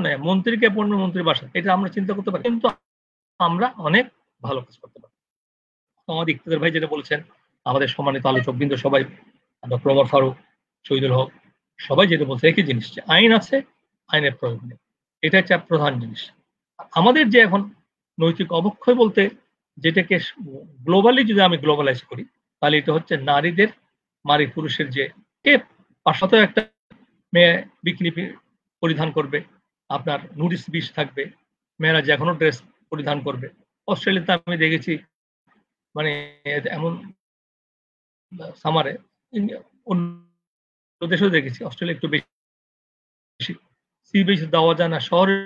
নেয়, মন্ত্রীকে পণ্য মন্ত্রীর বাসা, এটা আমরা চিন্তা করতে পারি, কিন্তু আমরা অনেক ভালো কাজ করতে পারি। আমাদের ইকতেদার ভাই যেটা বলছেন, আমাদের সম্মানিত আলোচক বৃন্দ সবাই, ডক্টর ওমর ফারুক, শহীদুল হক, সবাই যেটা বলছে একই জিনিস, যে আইন আছে, আইনের প্রয়োগ নেই, এটা হচ্ছে প্রধান জিনিস। আমাদের যে এখন নৈতিক অবক্ষয় বলতে যেটাকে গ্লোবালি যদি আমি গ্লোবালাইজ করি, তাহলে এটা হচ্ছে নারীদের, নারী পুরুষের যে কে পাশাতে একটা মেয়ে বিকিনি পরিধান করবে, আপনার নুডিস বিষ থাকবে, মেয়েরা যে এখনো ড্রেস পরিধান করবে। অস্ট্রেলিয়াতে আমি দেখেছি, মানে এমন সামারে, অন্য দেশেও দেখেছি, অস্ট্রেলিয়া একটু বেশি সি বিচ দেওয়া যায় না, শহরের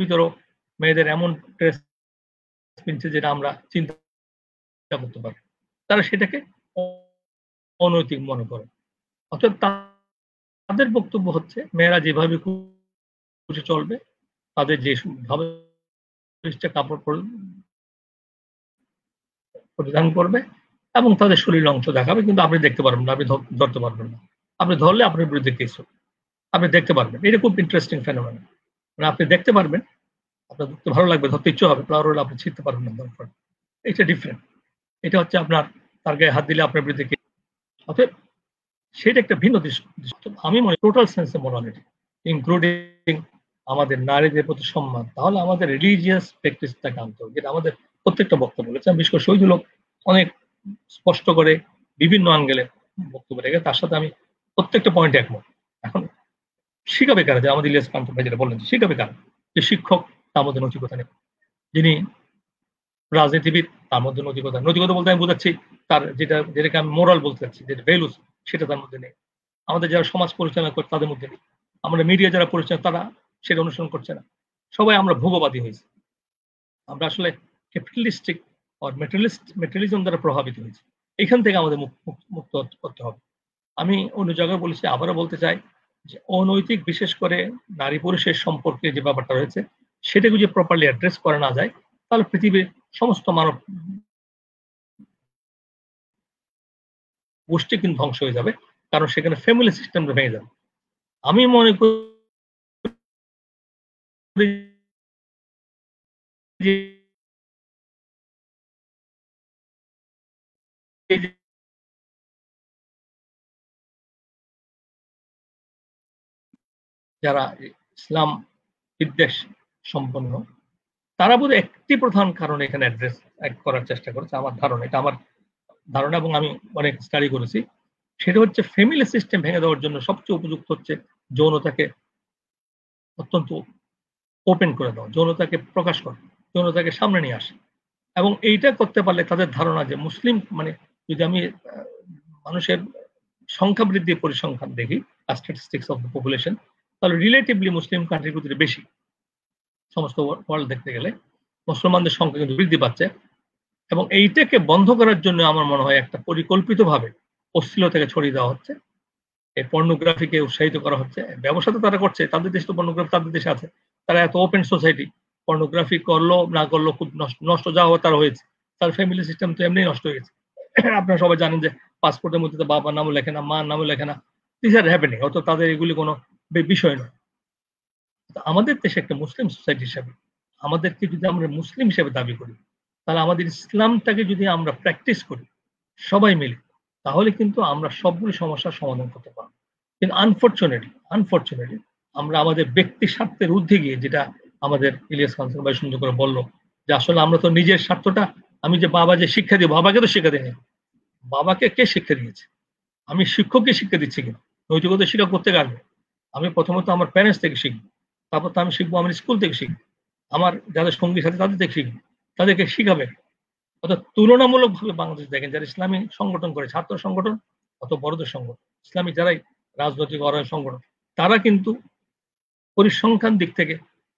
ভিতরেও মেয়েদের এমন ড্রেস কিনছে যেটা আমরা চিন্তা করতে পারি। তারা সেটাকে অনৈতিক মনে করে। অর্থাৎ তাদের বক্তব্য হচ্ছে মেয়েরা যেভাবে খুশি চলবে, তাদের যে ভাবে কাপড় পরিধান করবে এবং তাদের শরীর অংশ দেখাবে, কিন্তু আপনি দেখতে পারবেন না, আপনি ধরতে পারবেন না, আপনি ধরলে আপনার বিরুদ্ধে কেস হবে, আপনি দেখতে পারবেন। এটা খুব ইন্টারেস্টিং ফেনোমেনা, মানে আপনি দেখতে পারবেন, আপনার দেখতে ভালো লাগবে, ধরতে ইচ্ছে হবে, তাহলে আপনি ছিঁড়তে পারবেন না। এটা ডিফারেন্ট, এটা হচ্ছে আপনার তার গায়ে হাত দিলে আপনার বিরুদ্ধে কেস। অতএব সেটা একটা ভিন্ন দৃষ্টি। আমি মনে টোটাল সেন্সে মোরালিটি, ইনক্লুডিং আমাদের নারীদের প্রতি সম্মান, তাহলে আমাদের রিলিজিয়াস প্র্যাকটিসটাকে আনতে হবে, যেটা আমাদের প্রত্যেকটা বক্তব্য বলেছেন, বিশেষ করে শহীদুল হক অনেক স্পষ্ট করে বিভিন্ন আঙ্গেলে বক্তব্য রেখে, তার সাথে আমি প্রত্যেকটা পয়েন্টে একমত। এখন শিখাবে কারা, যে আমাদের ইলিয়াস কাঞ্চন ভাই যেটা বললেন, শিখাবে কারা, যে শিক্ষক তার মধ্যে নৈতিকতা নেই, যিনি রাজনীতিবিদ তার মধ্যে নৈতিকতা, নৈতিকতা বলতে আমি বোঝাচ্ছি তার যেটাকে আমি মোরাল বলতে চাচ্ছি, যেটা ভ্যালুস, সেটা তার মধ্যে নেই। আমাদের যারা সমাজ পরিচালনা করে তাদের মধ্যে নেই, আমরা মিডিয়া যারা পরিচালনা তারা সেটা অনুসরণ করছে না। সবাই আমরা ভোগবাদী হয়েছি, আমরা আসলে ক্যাপিটালিস্টিক আর মেটেরিয়ালিজম দ্বারা প্রভাবিত হয়েছি। এখান থেকে আমাদের মুক্ত করতে হবে। আমি অন্য জায়গায় বলেছি, আবারও বলতে চাই, যে অনৈতিক বিশেষ করে নারী পুরুষের সম্পর্কে যে ব্যাপারটা রয়েছে, সেটাকে যদি প্রপারলি অ্যাড্রেস করা না যায়, তাহলে পৃথিবীর সমস্ত মানব গোষ্ঠী কিন্তু ধ্বংস হয়ে যাবে, কারণ সেখানে ফ্যামিলি সিস্টেমটা ভেঙে যাবে। আমি মনে করি যারা ইসলাম বিদ্বেষ সম্পন্ন, তারা বোধহয় একটি প্রধান কারণ এখানে অ্যাড্রেস করার চেষ্টা করেছে, আমার ধারণা, এটা আমার ধারণা এবং আমি অনেক স্টাডি করেছি। সেটা হচ্ছে ফ্যামিলি সিস্টেম ভেঙে দেওয়ার জন্য সবচেয়ে উপযুক্ত হচ্ছে যৌনতাকে অত্যন্ত ওপেন করে দেওয়া, যৌনতাকে প্রকাশ করা, যৌনতাকে সামনে নিয়ে আসে। এবং এইটা করতে পারলে তাদের ধারণা যে মুসলিম, মানে যদি আমি মানুষের সংখ্যা বৃদ্ধি পরিসংখ্যান দেখি, স্ট্যাটিস্টিক্স অফ দ্য পপুলেশন, তাহলে রিলেটিভলি মুসলিম কান্ট্রির ভিতরে বেশি, সমস্ত ওয়ার্ল্ড দেখতে গেলে মুসলমানদের সংখ্যা কিন্তু বৃদ্ধি পাচ্ছে। এবং এইটাকে বন্ধ করার জন্য আমার মনে হয় একটা পরিকল্পিতভাবে অশ্লীলতাকে ছড়িয়ে দেওয়া হচ্ছে, এই পর্নোগ্রাফিকে উৎসাহিত করা হচ্ছে। ব্যবসা তো তারা করছে, তাদের দেশে তো পর্নোগ্রাফি তাদের দেশে আছে, তারা এত ওপেন সোসাইটি, পর্নোগ্রাফি করলো না করলো খুব নষ্ট যা হওয়া তারা হয়েছে, তার ফ্যামিলি সিস্টেম তো এমনি নষ্ট হয়ে গেছে। আপনারা সবাই জানেন যে পাসপোর্টের মধ্যে তো বাবার নামও লেখে না, মার নামও লেখে না, দিস আর হ্যাপেনিং, অত তাদের এগুলি কোনো বিষয় নয়। আমাদের দেশে একটা মুসলিম সোসাইটি হিসাবে আমাদেরকে যদি আমরা মুসলিম হিসেবে দাবি করি, তাহলে আমাদের ইসলামটাকে যদি আমরা প্র্যাকটিস করি সবাই মিলে, তাহলে কিন্তু আমরা সবগুলি সমস্যার সমাধান করতে পারবো। কিন্তু আনফরচুনেটলি আমরা আমাদের ব্যক্তি স্বার্থের ঊর্ধ্বে গিয়ে, যেটা আমাদের ইলিয়াস কাঞ্চন ভাই সুন্দর করে বললো, যে আসলে আমরা তো নিজের স্বার্থটা, আমি যে বাবা যে শিক্ষা দিই, বাবাকে তো শিক্ষা দিই, বাবাকে কে শিক্ষা দিয়েছে, আমি শিক্ষককে শিক্ষা দিচ্ছি কিনা, নৈতিকতা শিক্ষা করতে গেলে আমি প্রথমত আমার প্যারেন্টস থেকে শিখবো, তারপর তো আমি শিখবো আমার স্কুল থেকে শিখবো, আমার যাদের সঙ্গী সাথে তাদের থেকে শিখবো, তাদেরকে শিখাবে। অর্থাৎ তুলনামূলকভাবে বাংলাদেশ দেখেন যারা ইসলামী সংগঠন করে, ছাত্র সংগঠন অত বড়দের সংগঠন, ইসলামী যারাই রাজনৈতিক অরাজনৈতিক সংগঠন, তারা কিন্তু পরিসংখ্যান দিক থেকে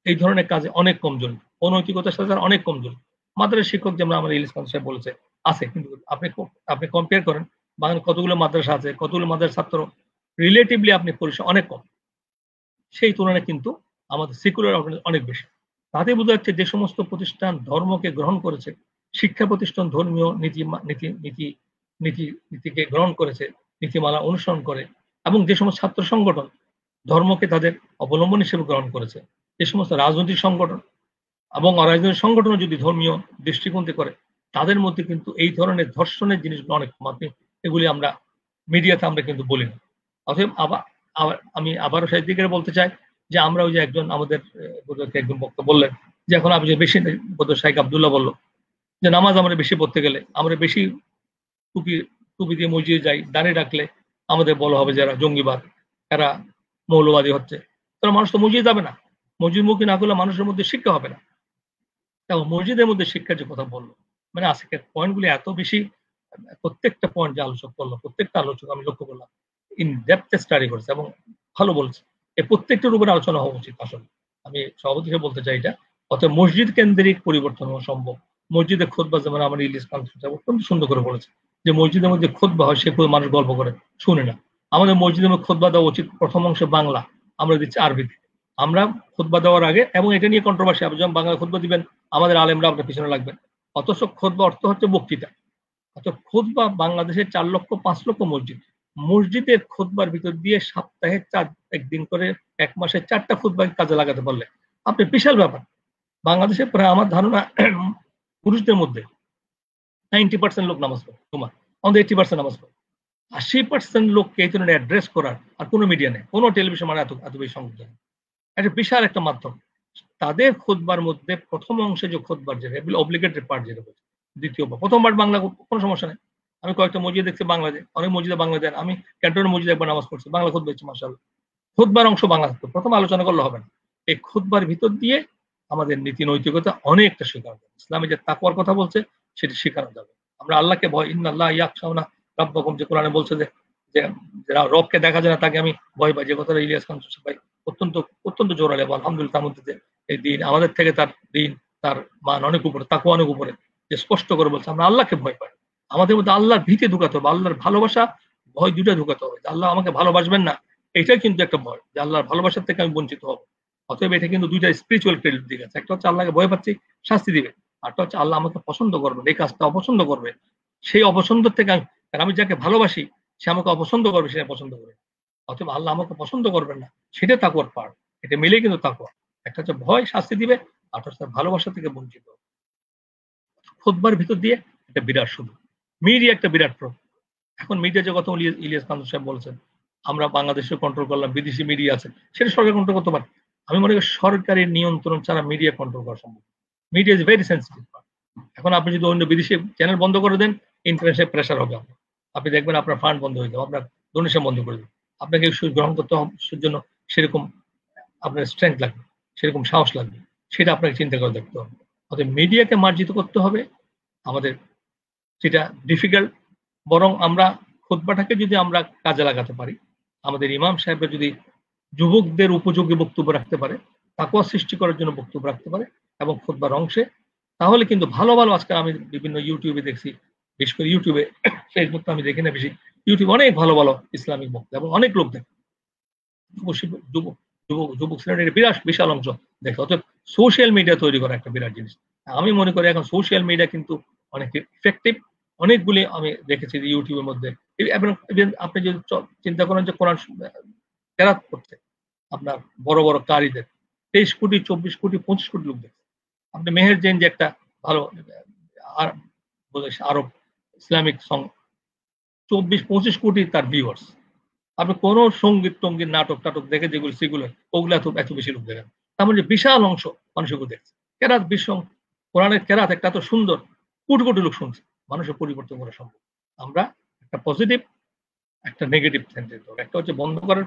এই ধরনের কাজে অনেক কমজোরি, অনৈতিকতার সাথে অনেক কমজোরি। মাদ্রাসা শিক্ষক যেমন আমার ইলিয়াস কাঞ্চন সাহেব বলেছে আছে, কিন্তু আপনি কম্পেয়ার করেন বাংলা কতগুলো মাদ্রাসা আছে, কতগুলো মাদ্রাসার ছাত্র রিলেটিভলি আপনি পরিসংখ্যান অনেক কম, সেই তুলনায় কিন্তু আমাদের সেকুলার অনেক বেশি। তাতে বোঝা যাচ্ছে যে সমস্ত প্রতিষ্ঠান ধর্মকে গ্রহণ করেছে, শিক্ষা প্রতিষ্ঠান ধর্মীয় নীতিকে গ্রহণ করেছে, নীতিমালা অনুসরণ করে, এবং যে সমস্ত ছাত্র সংগঠন ধর্মকে তাদের অবলম্বন হিসেবে গ্রহণ করেছে। যে সমস্ত রাজনৈতিক সংগঠন এবং অরাজনৈতিক সংগঠনও যদি ধর্মীয় দৃষ্টিকোণ থেকে করে, তাদের মধ্যে কিন্তু এই ধরনের ধর্ষণের জিনিসগুলো অনেক কম। এগুলি আমরা মিডিয়াতে আমরা কিন্তু বলি না। অতএব আমি আবারও সেই দিকে বলতে চাই যে আমরা ওই যে একজন আমাদের একজন বক্তা বললেন যে এখন আপনি যে বেশি শাইখ আব্দুল্লাহ বলল যে নামাজ আমরা বেশি পড়তে গেলে, আমরা বেশি টুপি দিয়ে মসজিদে যাই, দাঁড়িয়ে রাখলে আমাদের বলা হবে যারা জঙ্গিবাদ, এরা মৌলবাদী হচ্ছে। তারা মানুষ তো মসজিদে যাবে না, মসজিদমুখী না করলে মানুষের মধ্যে শিক্ষা হবে না। এবং মসজিদের মধ্যে শিক্ষার যে কথা বললো, মানে আজকের পয়েন্টগুলি এত বেশি, প্রত্যেকটা পয়েন্ট যে আলোচনা করলো, প্রত্যেকটা আলোচনা আমি লক্ষ্য করলাম ইন ডেপথে স্টাডি করেছে এবং ভালো বলছে। এই প্রত্যেকটার উপরে আলোচনা হওয়া উচিত। আসলে আমি সভাপতি হিসেবে বলতে চাই এটা। অর্থাৎ মসজিদ কেন্দ্রিক পরিবর্তন হওয়া সম্ভব। মসজিদে খুতবা, যেমন আমার ইলিয়াস খান অত্যন্ত সুন্দর করে বলেছে যে মসজিদের মধ্যে খুতবা হয়, সে মানুষ গল্প করে শুনে না। আমাদের মসজিদের মধ্যে খুতবা দেওয়া উচিত প্রথম অংশে বাংলা, আমরা দিচ্ছি আরবিতে। আমরা খুতবা দেওয়ার আগে, এবং এটা নিয়ে কন্ট্রোভার্সি, আপনি যখন বাংলা খুতবা দিবেন আমাদের আলেমরা আপনার পিছনে লাগবেন। অথচ খুতবা অর্থ হচ্ছে বক্তৃতা। অর্থাৎ খুতবা বাংলাদেশের 4 লক্ষ 5 লক্ষ মসজিদ, মসজিদের খুতবার ভিতর দিয়ে সপ্তাহে একদিন করে 1 মাসে 4টা খুতবা কাজে লাগাতে পারলে আপনি বিশাল ব্যাপার। বাংলাদেশে প্রায় আমার ধারণা পুরুষদের মধ্যে 90% লোক নামাজ পড়ে, তোমার আমাদের 80% নামাজ পড়ে। 80% লোককে এই ধরনের অ্যাড্রেস করার আর কোনো মিডিয়া নেই, কোনো টেলিভিশন মানে এত বেশি সংযোগ নেই। একটা বিশাল একটা মাধ্যম। তাদের খুতবার মধ্যে প্রথম অংশে যে খুতবার যেটা অব্লিগেটরি পার্ট যেটা বলছে, দ্বিতীয় প্রথমবার বাংলা কোনো সমস্যা নেই। আমি কয়েকটা মসজিদ দেখছি বাংলাদেশ, অনেক মসজিদে বাংলা দেন। আমি ক্যান্টনের মসজিদে একবার নামাজ পড়ছি, বাংলা খুতবা হচ্ছে, মাশাআল্লাহ। খুতবার অংশ বাংলা থাকতো, প্রথম আলোচনা করলে হবে না। এই খুতবার ভিতর দিয়ে আমাদের নীতি নৈতিকতা অনেকটা শেখানো যাবে। ইসলামে যে তাকওয়ার কথা বলছে সেটি শেখানো যাবে। আমরা আল্লাহকে ভয়, ইন্নাল্লাহ ইয়াখশাউনা রাব্বাকুম, যে কোরআনে বলছে যে যারা রবকে দেখা যায় না তাকে আমি ভয় পাই, যে কথাটা ইলিয়াস খান ভাই অত্যন্ত অত্যন্ত জোরালে, আলহামদুলিল্লাহ তার মধ্যে এই দিন আমাদের থেকে তার দিন, তার মান অনেক উপরে, তাকওয়া অনেক উপরে, যে স্পষ্ট করে বলছে আমরা আল্লাহকে ভয় পাই। আমাদের মধ্যে আল্লাহর ভীতি ঢুকাতে হবে, আল্লাহর ভালোবাসা ভয় দুটা ঢুকাতে হবে। আল্লাহ আমাকে ভালোবাসবেন না, এটাই কিন্তু একটা ভয়, যে আল্লাহর ভালোবাসার থেকে আমি বঞ্চিত হব। অতএব এটা কিন্তু দুইটা স্পিরিচুয়াল ক্রেডিট দিক আছে। একটা হচ্ছে আল্লাহকে ভয় পাচ্ছি, শাস্তি দিবে, আরটা হচ্ছে আল্লাহ আমাকে পছন্দ করবে, এই কাজটা অপছন্দ করবে, সেই অপছন্দ থেকে আমি যাকে ভালোবাসি সে আমাকে অপছন্দ করবে, সেটা পছন্দ করবে। অথবা আল্লাহ আমাকে পছন্দ করবেন না, সেটা তাকওয়ার পার্ট। এটা মিলে কিন্তু তাকওয়া। একটা হচ্ছে ভয়, শাস্তি দিবে, আর হচ্ছে ভালোবাসা থেকে বঞ্চিত। খুতবার ভিতর দিয়ে একটা বিরাট শুরু। মিডিয়া একটা বিরাট প্রভাব। এখন মিডিয়া যে কথা ইলিয়াস খান সাহেব বলছেন, আমরা বাংলাদেশে কন্ট্রোল করলাম, বিদেশি মিডিয়া আছে, সেটা সরকার কন্ট্রোল করতে পারে। আমি মনে করি সরকারি নিয়ন্ত্রণ ছাড়া মিডিয়া কন্ট্রোল করা সম্ভব। Media is very sensitive. এখন আপনি যদি অন্য বিদেশি চ্যানেল বন্ধ করে দেন, ইন্টারন্যাশনাল প্রেশার হবে। আপনি দেখবেন আপনার ফান্ড বন্ধ হয়ে যাবে, আপনার ডোনেশন বন্ধ করে দেবে। আপনাকে গ্রহণ করতে হবে জন্য সেরকম আপনার স্ট্রেংথ লাগবে, সেরকম সাহস লাগবে, সেটা আপনাকে চিন্তা করে দেখতে হবে। অর্থাৎ মিডিয়াকে মার্জিত করতে হবে আমাদের, যেটা ডিফিকাল্ট। বরং আমরা খুতবাটাকে যদি আমরা কাজে লাগাতে পারি, আমাদের ইমাম সাহেবরা যদি যুবকদের উপযোগী বক্তব্য রাখতে পারে, তাকওয়া সৃষ্টি করার জন্য বক্তব্য রাখতে পারে এবং খুতবার অংশে, তাহলে কিন্তু ভালো ভালো, আজকে আমি বিভিন্ন ইউটিউবে দেখছি, বিশেষ করে ইউটিউবে, ফেসবুক তো আমি দেখি না বেশি, ইউটিউবে অনেক ভালো ভালো ইসলামিক বক্তব্য এবং অনেক লোক দেখে, যুবক শ্রেণীর বিশাল অংশ দেখে। অর্থাৎ সোশ্যাল মিডিয়া তৈরি করা একটা বিরাট জিনিস। আমি মনে করি এখন সোশ্যাল মিডিয়া কিন্তু অনেক ইফেক্টিভ। অনেকগুলি আমি দেখেছি যে ইউটিউবের মধ্যে, আপনি যদি চিন্তা করেন যে কোরআন কেরাত করতে আপনার বড় বড় কারিদের 23 কোটি 24 কোটি 25 কোটি লোক দেখছে। আপনি মেহের জৈন যে একটা ভালো আরব ইসলামিক সং, 24-25 কোটি তার ভিউয়ার্স। আপনি কোন সঙ্গীত টঙ্গীত নাটক টাটক দেখে যেগুলো সেগুলো ওগুলো এত বেশি লোক দেখেন। তার মানে বিশাল অংশ মানুষকে দেখছে। কেরাত বিশ্ব কোরআনের কেরাত একটা এত সুন্দর, কোটি কোটি লোক শুনছে। মানুষের পরিবর্তন করা সম্ভব। আমরা একটা পজিটিভ, একটা নেগেটিভ সেন্টেন্স, একটা হচ্ছে বন্ধ করার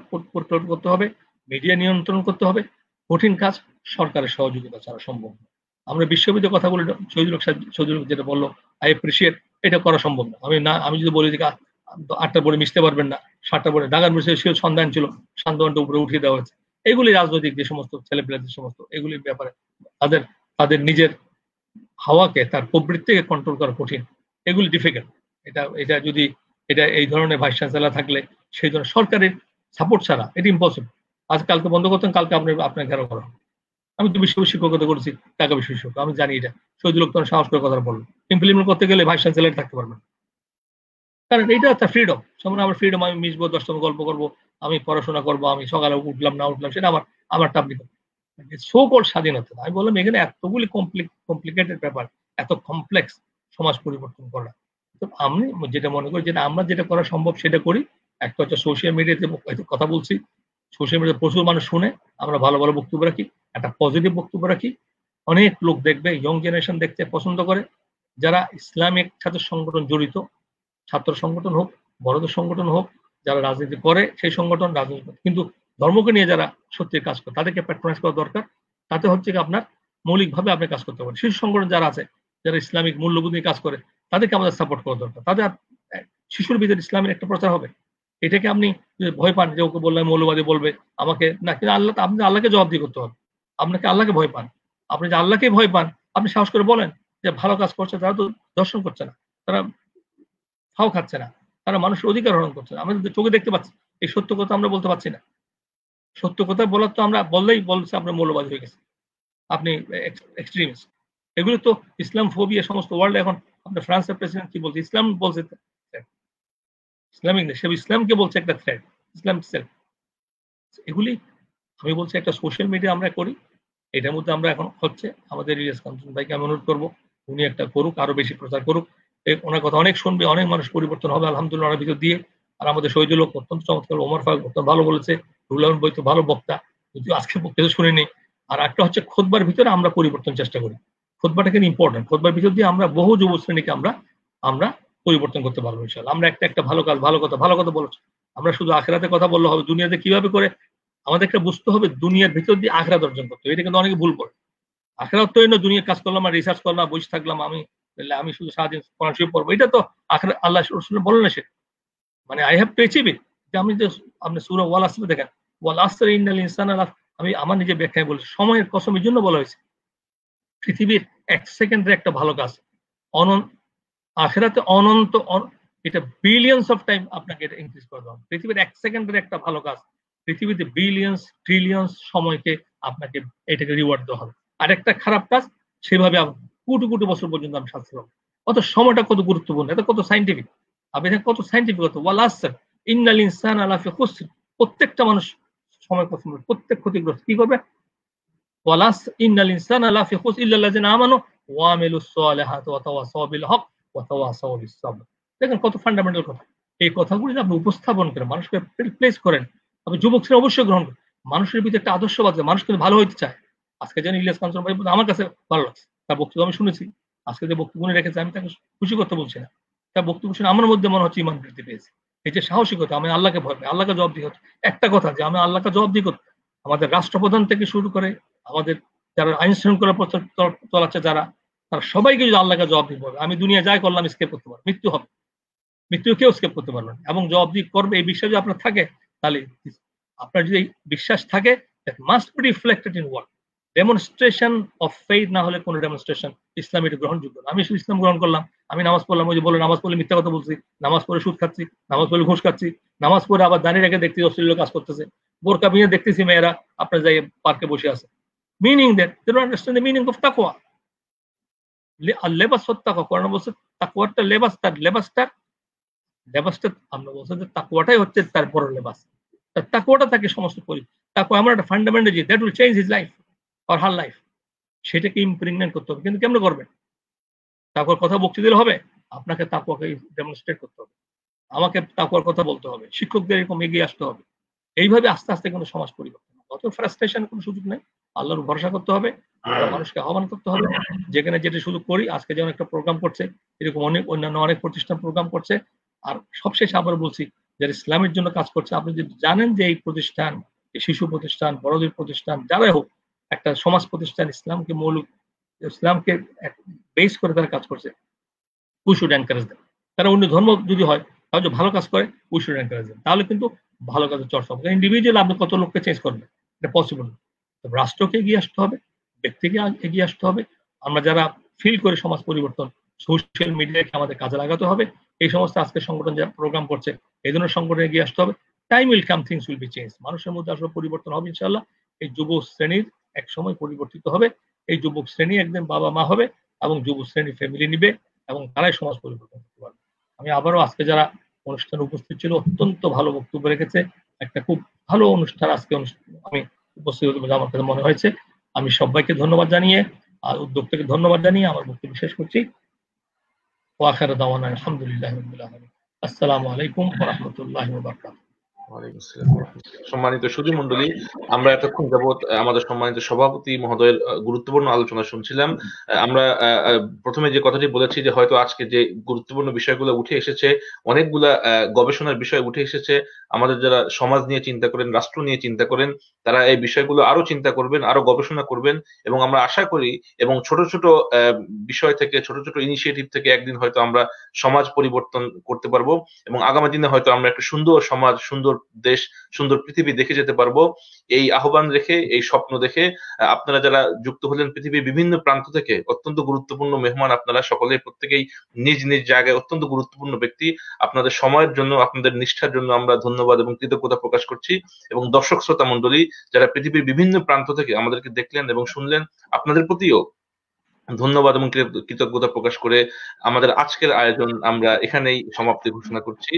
করতে হবে, মিডিয়া নিয়ন্ত্রণ করতে হবে। কঠিন কাজ সরকারের সহযোগিতা ছাড়া সম্ভব না। আমরা বিশ্ববিদ্যালয়ের কথা বলি, শহীদুল যেটা বললো, আই এপ্রিসিয়েট, এটা করা সম্ভব না। আমি যদি বলি যে 8টার পরে মিশতে পারবেন না, 7টার পরে ঢাকার সে সন্ধান ছিল, সান্তানটা উপরে উঠিয়ে দেওয়া হয়েছে। এগুলি রাজনৈতিক যে সমস্ত ছেলেপেলেদের সমস্ত এগুলির ব্যাপারে তাদের নিজের হাওয়াকে, তার প্রবৃত্তিকে কন্ট্রোল করা কঠিন, এগুলি ডিফিকাল্ট। এটা এই ধরনের ভাইস চ্যান্সেলর থাকলে, সেই ধরনের সরকারের সাপোর্ট ছাড়া এটা ইম্পসিবল। আজ কালকে বন্ধ করতেন, কালকে আপনার ঘেরাও করা। আমি তো বিশ্ববিদ্যালয় শিক্ষকতা করেছি, ঢাকা বিশ্ববিদ্যালয় শিক্ষক, আমি জানি এটা। শহীদুল তখন সাহস করে কথা বললো, ইমপ্লিমেন্ট করতে গেলে ভাইস চ্যান্সেলর থাকতে পারবেন, কারণ এইটা একটা ফ্রিডম। যেমন আমার ফ্রিডম, আমি মিশবো, 10টা গল্প করবো, আমি পড়াশোনা করবো, আমি সকালে উঠলাম না উঠলাম সেটা আমার আপনি সো কল স্বাধীনতা। আমি বললাম এখানে এতগুলি কমপ্লিকেটেড ব্যাপার, এত কমপ্লেক্স সমাজ পরিবর্তন করা। তো আমি যেটা মনে করি যেটা আমরা যেটা করা সম্ভব সেটা করি। একটা হচ্ছে সোশ্যাল মিডিয়াতে কথা বলছি, সোশ্যাল মিডিয়াতে প্রচুর মানুষ শুনে, আমরা ভালো ভালো বক্তব্য রাখি, একটা পজিটিভ বক্তব্য রাখি, অনেক লোক দেখবে, ইয়ং জেনারেশন দেখতে পছন্দ করে, যারা ইসলামিক ছাত্র সংগঠন জড়িত, ছাত্র সংগঠন হোক, বড়দের সংগঠন হোক, যারা রাজনীতি করে সেই সংগঠন রাজনীতি, কিন্তু ধর্মকে নিয়ে যারা সত্যির কাজ করে তাদেরকে প্যাট্রোনাইজ করা দরকার। তাতে হচ্ছে কি আপনার মৌলিকভাবে আপনি কাজ করতে পারেন। শিশু সংগঠন যারা আছে, যারা ইসলামিক মূল্যবোধ নিয়ে কাজ করে, তাদেরকে আমাদের সাপোর্ট করা দরকার। তাদের শিশুর ভিতরে ইসলামের একটা প্রচার হবে। এটাকে আপনি ভয় পান যে ওকে বললে মৌলবাদী বলবে আমাকে না, কিন্তু আল্লাহ, আপনি আল্লাহকে জবাবদিহি করতে হবে। আপনাকে আল্লাহকে ভয় পান, আপনি যে আল্লাহকে ভয় পান, আপনি সাহস করে বলেন যে ভালো কাজ করছে, তারা তো দর্শন করছে না, তারা ফাও খাচ্ছে না, তারা মানুষের অধিকার হরণ করছে না, আমাদের চোখে দেখতে পাচ্ছি। এই সত্য কথা আমরা বলতে পারছি না। সত্য কথা বলার তো আমরা বললেই বলছে আপনার মৌলবাদী হয়ে গেছে, আপনি এক্সট্রিমিস্ট। এগুলো তো ইসলাম ফোবিয়া সমস্ত ওয়ার্ল্ডে। এখন আপনার ফ্রান্সের প্রেসিডেন্ট কি বলছে? ইসলাম বলছে ইসলামিক নেই, সে ইসলামকে বলছে একটা থ্রেট, ইসলাম সেলফ। এগুলি আমি বলছি একটা সোশ্যাল মিডিয়া আমরা করি, এটার মধ্যে আমরা এখন হচ্ছে আমাদের ইলিয়াস কাঞ্চন ভাইকে আমি অনুরোধ করবো উনি একটা করুক, আরো বেশি প্রচার করুক। ওনার কথা অনেক শুনবে, অনেক মানুষ পরিবর্তন হবে আলহামদুলিল্লাহ ওনার ভিতর দিয়ে। আর আমাদের শহীদুল হক অত্যন্ত চমৎকার, ওমর ফারুক অত্যন্ত ভালো বলেছে, রুহুল আমিন বই তো ভালো বক্তা, যদিও আজকে বক্তব্য শুনিনি। আর একটা হচ্ছে খুতবার ভিতরে আমরা পরিবর্তন চেষ্টা করি। খুতবাটা কিন্তু ইম্পর্টেন্ট। খুতবার ভিতর দিয়ে আমরা বহু যুব শ্রেণীকে আমরা পরিবর্তন করতে পারবো ইনশাআল্লাহ। আমরা একটা ভালো কাজ, ভালো কথা বলছি। আমরা শুধু আখিরাতে কথা বললে হবে, দুনিয়াতে কিভাবে করে আমাদেরকে বুঝতে হবে, দুনিয়ার ভিতর দিয়ে আখিরাত অর্জন করতে হবে। এটা কিন্তু অনেকে ভুল করে। আখিরাত তো না দুনিয়ার কাজ করলাম আর রিসার্চ করলাম, বসে থাকলাম, আমি শুধু সারাদিন কোরআন শরীফ পড়বো, এটা তো আখিরাত আল্লাহ রাসূল বলেন না। সে মানে I have to achieve it. আমি যে আপনি সূরা ওয়াল আসরে দেখেন, ওয়াল আসরি ইন্নাল ইনসানা আমি আমার নিজে ব্যাখ্যায় বলছি, সময়ের কসমের জন্য বলা হয়েছে। পৃথিবীর এক সেকেন্ডের একটা ভালো কাজ আখিরাতে অনন্ত, এটা বিলিয়ন্স অফ টাইম আপনাকে এটা ইনক্রিজ করে দেওয়া। পৃথিবীর এক সেকেন্ডের একটা ভালো কাজ পৃথিবীতে বিলিয়ন্স ট্রিলিয়ন্স সময়কে আপনাকে এটাকে রিওয়ার্ড দেওয়া হবে। আর একটা খারাপ কাজ সেভাবে কোটি কোটি বছর পর্যন্ত আমি শাস্তি পাবো। অত সময়টা কত গুরুত্বপূর্ণ, এটা কত সাইন্টিফিক, আপনি কত সাইন্টিফিক কত। ওয়াল আসর ইন্নাল ইনসানা লাফি খুসর, প্রত্যেকটা মানুষ সময় পছন্দ, প্রত্যেক ক্ষতিগ্রস্ত। কি করবে? ওয়াল আসর ইন্নাল ইনসানা লাফি খুসর ইল্লাল্লাযিনা আমানু ওয়া আমিলুস সালিহাতি ওয়া তাওয়াসাউ বিল হক ওয়া তাওয়াসাউ বিস সাবর। দেখেন কত ফান্ডামেন্টাল কথা। এই কথাগুলো যদি আপনি উপস্থাপন করেন, মানুষকে প্লেস করেন, আপনি যুবক শ্রেণী অবশ্যই গ্রহণ করেন। মানুষের ভিতরে একটা আদর্শবাদ, মানুষ কিন্তু ভালো হইতে চায়। আজকে যেন ইলিয়াস কাঞ্চন ভাই আমার কাছে ভালো লাগছে, তার বক্তব্য আমি শুনেছি, আজকে যে বক্তব্য রেখেছে আমি তাকে খুশি করতে বলছি না, তার বক্তব্য শুনে আমার মধ্যে মনে হচ্ছে ইমান বৃদ্ধি পেয়েছে। এই যে সাহসিকতা, আমি আল্লাহকে ভয় পাই, আল্লাহকে জবাবদিহি হচ্ছে একটা কথা, যে আমি আল্লাহকে জবাবদিহি করতে, আমাদের রাষ্ট্রপ্রধান থেকে শুরু করে আমাদের যারা আইন শৃঙ্খলা চলাচ্ছে যারা, তারা সবাইকে যদি আল্লাহকে জবাবদিহি করবে, আমি দুনিয়া যাই করলাম স্কেপ করতে পারবো, মৃত্যু হবে, মৃত্যু কেউ স্কেপ করতে পারবে না। এবং জবাবদিহি করবে এই বিশ্বাস যদি আপনার থাকে, তাহলে আপনার যদি বিশ্বাস থাকে, that must be reflected in work. Demonstration of faith না হলে কোনো ডেমনস্ট্রেশন ইসলাম এটা গ্রহণযোগ্য না। আমি শুধু ইসলাম গ্রহণ করলাম, আমি নামাজ পড়লাম, ওই যে বলে নামাজ পড়লে মিথ্যা কথা বলছি, নামাজ পড়ে সুদ খাচ্ছি, নামাজ পড়লে ঘুষ খাচ্ছি, নামাজ পড়ে আবার দাঁড়িয়ে রেখে দেখতেছি অশ্লীল কাজ করতেছে, বোরকা বিয়ে দেখতেছি মেয়েরা আপনার যাই পার্কে বসে আছে। Meaning that they don't understand the meaning of taqwa. আর লেবাস তাকওয়া, কোরআন বলছে তাকওয়াটা লেবাস, তার লেবাসটা আমরা বলছি যে তাকওয়াটাই হচ্ছে তার বড় লেবাস। তার তাকওয়াটা তাকে সমস্ত করি, তাকওয়া আমার একটা ফান্ডামেন্টাল যে that will change his life or her life, সেটাকে ইমপ্রিগনেন্ট করতে হবে। কিন্তু কেমন করবেন? তাকওয়ার কথা বক্তৃতা দিলে হবে? আপনাকে তাকওয়াকে ডেমনস্ট্রেট করতে হবে, আমাকে তাকওয়ার কথা বলতে হবে, শিক্ষকদের এরকম এগিয়ে আসতে হবে। এইভাবে আস্তে আস্তে কিন্তু সমাজ পরিবর্তন হবে। অত ফ্রাস্ট্রেশন কোনো সুযোগ নেই, আল্লাহর ভরসা করতে হবে, মানুষকে আহ্বান করতে হবে। যেখানে যেটা শুধু করি, আজকে যেমন একটা প্রোগ্রাম করছে, এরকম অন্যান্য অনেক প্রতিষ্ঠান প্রোগ্রাম করছে। আর সবশেষে আবার বলছি, যারা ইসলামের জন্য কাজ করছে, আপনি যদি জানেন যে এই প্রতিষ্ঠান, এই শিশু প্রতিষ্ঠান, বড়দের প্রতিষ্ঠান, যারাই হোক, একটা সমাজ প্রতিষ্ঠান ইসলামকে বেস করে তারা কাজ করছে, উই শুড এনকারেজ দেন। তারা অন্য ধর্ম যদি হয়, তাহলে যে ভালো কাজ করে, উই শুড এনকারেজ দেন। তাহলে কিন্তু ভালো কাজের চর্চা হবে। ইন্ডিভিজুয়াল আপনি কত লোককে চেঞ্জ করবেন, এটা পসিবল না। রাষ্ট্রকে এগিয়ে আসতে হবে, ব্যক্তিকে এগিয়ে আসতে হবে। আমরা যারা ফিল করে সমাজ পরিবর্তন, সোশ্যাল মিডিয়াকে আমাদের কাজে লাগাতে হবে। এই সমস্ত আজকে সংগঠন যারা প্রোগ্রাম করছে, এই ধরনের সংগঠনে এগিয়ে আসতে হবে। Time will come, things will be change. মানুষের মধ্যে আসলে পরিবর্তন হবে ইনশাআল্লাহ। এই যুব শ্রেণীর এক সময় পরিবর্তিত হবে, এই যুবক শ্রেণী একদিন বাবা মা হবে এবং যুব শ্রেণী ফ্যামিলি নিবে এবং তারাই সমাজ পরিবর্তন করতে পারবে। আমি আবারও আজকে যারা অনুষ্ঠানে উপস্থিত ছিল, অত্যন্ত ভালো বক্তব্য রেখেছে, একটা খুব ভালো অনুষ্ঠান আজকে আমি উপস্থিত হতে বলে আমার কাছে মনে হয়েছে। আমি সবাইকে ধন্যবাদ জানিয়ে আর উদ্যোক্তাকে ধন্যবাদ জানিয়ে আমার বক্তব্য শেষ করছি। ওয়া আখিরু দাওয়ানা আলহামদুলিল্লাহি রাব্বিল আলামিন। আসসালামু আলাইকুম ওয়া রাহমাতুল্লাহি ওয়া বারাকাতুহু। সম্মানিত সুধী মণ্ডলী, আমরা এতক্ষণ যাবৎ আমাদের সম্মানিত সভাপতি মহোদয়ের গুরুত্বপূর্ণ আলোচনা শুনছিলাম। আমরা প্রথমে যে কথাটি বলেছি যে হয়তো আজকে যে গুরুত্বপূর্ণ বিষয়গুলো উঠে এসেছে, অনেকগুলা গবেষণার বিষয় উঠে এসেছে। আমাদের যারা সমাজ নিয়ে চিন্তা করেন, রাষ্ট্র নিয়ে চিন্তা করেন, তারা এই বিষয়গুলো আরো চিন্তা করবেন, আরো গবেষণা করবেন এবং আমরা আশা করি এবং ছোট ছোট বিষয় থেকে, ছোট ছোট ইনিশিয়েটিভ থেকে একদিন হয়তো আমরা সমাজ পরিবর্তন করতে পারবো এবং আগামী দিনে হয়তো আমরা একটা সুন্দর সমাজ, সুন্দর দেশ, সুন্দর পৃথিবী দেখে যেতে পারবো। এই আহ্বান রেখে, এই স্বপ্ন দেখে আপনারা যারা যুক্ত হলেন পৃথিবীর বিভিন্ন প্রান্ত থেকে, অত্যন্ত গুরুত্বপূর্ণ মেহমান আপনারা সকলে, প্রত্যেকেই নিজ নিজ জায়গায় অত্যন্ত গুরুত্বপূর্ণ ব্যক্তি। আপনাদের সময়ের জন্য, আপনাদের নিষ্ঠার জন্য আমরা ধন্যবাদ এবং কৃতজ্ঞতা প্রকাশ করছি। এবং দর্শক শ্রোতা মণ্ডলী যারা পৃথিবীর বিভিন্ন প্রান্ত থেকে আমাদেরকে দেখলেন এবং শুনলেন, আপনাদের প্রতিও ধন্যবাদ এবং কৃতজ্ঞতা প্রকাশ করে আমাদের আজকের আয়োজন আমরা এখানেই সমাপ্তি ঘোষণা করছি।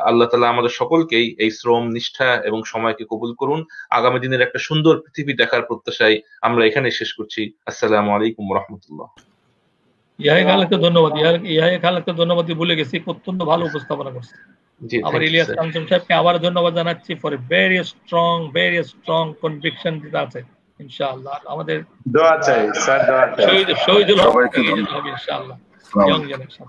আল্লাহ তাআলা আমাদের সকলকেই এই শ্রম, নিষ্ঠা এবং সময়কে কবুল করুন। আগামী দিনের একটা সুন্দর পৃথিবী দেখার প্রত্যাশায় আমরা এখানে শেষ করছি। আসসালামু আলাইকুম ওয়া রাহমাতুল্লাহ। ইয়াহিয়া খালাকে ধন্যবাদ। ইয়াহিয়া খালাকে ধন্যবাদ ভুলে গেছি, অত্যন্ত ভালো উপস্থাপনা করছে। আবার ইলিয়াস কাঞ্চন সাহেবকে আবার ধন্যবাদ জানাচ্ছি ফর ভেরি স্ট্রং কনভিকশন যেটা আছে। ইনশাআল্লাহ আমাদের দোয়া চাই স্যার, দোয়া চাই শহীদুল হক ইনশাআল্লাহ ইয়ং জেনারেশন।